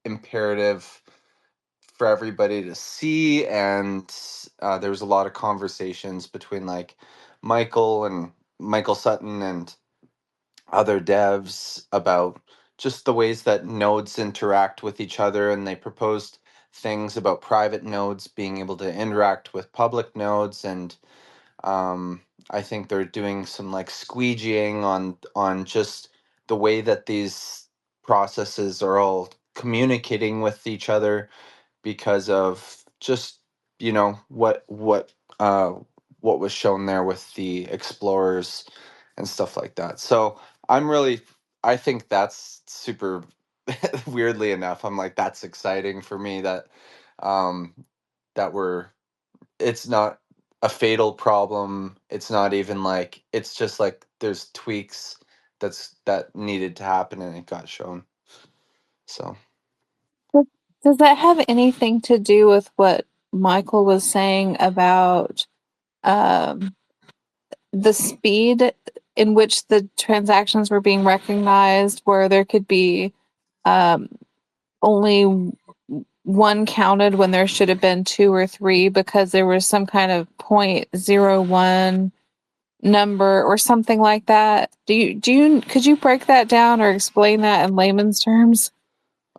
imperative for everybody to see, and there was a lot of conversations between like Michael Sutton and other devs about just the ways that nodes interact with each other, and they proposed things about private nodes being able to interact with public nodes, and I think they're doing some like squeegeeing on just the way that these processes are all communicating with each other because of just uh what was shown there with the explorers and stuff like that. So I think that's super weirdly enough, I'm like, that's exciting for me that um that we're it's not a fatal problem. It's not even like, it's just like there's tweaks that needed to happen and it got shown. So Does does that have anything to do with what Michael was saying about um, the speed in which the transactions were being recognized, where there could be um, only one counted when there should have been two or three because there was some kind of 0.01 number or something like that? Could you break that down or explain that in layman's terms?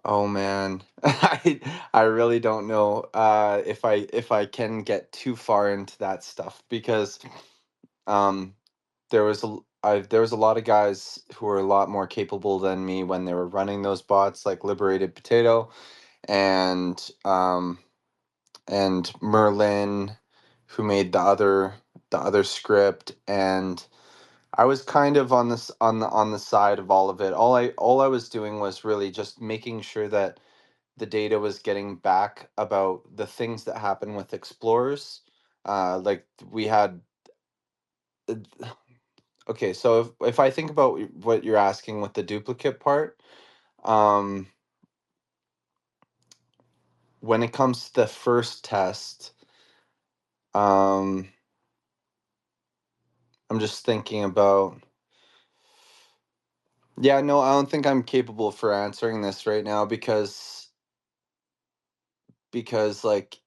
oh man, I really don't know if I can get too far into that stuff because um there was a lot of guys who were a lot more capable than me when they were running those bots, like Liberated Potato and Merlin, who made the other script, and I was kind of on this on the side of all of it. All I was doing was really just making sure that the data was getting back about the things that happen with explorers. Like we had uh, okay, so if I think about what you're asking with the duplicate part, um, when it comes to the first test, um, I'm just thinking about. Yeah, no, I don't think I'm capable for answering this right now because like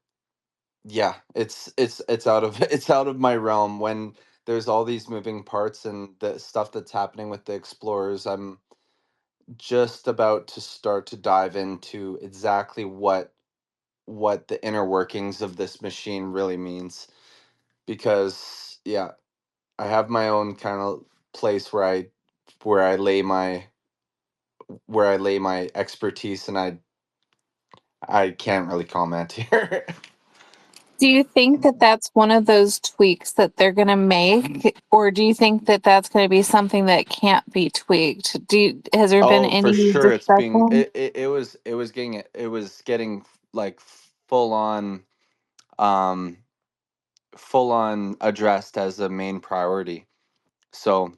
yeah, it's out of it's out of my realm when there's all these moving parts and the stuff that's happening with the explorers. I'm just about to start to dive into exactly what the inner workings of this machine really means because yeah, I have my own kind of place where I lay my where I lay my expertise, and I can't really comment here. Do you think that that's one of those tweaks that they're going to make, or do you think that that's going to be something that can't be tweaked? Has there been Oh, for any sure. It's being discussion? it was getting like full on um full on addressed as a main priority. So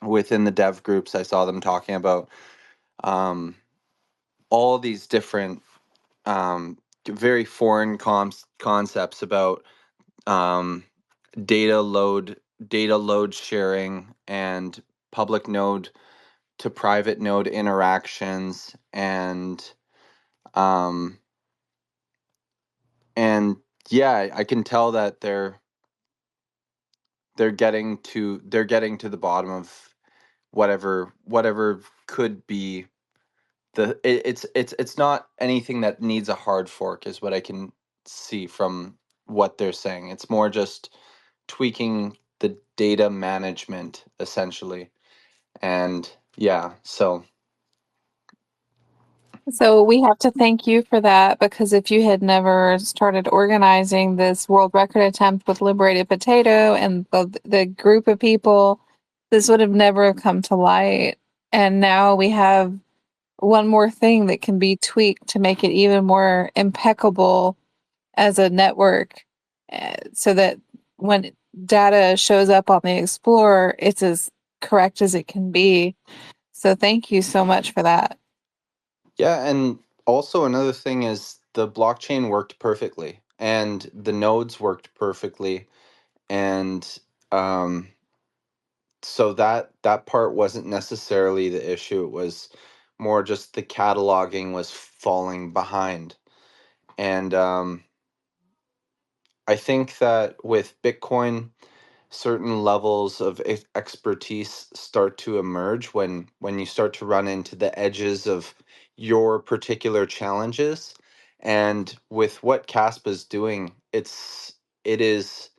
within the dev groups, I saw them talking about um all these different very foreign concepts about um data load sharing and public node to private node interactions um and yeah, I can tell that they're getting to the bottom of whatever could be it's not anything that needs a hard fork is what I can see from what they're saying. It's more just tweaking the data management essentially. And yeah, so So we have to thank you for that, because if you had never started organizing this world record attempt with Liberated Potato and the group of people, this would have never come to light. And now we have one more thing that can be tweaked to make it even more impeccable as a network, so that when data shows up on the Explorer, it's as correct as it can be. So thank you so much for that. yeah, and also another thing is the blockchain worked perfectly and the nodes worked perfectly. And um so that part wasn't necessarily the issue. It was more just the cataloging was falling behind. And I think that with Bitcoin, certain levels of expertise start to emerge when you start to run into the edges of your particular challenges. And with what Kaspa's doing, it is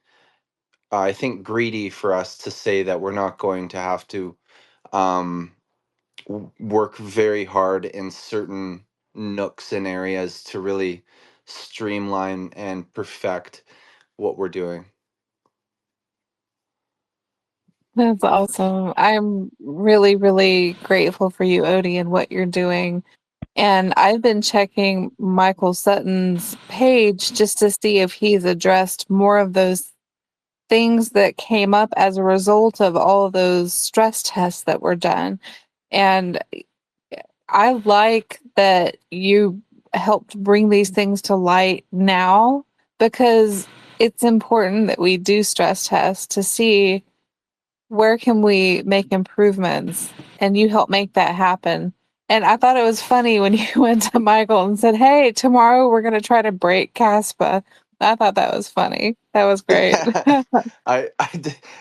I think greedy for us to say that we're not going to have to um, work very hard in certain nooks and areas to really streamline and perfect what we're doing. That's awesome. I'm really, really grateful for you, Odie, and what you're doing. And I've been checking Michael Sutton's page just to see if he's addressed more of those things that came up as a result of all of those stress tests that were done. And I like that you helped bring these things to light now, because it's important that we do stress tests to see where can we make improvements, and you help make that happen. And I thought it was funny when you went to Michael and said, "Hey, tomorrow we're going to try to break Kaspa." I thought that was funny. That was great.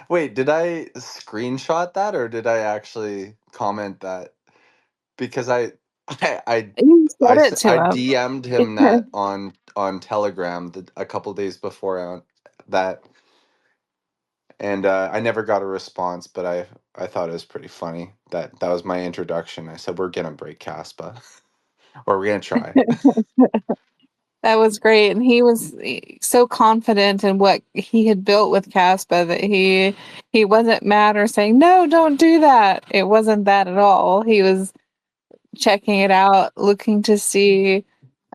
Wait, did I screenshot that or did I actually comment that? Because I I You said it to I him. DM'd him that on Telegram a couple days before that, and I never got a response. But I thought it was pretty funny that that was my introduction. I said we're gonna break Kaspa, or we're gonna try. That was great. And he was so confident in what he had built with Caspa that he wasn't mad or saying, "No, don't do that." It wasn't that at all. He was checking it out, looking to see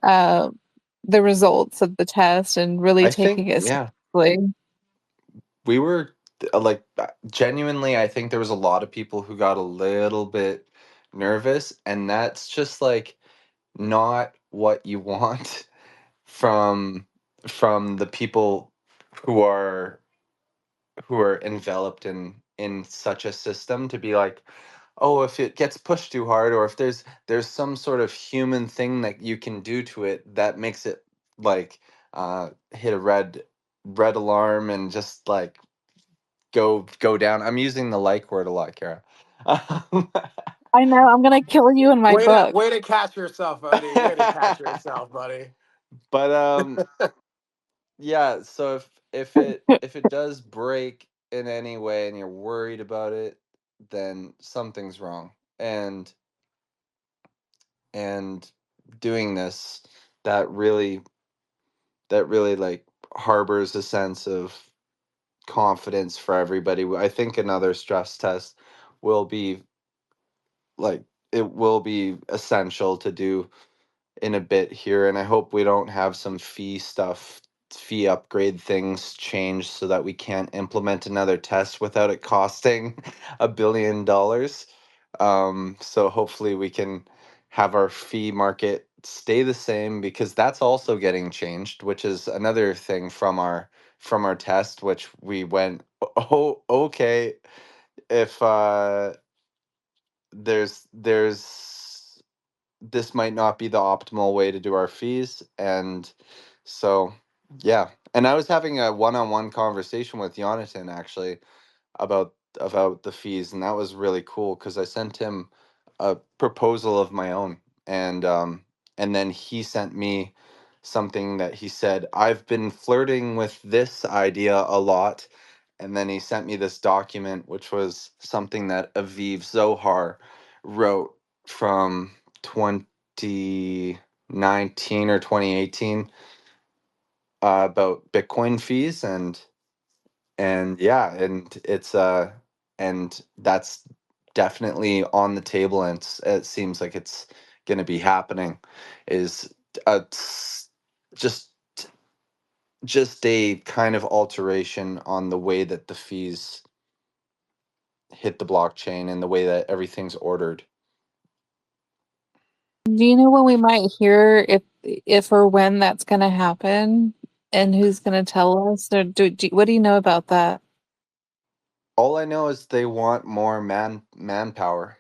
uh, the results of the test and really I think taking it yeah, seriously. we were genuinely. I think there was a lot of people who got a little bit nervous, and that's just like not what you want from the people who are enveloped in such a system, to be like, oh, if it gets pushed too hard, or if there's some sort of human thing that you can do to it that makes it like hit a red alarm and just like go down. I'm using the like word a lot, Kara. I know, I'm gonna kill you in my book. Way to catch yourself, Odie. Way to catch yourself, buddy. But yeah, so if it does break in any way and you're worried about it, then something's wrong. And doing this that really like harbors a sense of confidence for everybody. I think another stress test will be like, it will be essential to do in a bit here, and I hope we don't have some fee upgrade things change so that we can't implement another test without it costing $1 billion. So hopefully we can have our fee market stay the same, because that's also getting changed, which is another thing from our test, which we went, oh, okay, if there's this might not be the optimal way to do our fees. And so, yeah. And I was having a one-on-one conversation with Jonathan actually about the fees, and that was really cool because I sent him a proposal of my own, and then he sent me something that he said, I've been flirting with this idea a lot. And then he sent me this document, which was something that Aviv Zohar wrote from 2019 or 2018, about Bitcoin fees. And yeah, and it's and that's definitely on the table, and it seems like it's going to be happening, is just just a kind of alteration on the way that the fees hit the blockchain and the way that everything's ordered. Do you know when we might hear if or when that's going to happen, and who's going to tell us? Or what do you know about that? All I know is they want more manpower.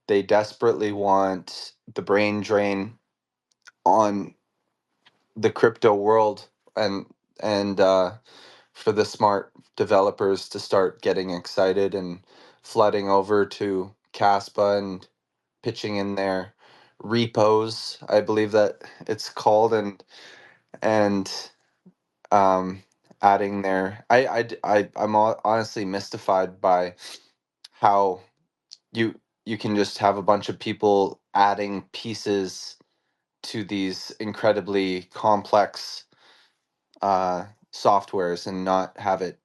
They desperately want the brain drain on the crypto world, and for the smart developers to start getting excited and flooding over to Kaspa and pitching in their repos, I believe that it's called, and um, adding their. I'm honestly mystified by how you can just have a bunch of people adding pieces to these incredibly complex softwares and not have it,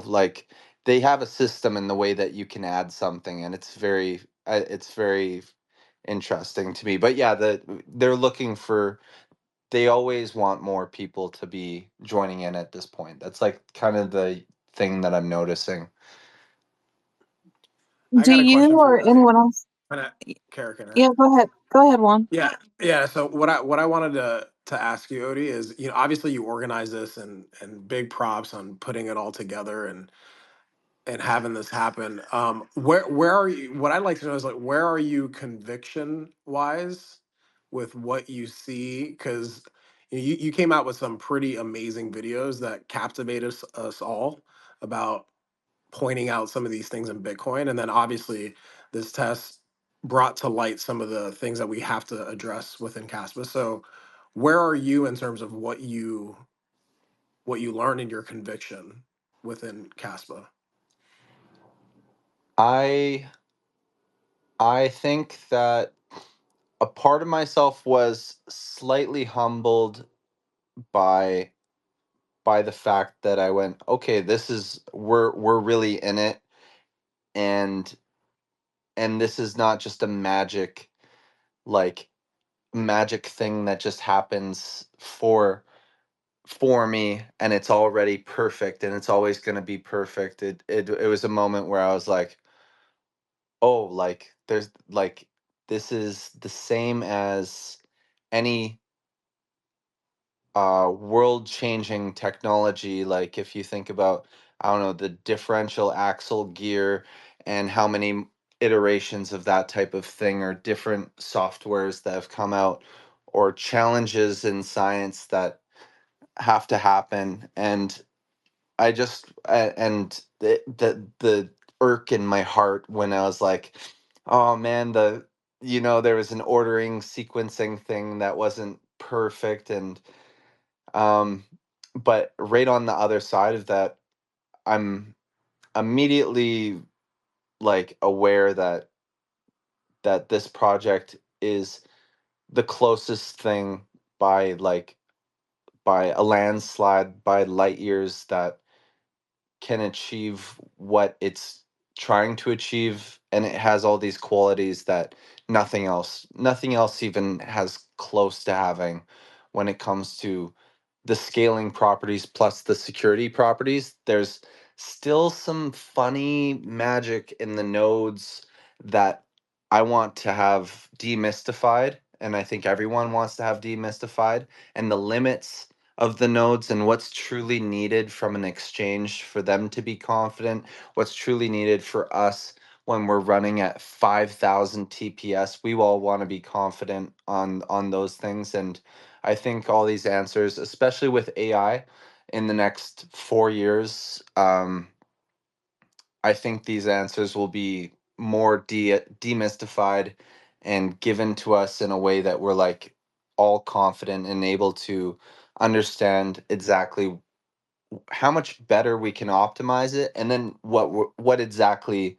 like, they have a system in the way that you can add something, and it's very interesting to me. But yeah, they're looking for, they always want more people to be joining in at this point. That's like kind of the thing that I'm noticing. I Do got a you question for or you, Odie. anyone else? Can I, Kara, can I? Yeah, go ahead. Go ahead, Juan. Yeah. So what I wanted to ask you, Odie, is, obviously you organize this, and big props on putting it all together and having this happen. Where are you? What I'd like to know is, like, where are you conviction wise with what you see? Because you came out with some pretty amazing videos that captivated us all about pointing out some of these things in Bitcoin. And then obviously this test brought to light some of the things that we have to address within Caspa. So where are you in terms of what you learned in your conviction within Caspa? I I think that a part of myself was slightly humbled by the fact that I went, okay, this is, we're really in it, and this is not just a like magic thing that just happens for me, and it's already perfect, and it's always going to be perfect. It was a moment where I was like, oh, like, there's like, this is the same as any world changing technology. Like, if you think about, I don't know, the differential axle gear and how many iterations of that type of thing, or different softwares that have come out, or challenges in science that have to happen. And I just and the irk in my heart when I was like, oh man, there was an ordering sequencing thing that wasn't perfect. And um but right on the other side of that, I'm immediately, like, aware that this project is the closest thing by a landslide, by light years, that can achieve what it's trying to achieve, and it has all these qualities that nothing else even has close to having when it comes to the scaling properties plus the security properties. There's still some funny magic in the nodes that I want to have demystified, and I think everyone wants to have demystified, and the limits of the nodes and what's truly needed from an exchange for them to be confident, what's truly needed for us when we're running at 5,000 TPS. We all want to be confident on those things, and I think all these answers, especially with AI in the next 4 years, I think these answers will be more demystified and given to us in a way that we're like all confident and able to understand exactly how much better we can optimize it, and then what exactly,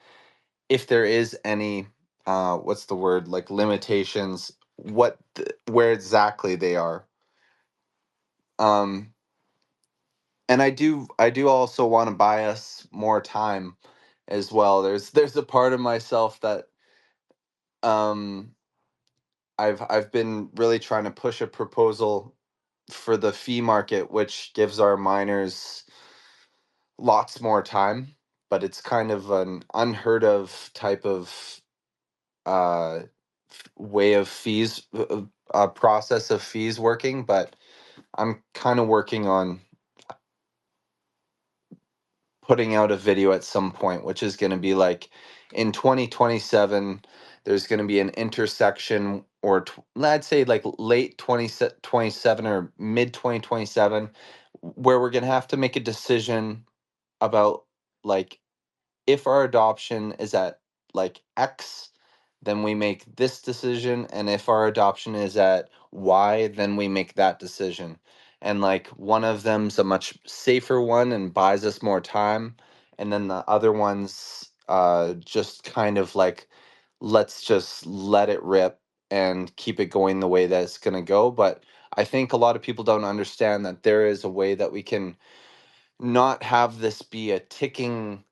if there is any what's the word, like limitations, where exactly they are. um and I do also want to buy us more time as well. There's a part of myself that um I've been really trying to push a proposal for the fee market, which gives our miners lots more time, but it's kind of an unheard of type of uh, way of fees, process of fees working. But I'm kind of working on putting out a video at some point, which is going to be like in 2027, there's going to be an intersection, or I'd say like late 2027 or mid 2027, where we're going to have to make a decision about, like, if our adoption is at like X, then we make this decision. And if our adoption is at Y, then we make that decision. And like one of them's a much safer one and buys us more time. And then the other one's just kind of like, let's just let it rip and keep it going the way that it's going to go. But I think a lot of people don't understand that there is a way that we can not have this be a ticking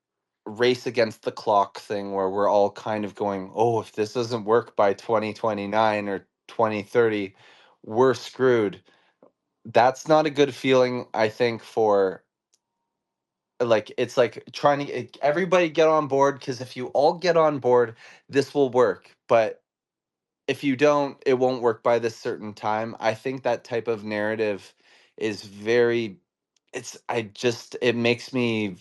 race against the clock thing where we're all kind of going, oh, if this doesn't work by 2029 or 2030, we're screwed. That's not a good feeling, I think, for, like, it's like trying to everybody get on board, because if you all get on board, this will work. But if you don't, it won't work by this certain time. I think that type of narrative is very, it makes me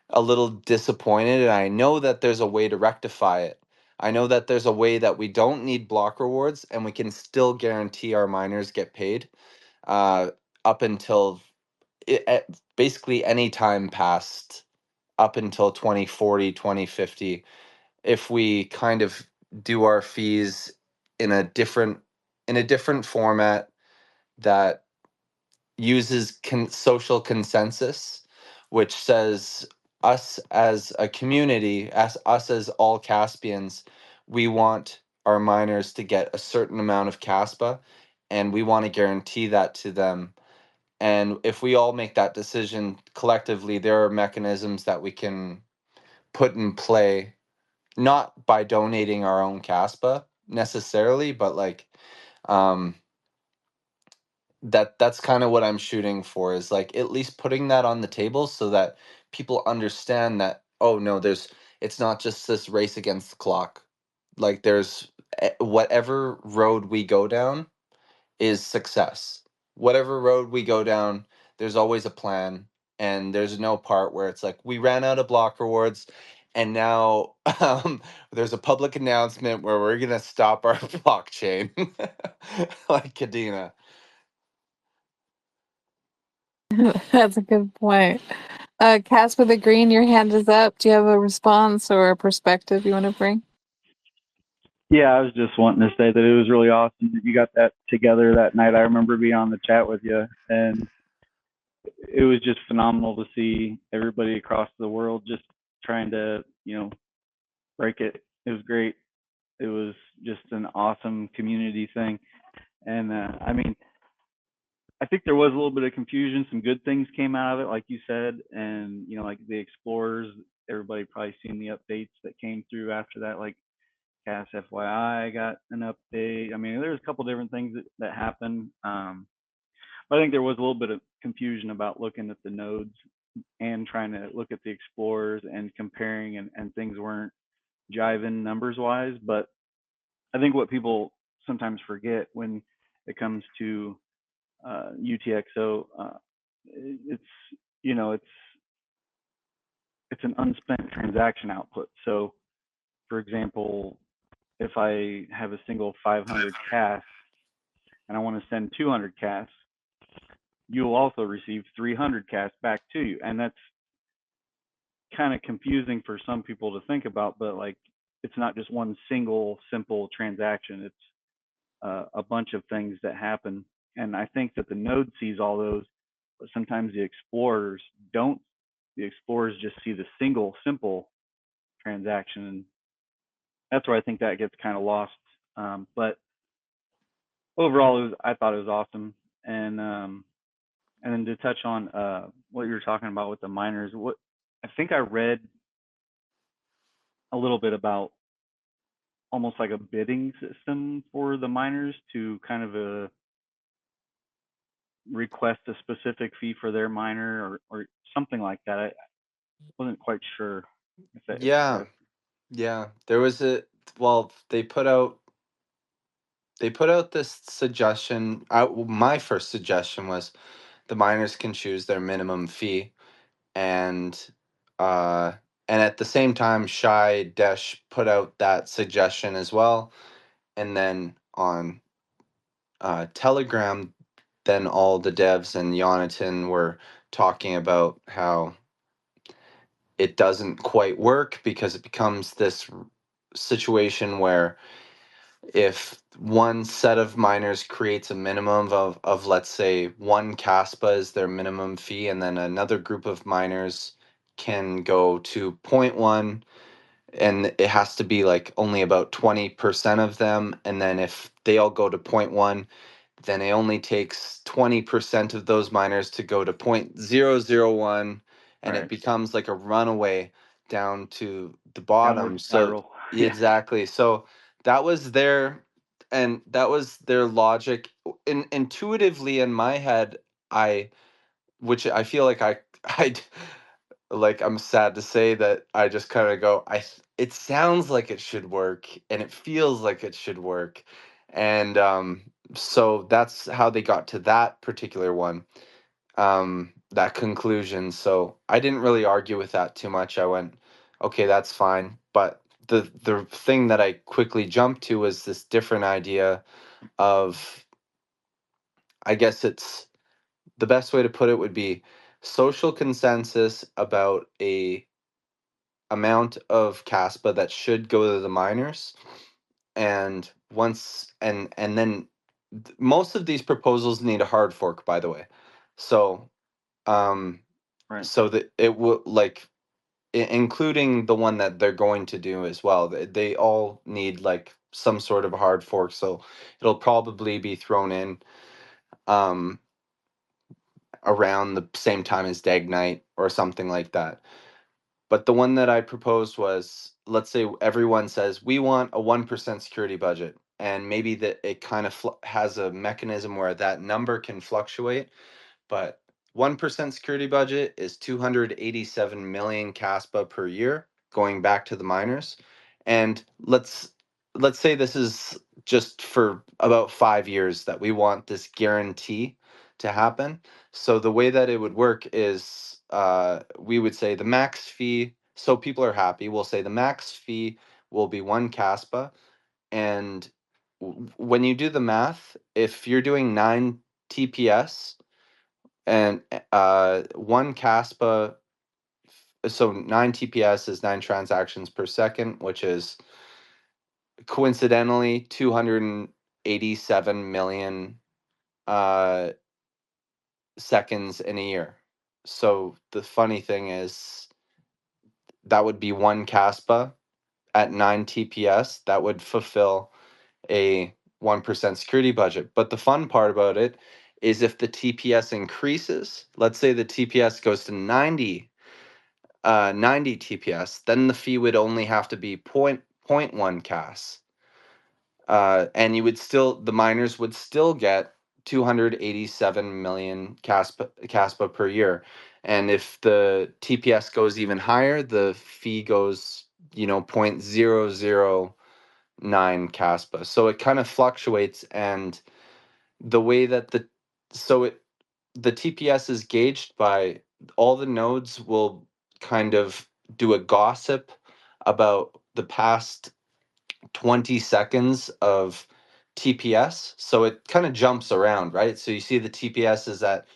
a little disappointed, and I know that there's a way to rectify it. I know that there's a way that we don't need block rewards and we can still guarantee our miners get paid uh, up until basically any time past, up until 2040, 2050. If we kind of do our fees in a different format that uses social consensus, which says us as a community, as us as all Caspians, we want our miners to get a certain amount of Kaspa, and we want to guarantee that to them. And if we all make that decision collectively, there are mechanisms that we can put in play, not by donating our own Kaspa necessarily, but like, um, that's kind of what I'm shooting for, is like at least putting that on the table so that people understand that, oh no, it's not just this race against the clock. Like, there's whatever road we go down is success. Whatever road we go down, there's always a plan, and there's no part where it's like we ran out of block rewards and now there's a public announcement where we're going to stop our blockchain like Kadena. That's a good point. Kaspa the Green, your hand is up. Do you have a response or a perspective you want to bring? Yeah, I was just wanting to say that it was really awesome that you got that together that night. I remember being on the chat with you, and it was just phenomenal to see everybody across the world just trying to, break it. It was great. It was just an awesome community thing. And I mean, I think there was a little bit of confusion. Some good things came out of it, like you said, and like the explorers. Everybody probably seen the updates that came through after that, like Cass FYI got an update. I mean, there's a couple different things that happened. But I think there was a little bit of confusion about looking at the nodes and trying to look at the explorers and comparing, and things weren't jiving numbers wise. But I think what people sometimes forget when it comes to UTXO, it's it's an unspent transaction output. So, for example, if I have a single 500 CAS and I want to send 200 CAS, you'll also receive 300 CAS back to you, and that's kind of confusing for some people to think about. But like, it's not just one single simple transaction. It's a bunch of things that happen, and I think that the node sees all those, but sometimes the explorers don't. The explorers just see the single simple transaction, and that's where I think that gets kind of lost. But overall, I thought it was awesome. And then to touch on what you were talking about with the miners, what I think I read a little bit about almost like a bidding system for the miners to kind of request a specific fee for their miner, or something like that. I wasn't quite sure if that if Yeah, that's yeah. There was they put out this suggestion. My first suggestion was the miners can choose their minimum fee, and uh and at the same time Shy Desh put out that suggestion as well. And then on Telegram, then all the devs and Jonathan were talking about how it doesn't quite work because it becomes this situation where if one set of miners creates a minimum of let's say one Kaspa is their minimum fee, and then another group of miners can go to zero point 0.1, and it has to be like only about 20% of them, and then if they all go to zero point 0.1, then it only takes 20% of those miners to go to 0.001, and it right. becomes like a runaway down to the Downward bottom. So spiral. Yeah, exactly. So that was their logic. Intuitively in my head, which I feel like I like, I'm sad to say that I just kind of go, it sounds like it should work and it feels like it should work. And so that's how they got to that particular one, that conclusion. So I didn't really argue with that too much. I went, okay, that's fine. But the thing that I quickly jumped to was this different idea of, I guess it's the best way to put it would be social consensus about a amount of Kaspa that should go to the miners. And then most of these proposals need a hard fork, by the way. So um right. so that it will, like, including the one that they're going to do as well, they all need like some sort of hard fork. So it'll probably be thrown in um around the same time as Dag Night or something like that. But the one that I proposed was, let's say everyone says we want a 1% security budget, and maybe that it kind of has a mechanism where that number can fluctuate. But 1% security budget is 287 million Kaspa per year going back to the miners. And let's say this is just for about 5 years that we want this guarantee to happen. So the way that it would work is, we would say the max fee, so people are happy, we'll say the max fee will be 1 Kaspa. And when you do the math, if you're doing 9 TPS, and 1 Kaspa, so 9 TPS is 9 transactions per second, which is coincidentally 287 million uh, seconds in a year. So the funny thing is that would be 1 Kaspa at 9 TPS. That would fulfill a 1% security budget. But the fun part about it is if the TPS increases, let's say the TPS goes to 90 TPS, then the fee would only have to be 0.1 CAS. And you would still, the miners would still get 287 million Kaspa per year. And if the TPS goes even higher, the fee goes, 0.009 Kaspa. So it kind of fluctuates, and the way that the TPS is gauged by all the nodes will kind of do a gossip about the past 20 seconds of TPS. So it kind of jumps around, right? So you see the TPS is at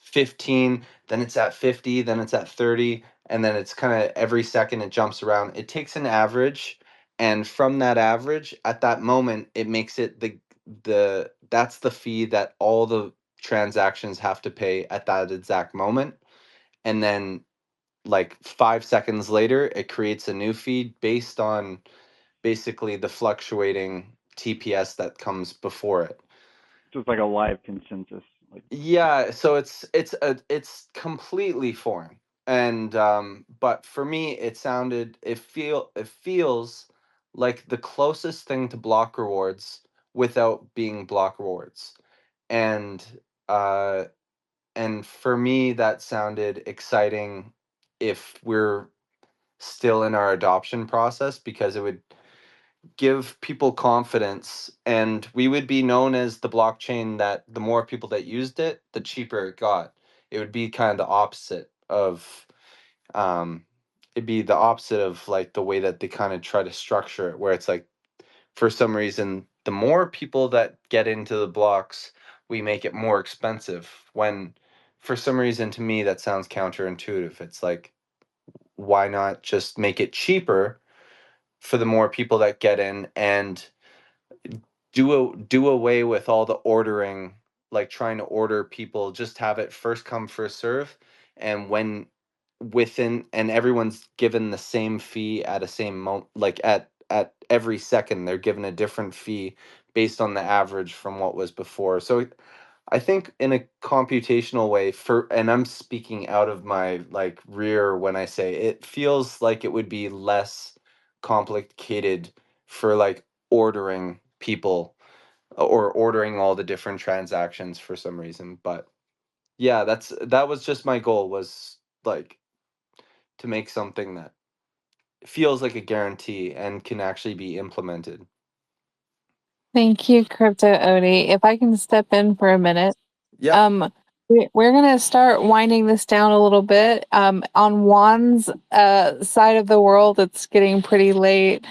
15, then it's at 50, then it's at 30, and then it's kind of every second it jumps around. It takes an average, and from that average, at that moment, it makes it that's the fee that all the transactions have to pay at that exact moment. And then like 5 seconds later, it creates a new feed based on basically the fluctuating TPS that comes before it. So it's like a live consensus. Like, Yeah, so it's completely foreign. And but for me it feels like the closest thing to block rewards without being block rewards. And uh and for me that sounded exciting if we're still in our adoption process, because it would give people confidence, and we would be known as the blockchain that the more people that used it, the cheaper it got. It would be kind of the opposite of it'd be the opposite of like the way that they kind of try to structure it, where it's like for some reason the more people that get into the blocks, we make it more expensive, when for some reason to me that sounds counterintuitive. It's like, why not just make it cheaper for the more people that get in, and do away with all the ordering, like trying to order people, just have it first come first serve, and when within and everyone's given the same fee at a same moment, like at every second they're given a different fee based on the average from what was before. So I think in a computational way, and I'm speaking out of my like rear when I say it feels like it would be less complicated for like ordering people or ordering all the different transactions for some reason. But yeah, that was just my goal, was like to make something that feels like a guarantee and can actually be implemented. Thank you, Crypto Odie. If I can step in for a minute. Yeah. We're gonna start winding this down a little bit. On Juan's side of the world, it's getting pretty late,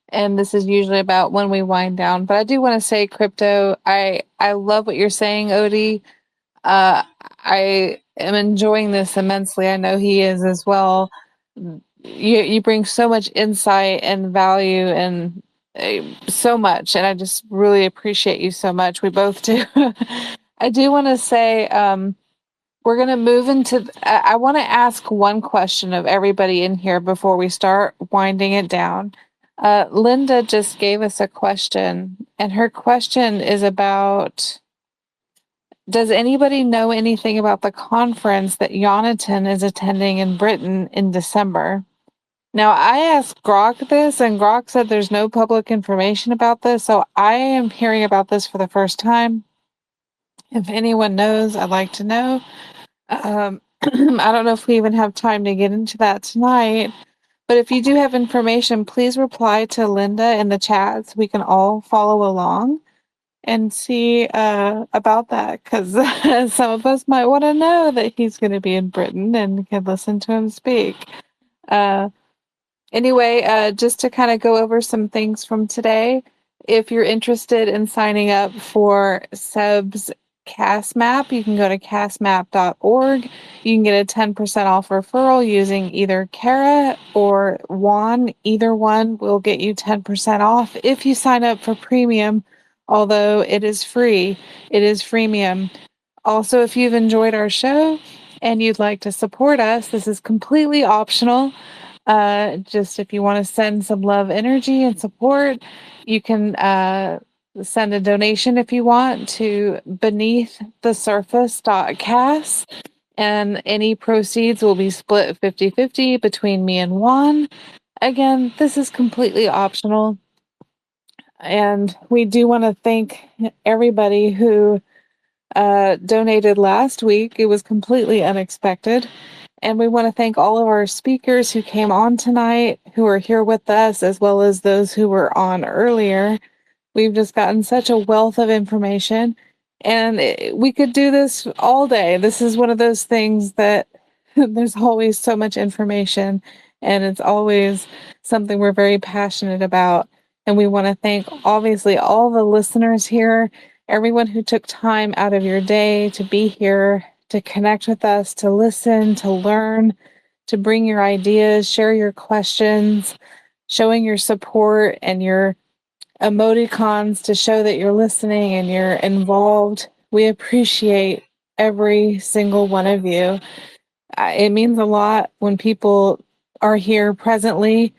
and this is usually about when we wind down. But I do want to say, Crypto, I love what you're saying, Odie. Uh, I am enjoying this immensely. I know he is as well. You bring so much insight and value and so much, and I just really appreciate you so much. We both do. I do want to say we're going to move into. I want to ask one question of everybody in here before we start winding it down. Linda just gave us a question, and her question is about: does anybody know anything about the conference that Jonathan is attending in Britain in December? Now, I asked Grok this, and Grok said there's no public information about this, so I am hearing about this for the first time. If anyone knows, I'd like to know. I don't know if we even have time to get into that tonight, but if you do have information, please reply to Linda in the chat so we can all follow along and see about that, because some of us might want to know that he's going to be in Britain and can listen to him speak. Anyway, just to kind of go over some things from today, if you're interested in signing up for Seb's Cast Map, you can go to castmap.org. You can get a 10% off referral using either Cara or Juan. Either one will get you 10% off if you sign up for premium, although it is free. It is freemium. Also, if you've enjoyed our show and you'd like to support us, this is completely optional. Just if you want to send some love, energy, and support, you can send a donation if you want to beneaththesurface.cas, and any proceeds will be split 50-50 between me and Juan. Again, this is completely optional. And we do want to thank everybody who donated last week. It was completely unexpected. And we want to thank all of our speakers who came on tonight, who are here with us, as well as those who were on earlier. We've just gotten such a wealth of information, and we could do this all day. This is one of those things that there's always so much information, and it's always something we're very passionate about. And we want to thank, obviously, all the listeners here, everyone who took time out of your day to be here, to connect with us, to listen, to learn, to bring your ideas, share your questions, showing your support and your emoticons to show that you're listening and you're involved. We appreciate every single one of you. It means a lot when people are here presently.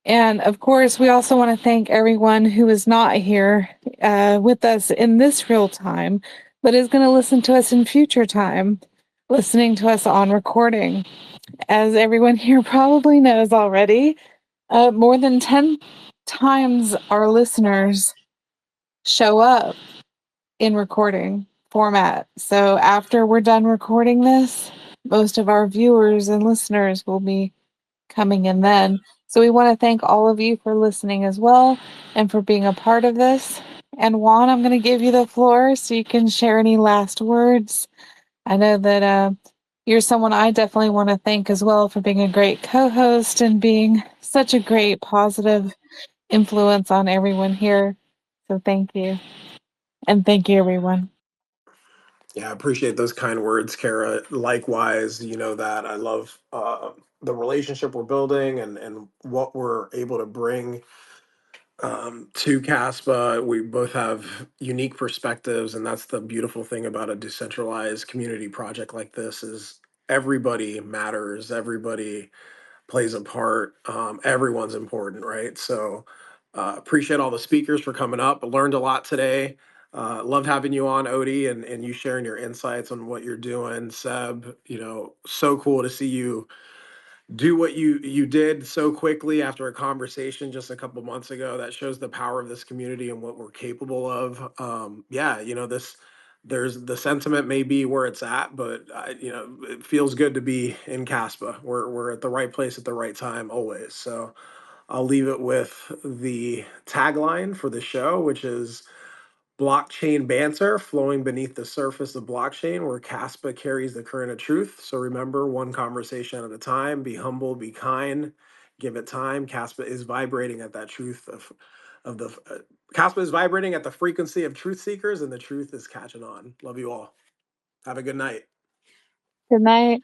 And of course, we also want to thank everyone who is not here with us in this real time, but is going to listen to us in future time, listening to us on recording. As everyone here probably knows already, more than 10 times our listeners show up in recording format. So after we're done recording this, most of our viewers and listeners will be coming in then. So we want to thank all of you for listening as well and for being a part of this. And Juan, I'm going to give you the floor so you can share any last words. I know that you're someone I definitely want to thank as well for being a great co-host and being such a great positive influence on everyone here. So thank you. And thank you, everyone. Yeah, I appreciate those kind words, Cara. Likewise, you know that I love the relationship we're building and what we're able to bring to Caspa. We both have unique perspectives, and that's the beautiful thing about a decentralized community project like this is everybody matters, everybody plays a part, everyone's important, right? So appreciate all the speakers for coming up. I learned a lot today. Loved having you on, Odie, and you sharing your insights on what you're doing. Seb, you know, so cool to see you do what you did so quickly after a conversation just a couple months ago. That shows the power of this community and what we're capable of. Yeah, you know, there's the sentiment may be where it's at, but you know, it feels good to be in Caspa. We're at the right place at the right time always. So I'll leave it with the tagline for the show, which is blockchain banter flowing beneath the surface of blockchain, where Caspa carries the current of truth. So remember, one conversation at a time. Be humble, be kind, give it time. Caspa is vibrating at that truth of the Caspa is vibrating at the frequency of truth seekers, and the truth is catching on. Love you all. Have a good night. Good night.